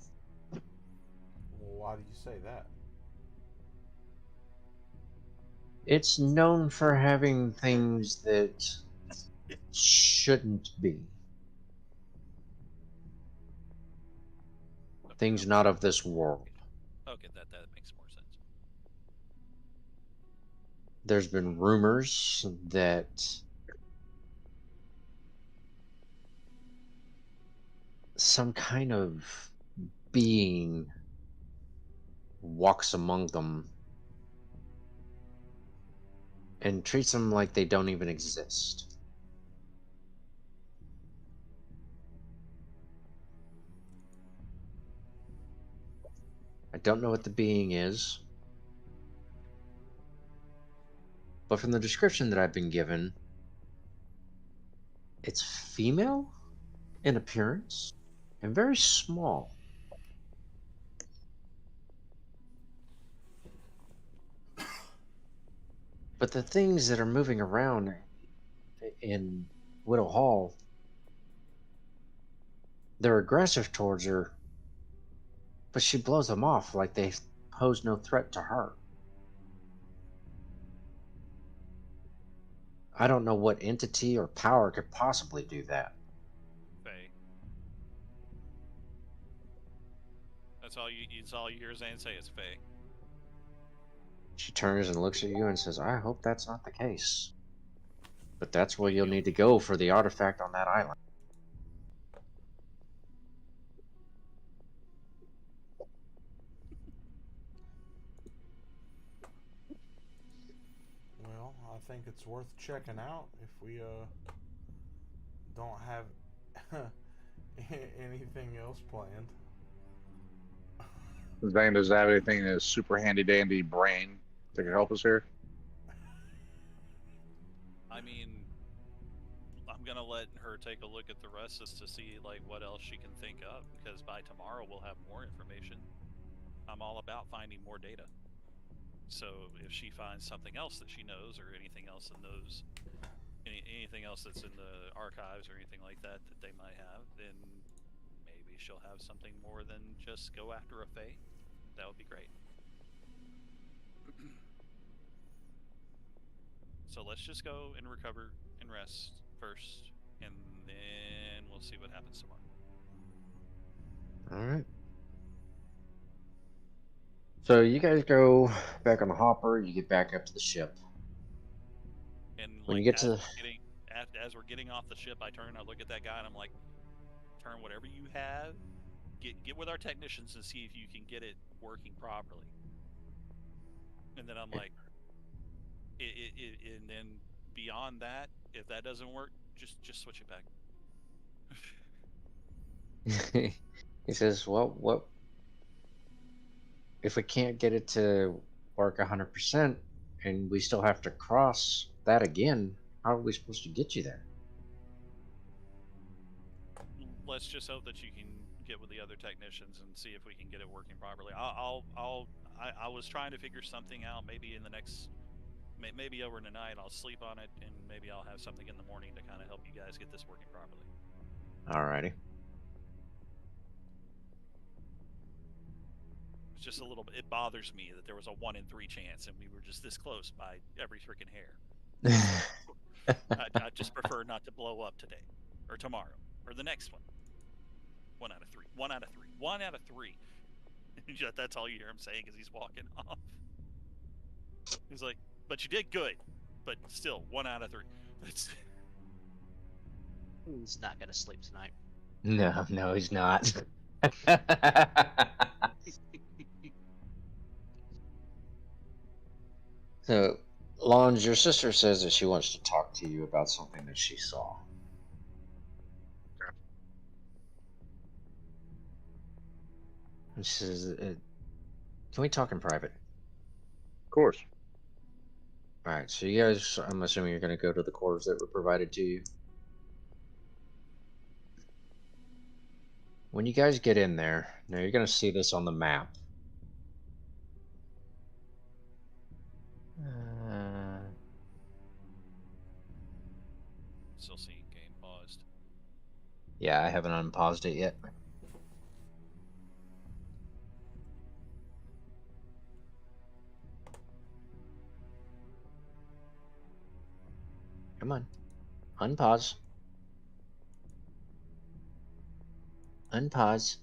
Why do you say that? It's known for having things that shouldn't be. Things not of this world. Okay, that makes more sense. There's been rumors that some kind of being walks among them and treats them like they don't even exist. I don't know what the being is, but from the description that I've been given, it's female in appearance and very small. But the things that are moving around in Widow Hall, they're aggressive towards her, but she blows them off like they pose no threat to her. I don't know what entity or power could possibly do that. Faye. That's all you hear Zane say is Faye. She turns and looks at you and says, I hope that's not the case. But that's where you'll need to go for the artifact on that island. Well, I think it's worth checking out if we don't have anything else planned. Zane, does have anything in his super handy dandy brain that can help us here? I mean, I'm gonna let her take a look at the rest just to see like what else she can think of, because by tomorrow we'll have more information. I'm all about finding more data. So if she finds something else that she knows, or anything else in those, anything else that's in the archives or anything like that that they might have, then maybe she'll have something more than just go after a Fae. That would be great. So let's just go and recover and rest first, and then we'll see what happens tomorrow. Alright. So you guys go back on the hopper, you get back up to the ship. And When like, you get as to as we're getting off the ship, I turn and I look at that guy and I'm like, turn whatever you have, get with our technicians and see if you can get it working properly. And then I'm like, and then beyond that, if that doesn't work, just switch it back. he says, well, what if we can't get it to work 100% and we still have to cross that again? How are we supposed to get you there? Let's just hope that you can get with the other technicians and see if we can get it working properly. I was trying to figure something out. Maybe in the next, maybe over tonight, I'll sleep on it, and maybe I'll have something in the morning to kind of help you guys get this working properly. Alrighty. It's just a little bit. It bothers me that there was a 1 in 3 chance, and we were just this close by every freaking hair. I just prefer not to blow up today, or tomorrow, or the next one. 1 out of 3. 1 out of 3. 1 out of 3. That's all you hear him saying as he's walking off. He's like, "But you did good, but still 1 out of 3." It's... He's not gonna sleep tonight. No, he's not. So, Lons, your sister says that she wants to talk to you about something that she saw. And she says, can we talk in private? Of course. Alright, so you guys, I'm assuming you're going to go to the quarters that were provided to you. When you guys get in there, now you're going to see this on the map. Still seeing game paused. Yeah, I haven't unpaused it yet. Come on. Unpause. Unpause.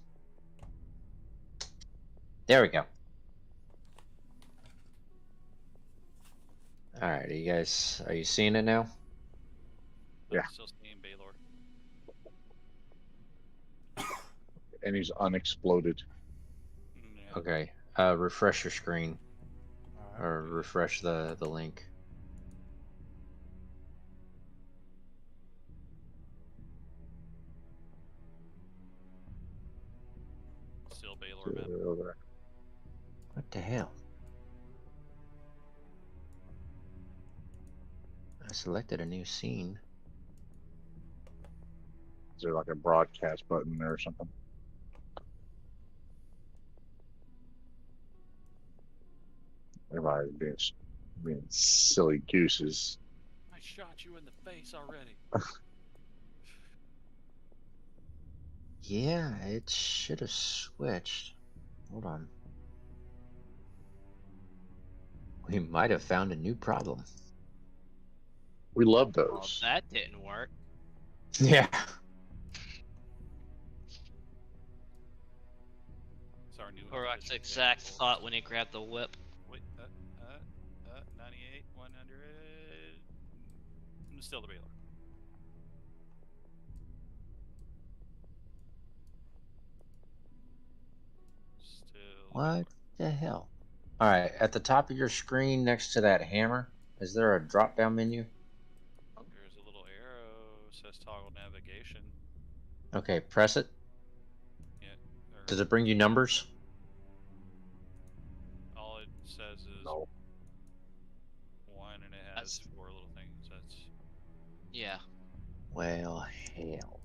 There we go. Alright, are you seeing it now? Yeah. I'm still seeing Balor. And he's unexploded. Yeah. Okay. Refresh your screen. Or refresh the link. Still Balor, man. What the hell? I selected a new scene. Is there like a broadcast button there or something? Everybody's being silly gooses. I shot you in the face already. Yeah, it should have switched. Hold on. We might have found a new problem. We love Well, those. that didn't work. Yeah. It's our new. Korok's unofficial exact vehicle. thought when he grabbed the whip. Wait, 98, 100. Still the Balor. Still. The What Balor. the hell? All right, at the top of your screen next to that hammer, is there a drop-down menu? There's a little arrow. Says toggle navigation. Okay, press it. Yeah. Does it bring you numbers? All it says is No. 1, and it has 4 little things. That's. Yeah. Well, hell.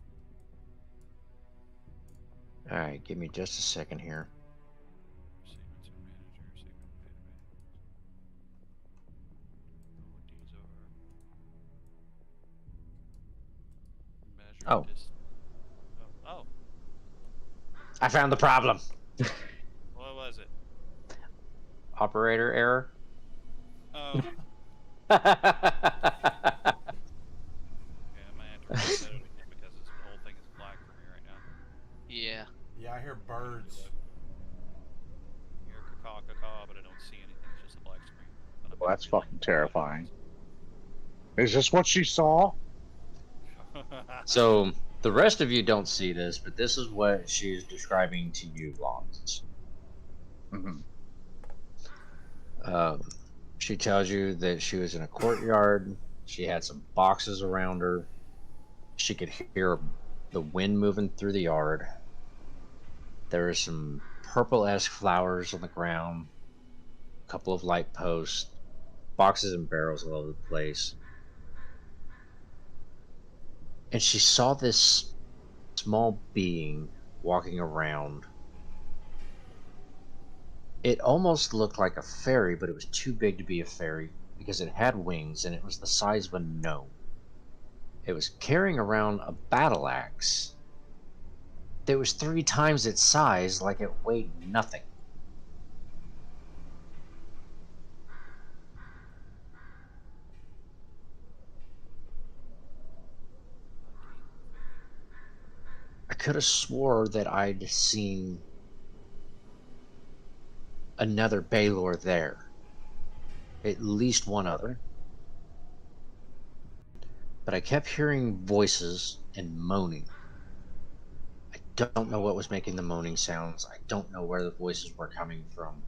All right, give me just a second here. Sequence of manager, sequence of database. What these are. Measure Oh. distance. Oh. I found the problem. What was it? Operator error. Oh. Yeah, I might have to reset it again because this whole thing is black for me right now. Yeah. Yeah, I hear birds. I hear caw, but I don't see anything. It's just a black screen. But I'm Well, that's feeling fucking terrifying. Is this what she saw? So the rest of you don't see this, but this is what she's describing to you, Lons. Mm-hmm. She tells you that she was in a courtyard. She had some boxes around her. She could hear the wind moving through the yard. There were some purple-esque flowers on the ground, a couple of light posts, boxes and barrels all over the place. And she saw this small being walking around. It almost looked like a fairy, but it was too big to be a fairy because it had wings and it was the size of a gnome. It was carrying around a battle axe that was 3 times its size, like it weighed nothing. I could have swore that I'd seen another Balor there. At least one other. But I kept hearing voices and moaning. I don't know what was making the moaning sounds. I don't know where the voices were coming from.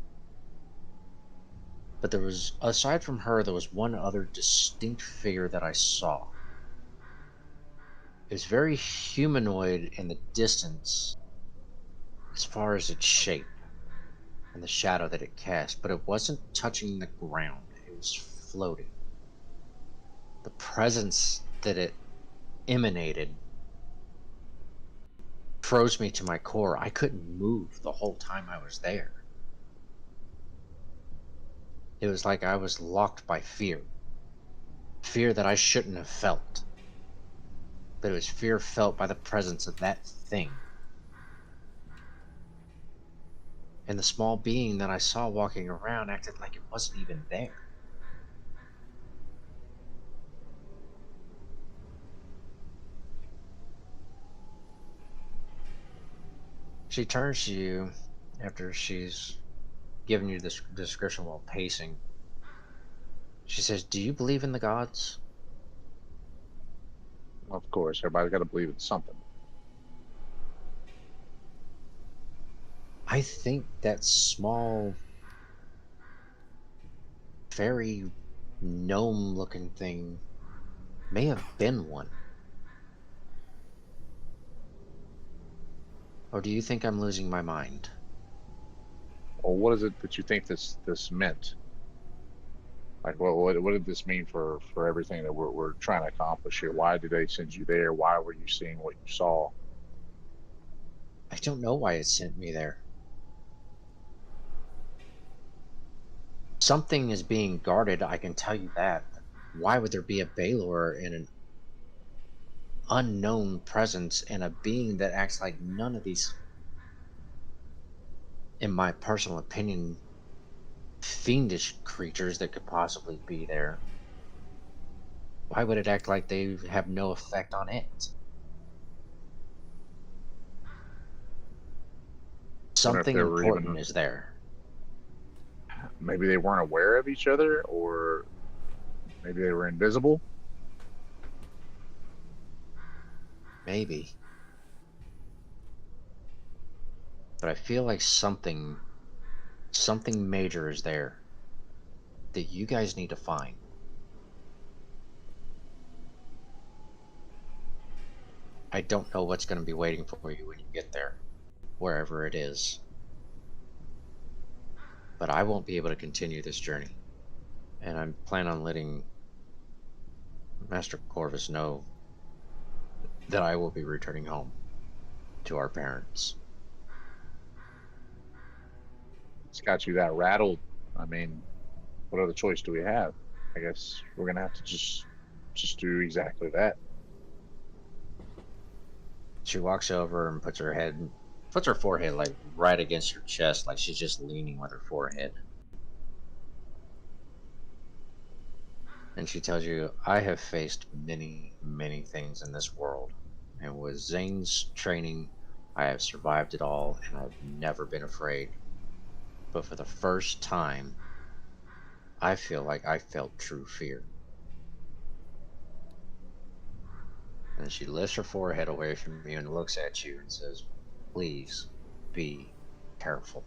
But there was, aside from her, there was one other distinct figure that I saw. It was very humanoid in the distance as far as its shape and the shadow that it cast, but it wasn't touching the ground. It was floating. The presence that it emanated froze me to my core. I couldn't move the whole time I was there. It was like I was locked by fear. Fear that I shouldn't have felt. But it was fear felt by the presence of that thing. And the small being that I saw walking around acted like it wasn't even there. She turns to you after she's given you this description while pacing. She says, "Do you believe in the gods?" Of course, everybody's got to believe in something. I think that small, fairy gnome looking thing may have been one. Or do you think I'm losing my mind? Well, what is it that you think this meant? Like, what did this mean for everything that we're trying to accomplish here? Why did they send you there? Why were you seeing what you saw? I don't know why it sent me there. Something is being guarded, I can tell you that. Why would there be a Balor in an unknown presence and a being that acts like none of these, in my personal opinion, fiendish creatures that could possibly be there? Why would it act like they have no effect on it? something they were important even- is there. Maybe they weren't aware of each other, or maybe they were invisible. Maybe. But I feel like something major is there that you guys need to find. I don't know what's going to be waiting for you when you get there, wherever it is. But I won't be able to continue this journey. And I plan on letting Master Corvus know that I will be returning home to our parents. It's got you that rattled. I mean, what other choice do we have? I guess we're gonna have to just do exactly that. She walks over and puts her forehead like right against your chest, like she's just leaning with her forehead. And she tells you, I have faced many, many things in this world. And with Zane's training, I have survived it all, and I've never been afraid. But for the first time, I feel like I felt true fear. And she lifts her forehead away from you and looks at you and says, please be careful.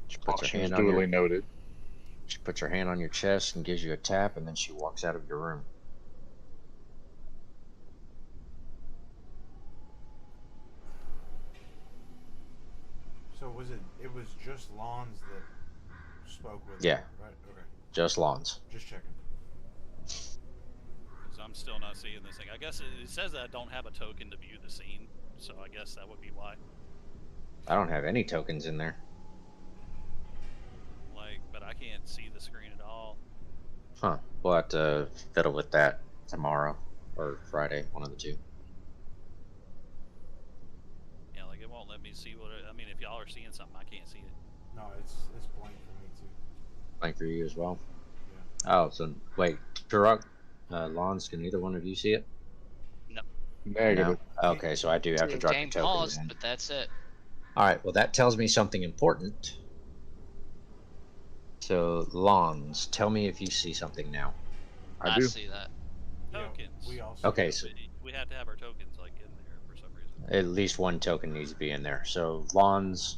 She puts her Caution is hand on duly your, noted. she puts her hand on your chest and gives you a tap, and then she walks out of your room. So it was just Lons that spoke with Yeah. her, right? Okay. Just lawns. Just checking. Because I'm still not seeing this thing. I guess it says that I don't have a token to view the scene, so I guess that would be why. I don't have any tokens in there. Like, but I can't see the screen at all. Huh. We'll have to fiddle with that tomorrow or Friday, one of the two. Yeah, like it won't let me see what I mean, if y'all are seeing something, I can't see it. No, it's blank for me too. Blank for you as well. Yeah. Oh, so wait, Turok, Lawns, can either one of you see it? Negative. No? Okay, so I do have to drop your Game tokens paused, in. but that's it. Alright, well that tells me something important. So, Lawns, tell me if you see something now. I do. see that. Yeah, Tokens. we also Okay, so We have to have our tokens like in there for some reason. at least one token needs to be in there. So, Lawns,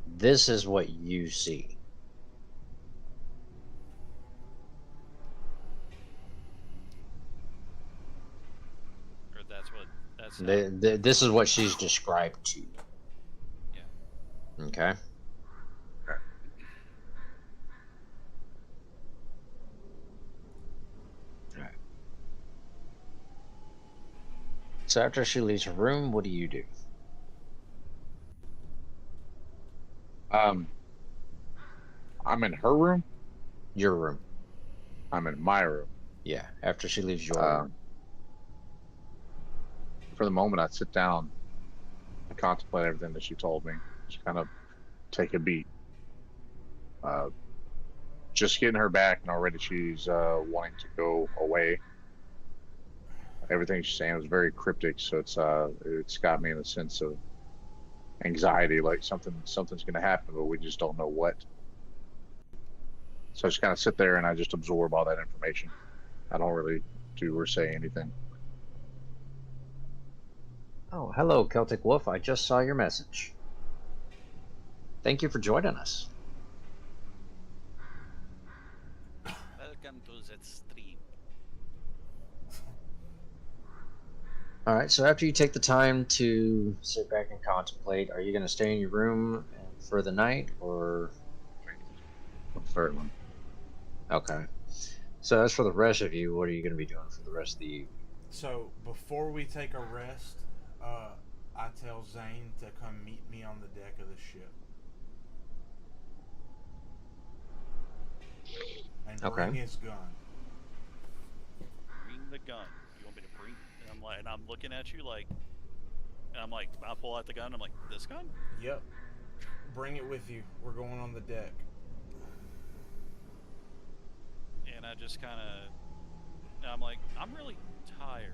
this is what you see. Or that's This is what she's described to you. Yeah. Okay? Alright. So after she leaves her room, what do you do? I'm in her room. Your room. I'm in my room. Yeah, after she leaves your room. For the moment, I sit down and contemplate everything that she told me. Just kind of take a beat. Just getting her back, and already she's wanting to go away. Everything she's saying was very cryptic, so it's got me in a sense of anxiety, like something's going to happen, but we just don't know what. So I just kind of sit there and I just absorb all that information. I don't really do or say anything. Oh, hello, Celtic Wolf. I just saw your message. Thank you for joining us. Welcome to that stream. Alright, so after you take the time to sit back and contemplate, are you going to stay in your room for the night, or... Certainly. Okay. So as for the rest of you, what are you going to be doing for the rest of the evening? So before we take a rest, I tell Zane to come meet me on the deck of the ship. And bring Okay. his gun. Bring the gun. You want me to bring? And I'm looking at you like, and I'm like, I pull out the gun. I'm like, this gun? Yep. Bring it with you. We're going on the deck. And I just kind of, I'm like, I'm really tired.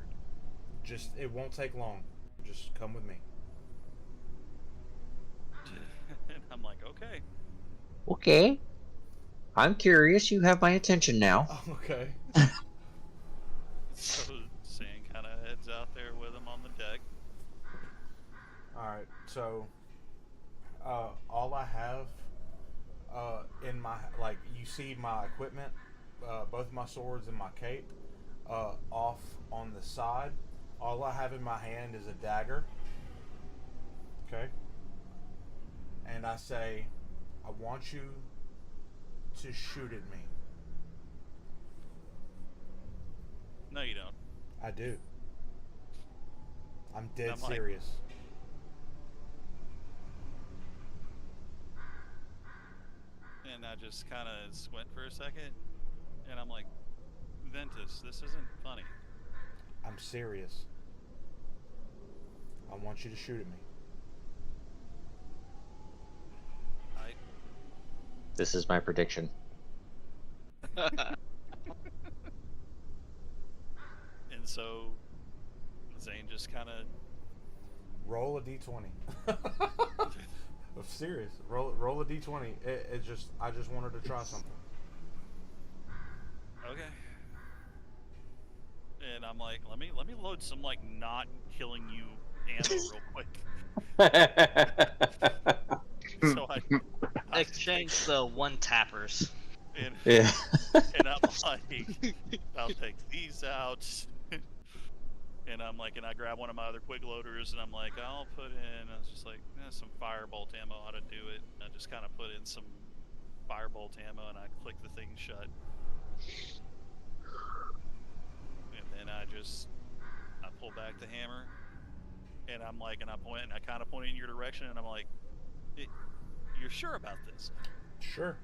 Just it won't take long. Just come with me. And I'm like, okay. Okay. I'm curious. You have my attention now. Oh, okay. So Zane kind of heads out there with him on the deck. All right. So, all I have in my you see my equipment, both my swords and my cape, off on the side. All I have in my hand is a dagger. Okay. And I say, I want you to shoot at me. No, you don't. I do. I'm dead I'm like- serious. And I just kind of squint for a second, and I'm like, Ventus, this isn't funny. I'm serious. I want you to shoot at me. This is my prediction. And so Zane just kind of Roll a d20. I'm serious. Roll a d20. I just wanted to try something. okay. And I'm like, let me load some like not killing you ammo real quick. So I Exchange the one tappers. and, Yeah. and I'm like, I'll take these out. And I'm like, and I grab one of my other quick loaders, and I'm like, I'll put in. I was just like, some firebolt ammo ought to do it. And I just kind of put in some firebolt ammo, and I click the thing shut. And then I pull back the hammer, and I'm like, and I point, and I kind of point in your direction, and I'm like, you're sure about this? Sure.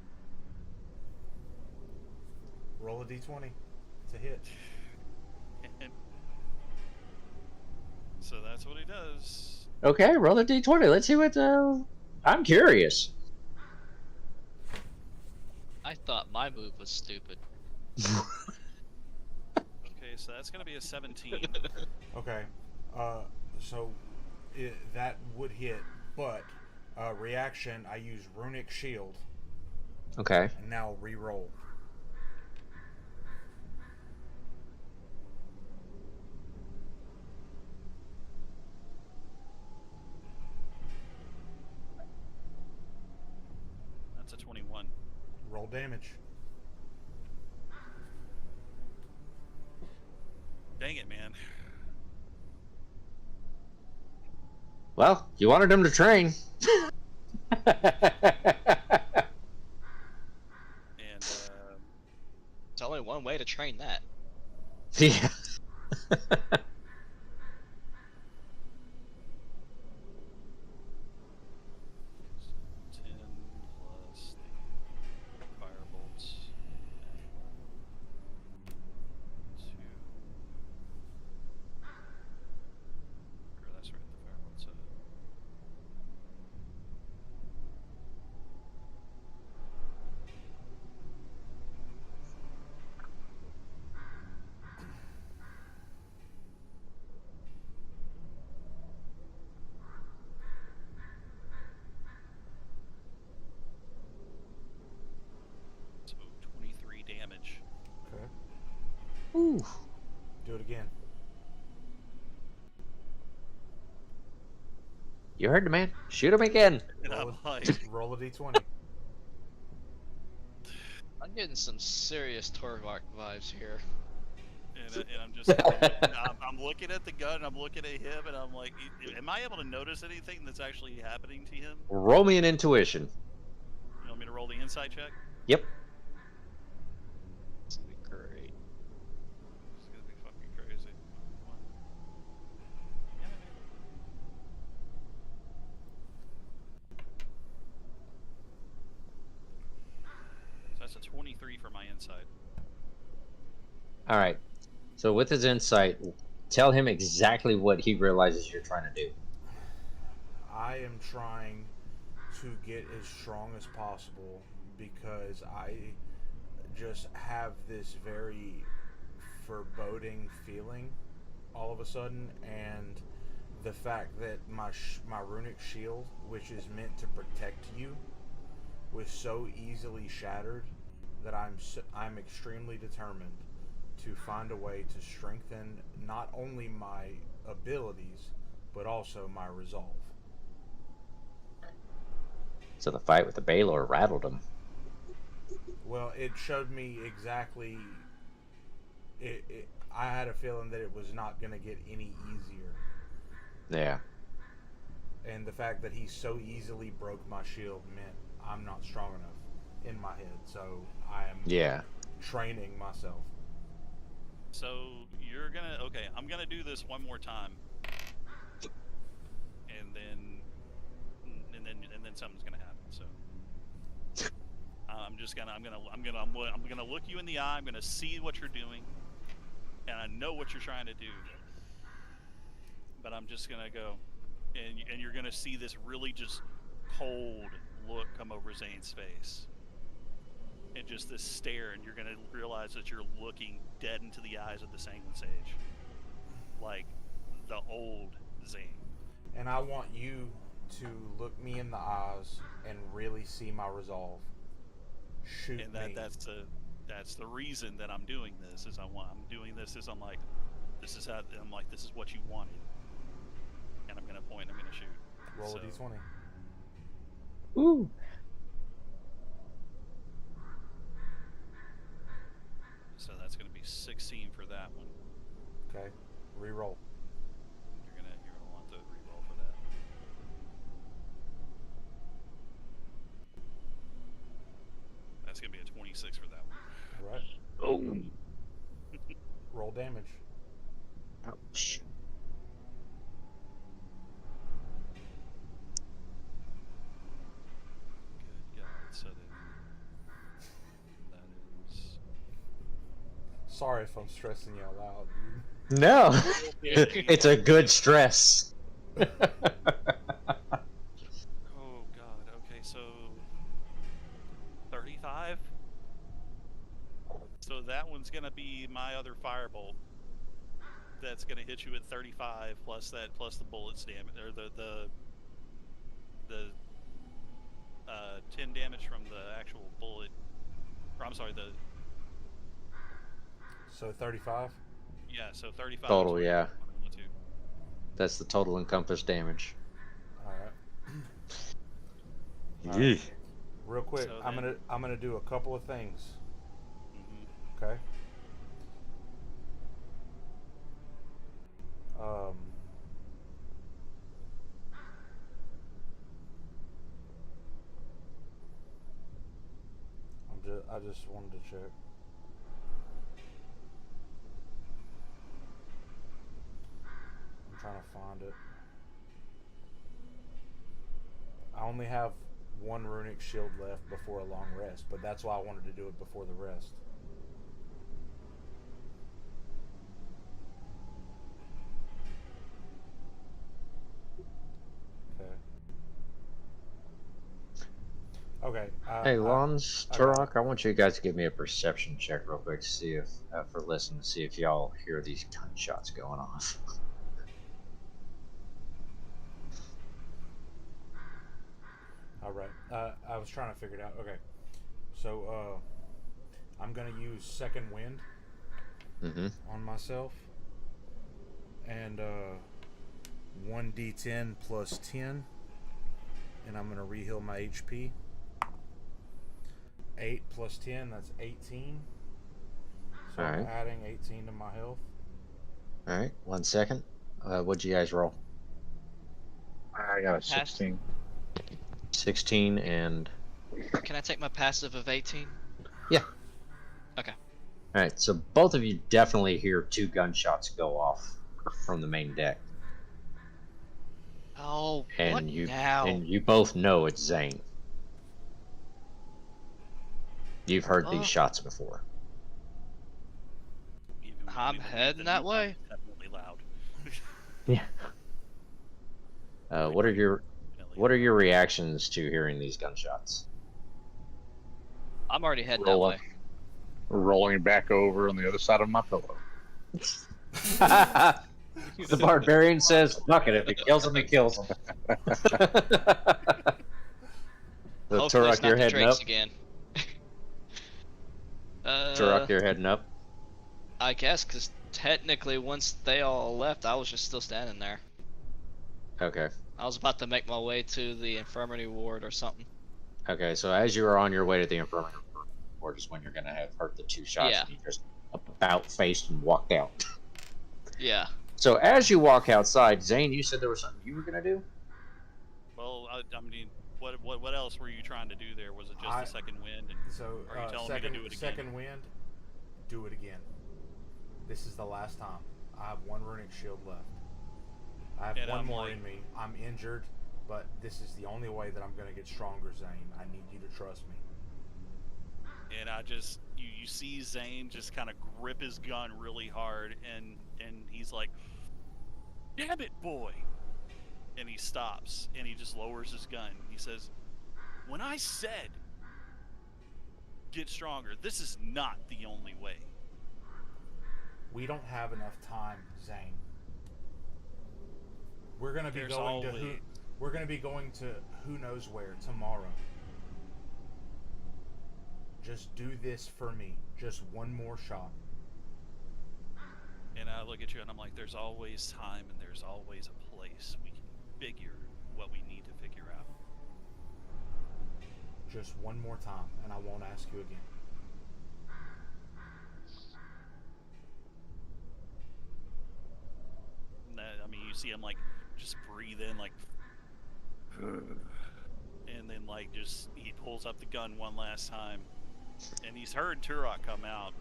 Roll a d20. It's a hit. And so that's what he does. Okay, roll a d20. Let's see what. I'm curious. I thought my move was stupid. Okay, so that's gonna be a 17. Okay. So that would hit, but reaction, I use Runic Shield, Okay. and now re-roll. That's a 21. Roll damage. Dang it, man. Well, you wanted him to train. And There's only one way to train that. Yeah. 10 plus the firebolts. 2. Or that's right, the firebolts. So 23 damage. Okay. Ooh. Do it again. You heard the man. Shoot him again. And Roll I'm a, like, roll a d20. I'm getting some serious Torvark vibes here. and I'm just, I'm looking at the gun, I'm looking at him, and I'm like, am I able to notice anything that's actually happening to him? Roll me an intuition. You want me to roll the insight check? Yep. It's gonna be great. It's gonna be fucking crazy. Come on. Damn it, man. So that's a 23 for my insight. All right. So with his insight, tell him exactly what he realizes you're trying to do. I am trying to get as strong as possible because I just have this very foreboding feeling all of a sudden, and the fact that my runic shield, which is meant to protect you, was so easily shattered that I'm extremely determined to find a way to strengthen not only my abilities but also my resolve. So the fight with the Balor rattled him. Well, it showed me exactly. I had a feeling that it was not going to get any easier. Yeah. And the fact that he so easily broke my shield meant I'm not strong enough in my head. So I am training myself. So you're gonna I'm gonna do this one more time, and then something's gonna happen. So I'm gonna look you in the eye. I'm gonna see what you're doing, and I know what you're trying to do. But I'm just gonna go, and you're gonna see this really just cold look come over Zane's face. And just this stare, and you're gonna realize that you're looking dead into the eyes of the Sanguine Sage, like the old Zane. And I want you to look me in the eyes and really see my resolve. Shoot and me. That's the reason that I'm doing this. I'm doing this is I'm like, this is what you wanted, and I'm gonna point. I'm gonna shoot. Roll a d20. Ooh. So that's going to be 16 for that one. Okay. Reroll. You're gonna want to reroll for that. That's going to be a 26 for that one. All right. Oh. Roll damage. Ouch. Good God. So then that is. Sorry if I'm stressing you out loud, dude. No. It's a good stress. Oh God. Okay, so 35. So that one's gonna be my other firebolt. That's gonna hit you at 35 plus the bullets damage, or the 10 damage from the actual bullet. Or I'm sorry, So 35? so 35 Total, is yeah. what I'm That's the total encompassed damage. All right. Real quick, So I'm then- gonna do a couple of things. Mm-hmm. Okay. I just wanted to check. I'm trying to find it. I only have one runic shield left before a long rest, but that's why I wanted to do it before the rest. Okay. Hey, Lons, Turok, I want you guys to give me a perception check real quick to see if, for listening, to see if y'all hear these gunshots going off. All right. I was trying to figure it out. Okay. So, I'm going to use Second Wind on myself. And 1d10 plus 10. And I'm going to re-heal my HP. 8 plus 10, that's 18. So I'm Alright. adding 18 to my health. Alright, 1 second. What'd you guys roll? I got a 16. 16 and... Can I take my passive of 18? Yeah. Okay. Alright, so both of you definitely hear 2 gunshots go off from the main deck. Oh, And what now? And you both know it's Zane. You've heard these shots before. I'm heading that way. Definitely loud. Yeah. What are your reactions to hearing these gunshots? I'm already heading that way. Rolling back over on the other side of my pillow. The barbarian says, "Fuck it. If it kills him, it kills him." The Hopefully it's Turok, not you're the heading Drakes up. again. Turok, you're heading up. I guess, because technically once they all left, I was just still standing there. Okay. I was about to make my way to the infirmary ward or something. Okay. So as you are on your way to the infirmary ward is when you're gonna have heard the 2 shots, Yeah. and you just about faced and walked out. Yeah. So as you walk outside, Zane, you said there was something you were gonna do. Well, I mean, what else were you trying to do there? Was it just the second wind? And So, are you telling me to do it again? second wind, do it again. This is the last time. I have 1 runic shield left. I have And 1 I'm more like- in me. I'm injured, but this is the only way that I'm going to get stronger, Zane. I need you to trust me. And I just you see Zane just kind of grip his gun really hard, and he's like, "Damn it, boy!" And he stops and he just lowers his gun. He says, "When I said get stronger, this is not the only way." We don't have enough time, Zane. We're going to be There's going to always- we're going to be going to who knows where tomorrow. Just do this for me. Just 1 more shot. And I look at you and I'm like, "There's always time and there's always a place. We can figure what we need to figure out." Just 1 more time, and I won't ask you again. And I mean, you see him like just breathe in, like, and then like just he pulls up the gun one last time, and he's heard Turok come out.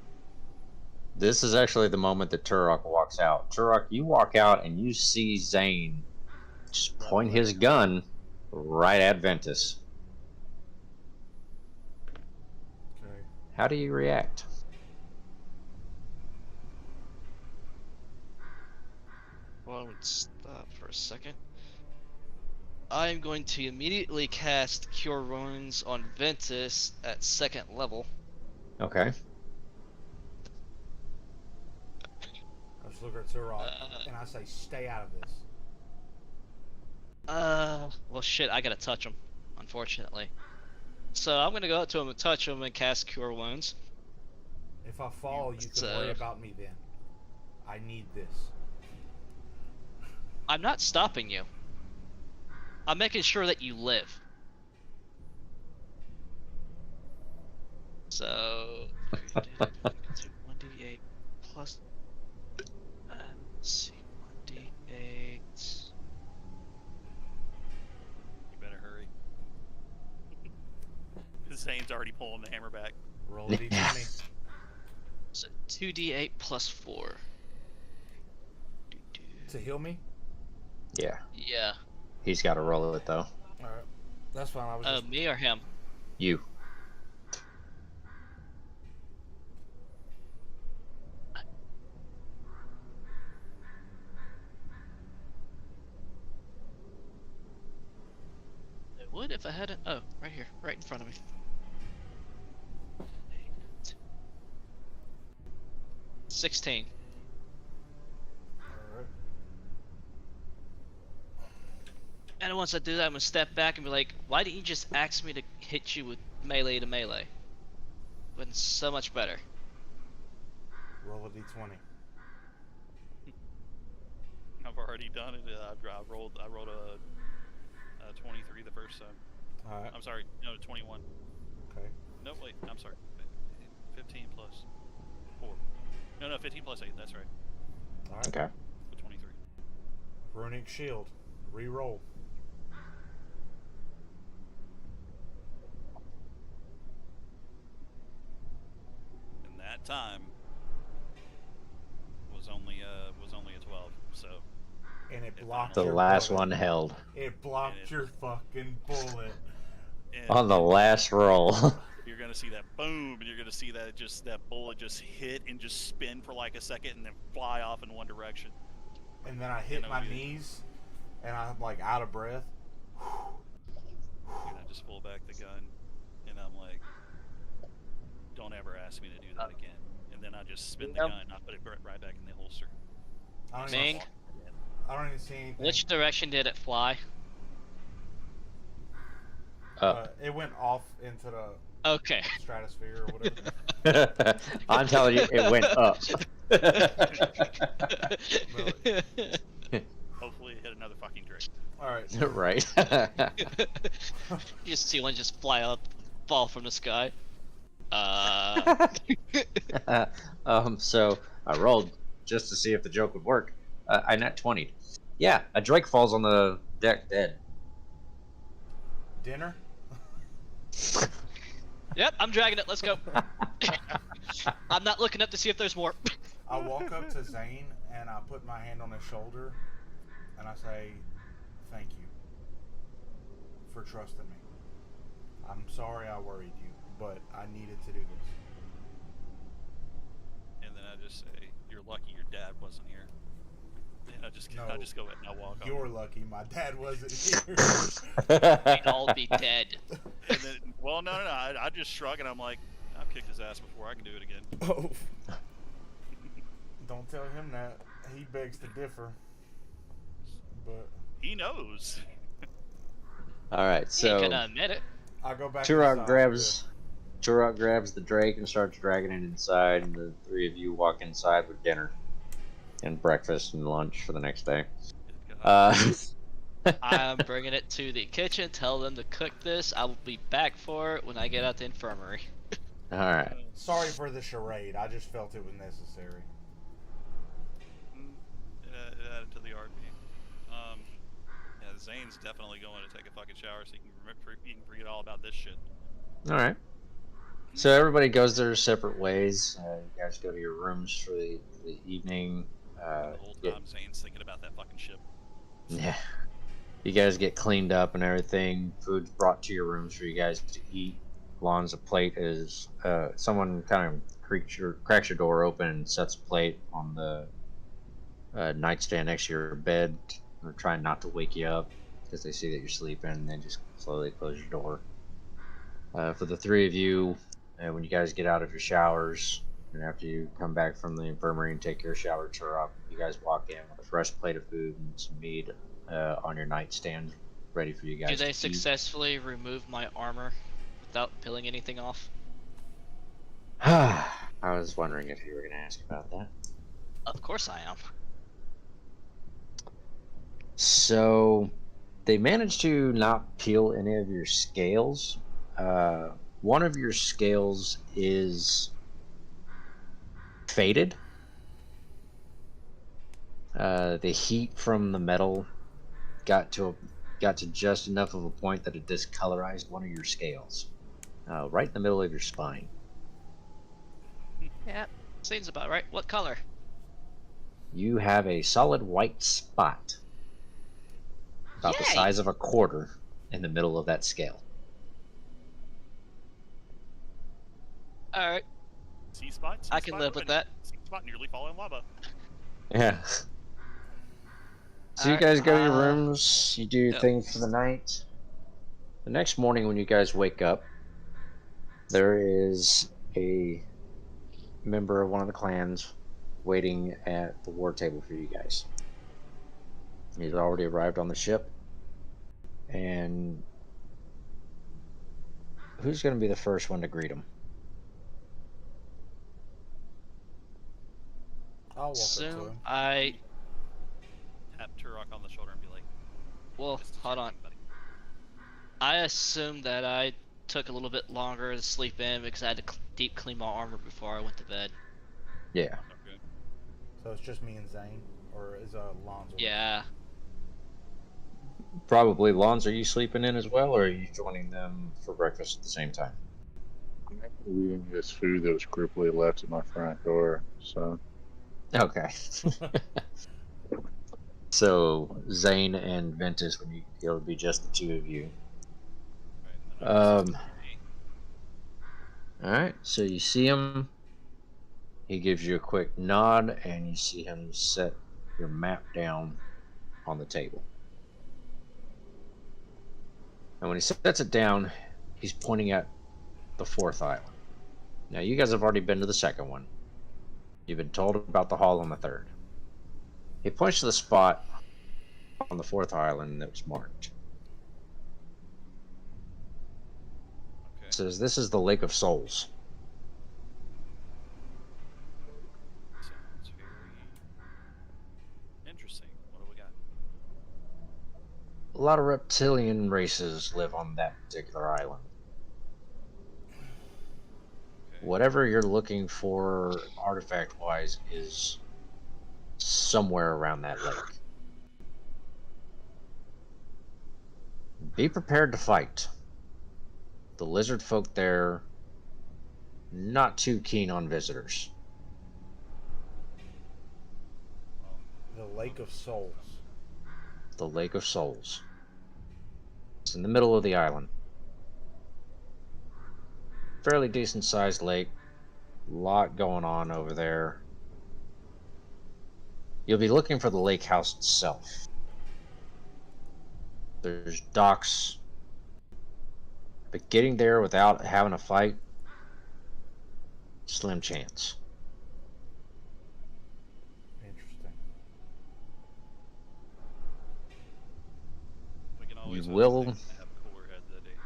This is actually the moment that Turok walks out. Turok, you walk out and you see Zane just point his gun right at Ventus. Okay. How do you react? Well, let's stop for a second. I'm going to immediately cast Cure Wounds on Ventus at 2nd level. Okay. I just look at Turok, and I say, stay out of this. Well shit, I gotta touch him, unfortunately. So I'm gonna go up to him and touch him and cast Cure Wounds. If I fall, you can So- worry about me then. I need this. I'm not stopping you. I'm making sure that you live. So 1d8 plus. Let's see, 1d8. You better hurry. Zane's already pulling the hammer back. Roll a d20. So 2d8 plus 4. To heal me? Yeah. Yeah. He's got to roll it though. Alright. That's fine. I was just... Me or him? You. It would if I hadn't. Oh, right here, right in front of me. 16. Alright. And once I do that, I'm gonna step back and be like, "Why didn't you just ask me to hit you with melee to melee? Been so much better." Roll a d20. I've already done it. I rolled a 23 the first time. Alright. I'm sorry, no, 21. Okay. No, wait, I'm sorry. 15 plus 4. No, 15 plus 8. That's right. Alright. Okay. So 23. Runic shield. Reroll. And that time was only a 12. So And it If blocked The your last bullet. one held It blocked your fucking bullet. and on the last roll. you're gonna see that boom, and you're gonna see that bullet just hit and just spin for like a second, and then fly off in one direction. And then I hit know, my you- knees, and I'm like out of breath. And I just pull back the gun, and I'm like, "Don't ever ask me to do that again." And then I just spin the Yep. gun, and I put it right back in the holster. I don't Ming? even, I don't even see anything. Which direction did it fly? It went off into the Okay. stratosphere or whatever. I'm telling you, it went up. Hopefully, it hit another fucking drink. All right. Right. You just see one just fly up, fall from the sky. So I rolled just to see if the joke would work. I nat 20'd. Yeah, a drake falls on the deck dead. Dinner? Yep, I'm dragging it. Let's go. I'm not looking up to see if there's more. I walk up to Zane and I put my hand on his shoulder and I say, "Thank you for trusting me. I'm sorry I worried you, but I needed to do this." And then I just say, "You're lucky your dad wasn't here." And I just go ahead and I walk on. You're lucky my dad wasn't here. We'd all be dead. And then, well, no. I just shrug and I'm like, I've kicked his ass before. I can do it again. Oh. Don't tell him that. He begs to differ. But He knows. All right, He ain't so gonna admit it. I go back. Turok inside. grabs the drake and starts dragging it inside, and the three of you walk inside with dinner and breakfast and lunch for the next day. I'm bringing it to the kitchen. Tell them to cook this. I will be back for it when I get out the infirmary. All right. Sorry for the charade. I just felt it was necessary. Add it to the RP. Yeah, Zane's definitely going to take a fucking shower so he can forget all about this shit. All right. So everybody goes their separate ways. You guys go to your rooms for the evening. The whole time Zane's thinking about that fucking ship. Yeah. You guys get cleaned up and everything. Food's brought to your rooms for you guys to eat. Lon's a plate is someone kind of cracks your door open and sets a plate on the nightstand next to your bed. They're trying not to wake you up because they see that you're sleeping, and they just slowly close your door. For the three of you, when you guys get out of your showers and after you come back from the infirmary and take your shower up, you guys walk in with a fresh plate of food and some meat on your nightstand ready for you guys. Do they to eat. successfully remove my armor without peeling anything off? I was wondering if you were going to ask about that. Of course I am. So they managed to not peel any of your scales. One of your scales is faded. The heat from the metal got to just enough of a point that it discolorized one of your scales, right in the middle of your spine. Yeah, seems about right. What color? You have a solid white spot, about the size of a quarter, in the middle of that scale. Alright, C-spot? I can live with that. C-spot nearly fall in lava. Yeah. So you guys go to your rooms, you do your thing for the night. The next morning when you guys wake up, there is a member of one of the clans waiting at the war table for you guys. He's already arrived on the ship. And who's going to be the first one to greet him? I'll walk up to Soon him. I... Tap Turok on the shoulder and be like, Well, "This is hold on. everybody." I assumed that I took a little bit longer to sleep in because I had to deep clean my armor before I went to bed. Yeah. Okay. So it's just me and Zane, or is Lonzo? Yeah. Probably. Lons, are you sleeping in as well, or are you joining them for breakfast at the same time? I'm leaving this food that was creepily left at my front door, so. Okay. So Zane and Ventus, it'll be just the two of you. Right, and then I just- All right. So you see him. He gives you a quick nod, and you see him set your map down on the table. And when he sets it down, he's pointing at the fourth island. Now you guys have already been to the second one. You've been told about the hall on the third. He points to the spot on the 4th island that was marked. Okay. It says this is the Lake of Souls. Sounds very interesting. What do we got? A lot of reptilian races live on that particular island. Okay. Whatever you're looking for artifact-wise is somewhere around that lake. Be prepared to fight. The lizard folk there, not too keen on visitors. The Lake of Souls. The Lake of Souls. It's in the middle of the island. Fairly decent sized lake. A lot going on over there. You'll be looking for the lake house itself. There's docks. But getting there without having a fight, slim chance. Interesting. We can always You will. have cooler heads that day.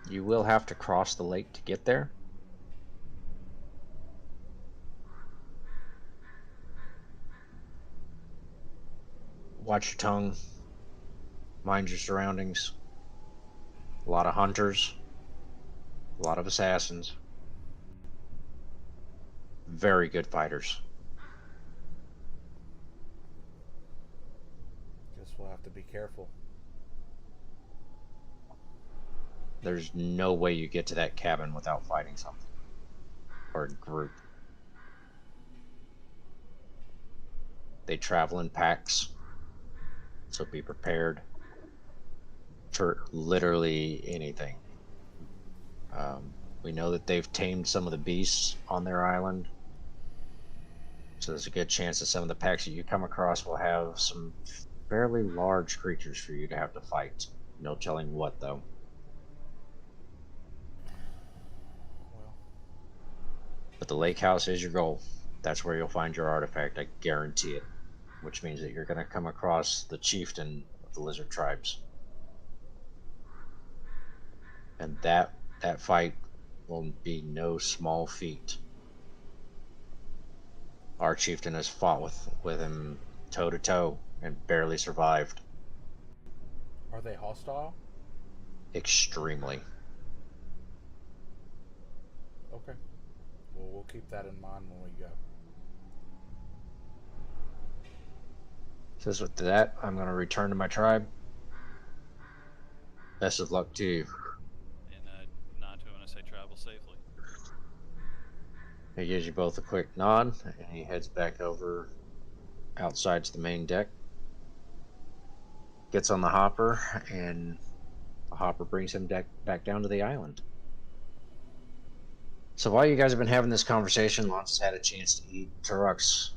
You will have to cross the lake to get there. Watch your tongue. Mind your surroundings. A lot of hunters. A lot of assassins. Very good fighters. Guess we'll have to be careful. There's no way you get to that cabin without fighting something. Or a group. They travel in packs. So be prepared for literally anything. We know that they've tamed some of the beasts on their island. So there's a good chance that some of the packs that you come across will have some fairly large creatures for you to have to fight. No telling what, though. Well, But the lake house is your goal. That's where you'll find your artifact, I guarantee it. Which means that you're going to come across the chieftain of the lizard tribes. And that fight will be no small feat. Our chieftain has fought with him toe to toe and barely survived. are they hostile? Extremely. Okay. Well, we'll keep that in mind when we go. Says with that, I'm going to return to my tribe. Best of luck to you. And Nanto, when I say travel safely. He gives you both a quick nod, and he heads back over outside to the main deck. Gets on the hopper, and the hopper brings him back down to the island. So while you guys have been having this conversation, Lance has had a chance to eat. Turok's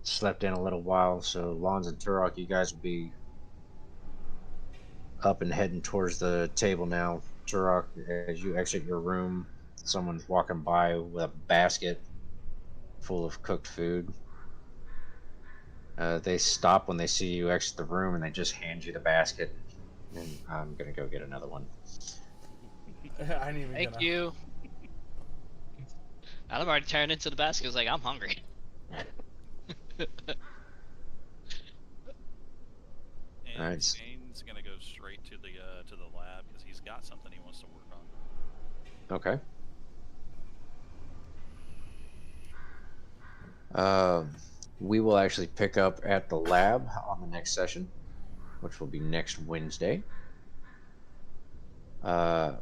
slept in a little while, so Lance and Turok, you guys will be up and heading towards the table now. Turok, as you exit your room, someone's walking by with a basket full of cooked food. They stop when they see you exit the room, and they just hand you the basket. And I'm gonna go get another one. I ain't even Thank gonna... you. I'm already turned into the basket. I was like, I'm hungry. And Alright. Shane's gonna go straight to the lab because he's got something he wants to work on. Okay. We will actually pick up at the lab on the next session, which will be next Wednesday. We're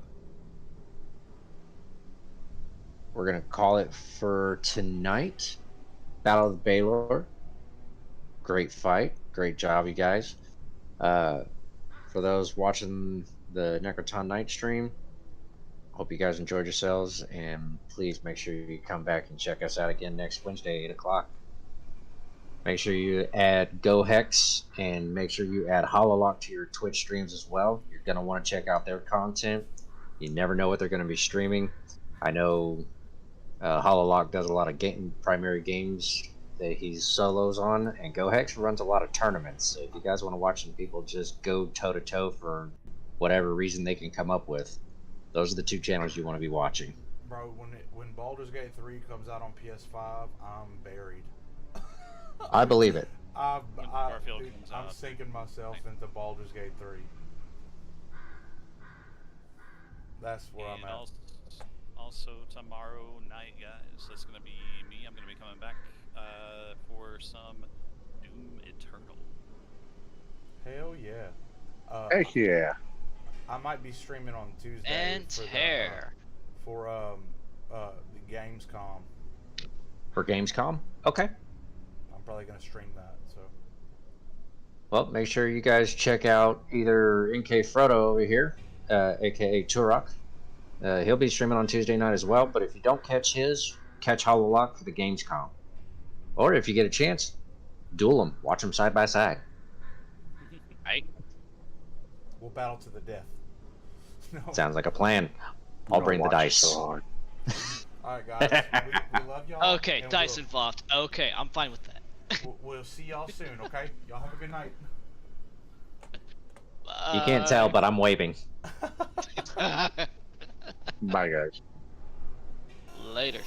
gonna call it for tonight. Battle of Balor. Great fight. Great job, you guys. For those watching the Necroton Night stream, hope you guys enjoyed yourselves, and please make sure you come back and check us out again next Wednesday, 8 o'clock. Make sure you add GoHex, and make sure you add HoloLock to your Twitch streams as well. You're going to want to check out their content. You never know what they're going to be streaming. I know HoloLock does a lot of primary games that he's solos on, and GoHex runs a lot of tournaments. So if you guys want to watch some people just go toe to toe for whatever reason they can come up with, those are the 2 channels you want to be watching. Bro, when Baldur's Gate 3 comes out on PS5, I'm buried. I believe it. I'm Starfield comes out. sinking myself into Baldur's Gate 3. That's where I'm at. Also tomorrow night, guys, that's gonna be me. I'm gonna be coming back for some Doom Eternal. Hell yeah. Heck yeah. I might be streaming on Tuesday And tear. for the Gamescom. For Gamescom? Okay. I'm probably gonna stream that. So Well, make sure you guys check out either NK Frodo over here, aka Turok. He'll be streaming on Tuesday night as well, but if you don't catch his, catch Hololock for the Gamescom. Or if you get a chance, duel them. Watch them side by side. Right? we'll battle to the death. No. Sounds like a plan. I'll bring the dice. All right, guys. We love y'all. Okay, and dice involved. Okay, I'm fine with that. We'll see y'all soon. Okay. Y'all have a good night. You can't tell, but I'm waving. Bye, guys. Later.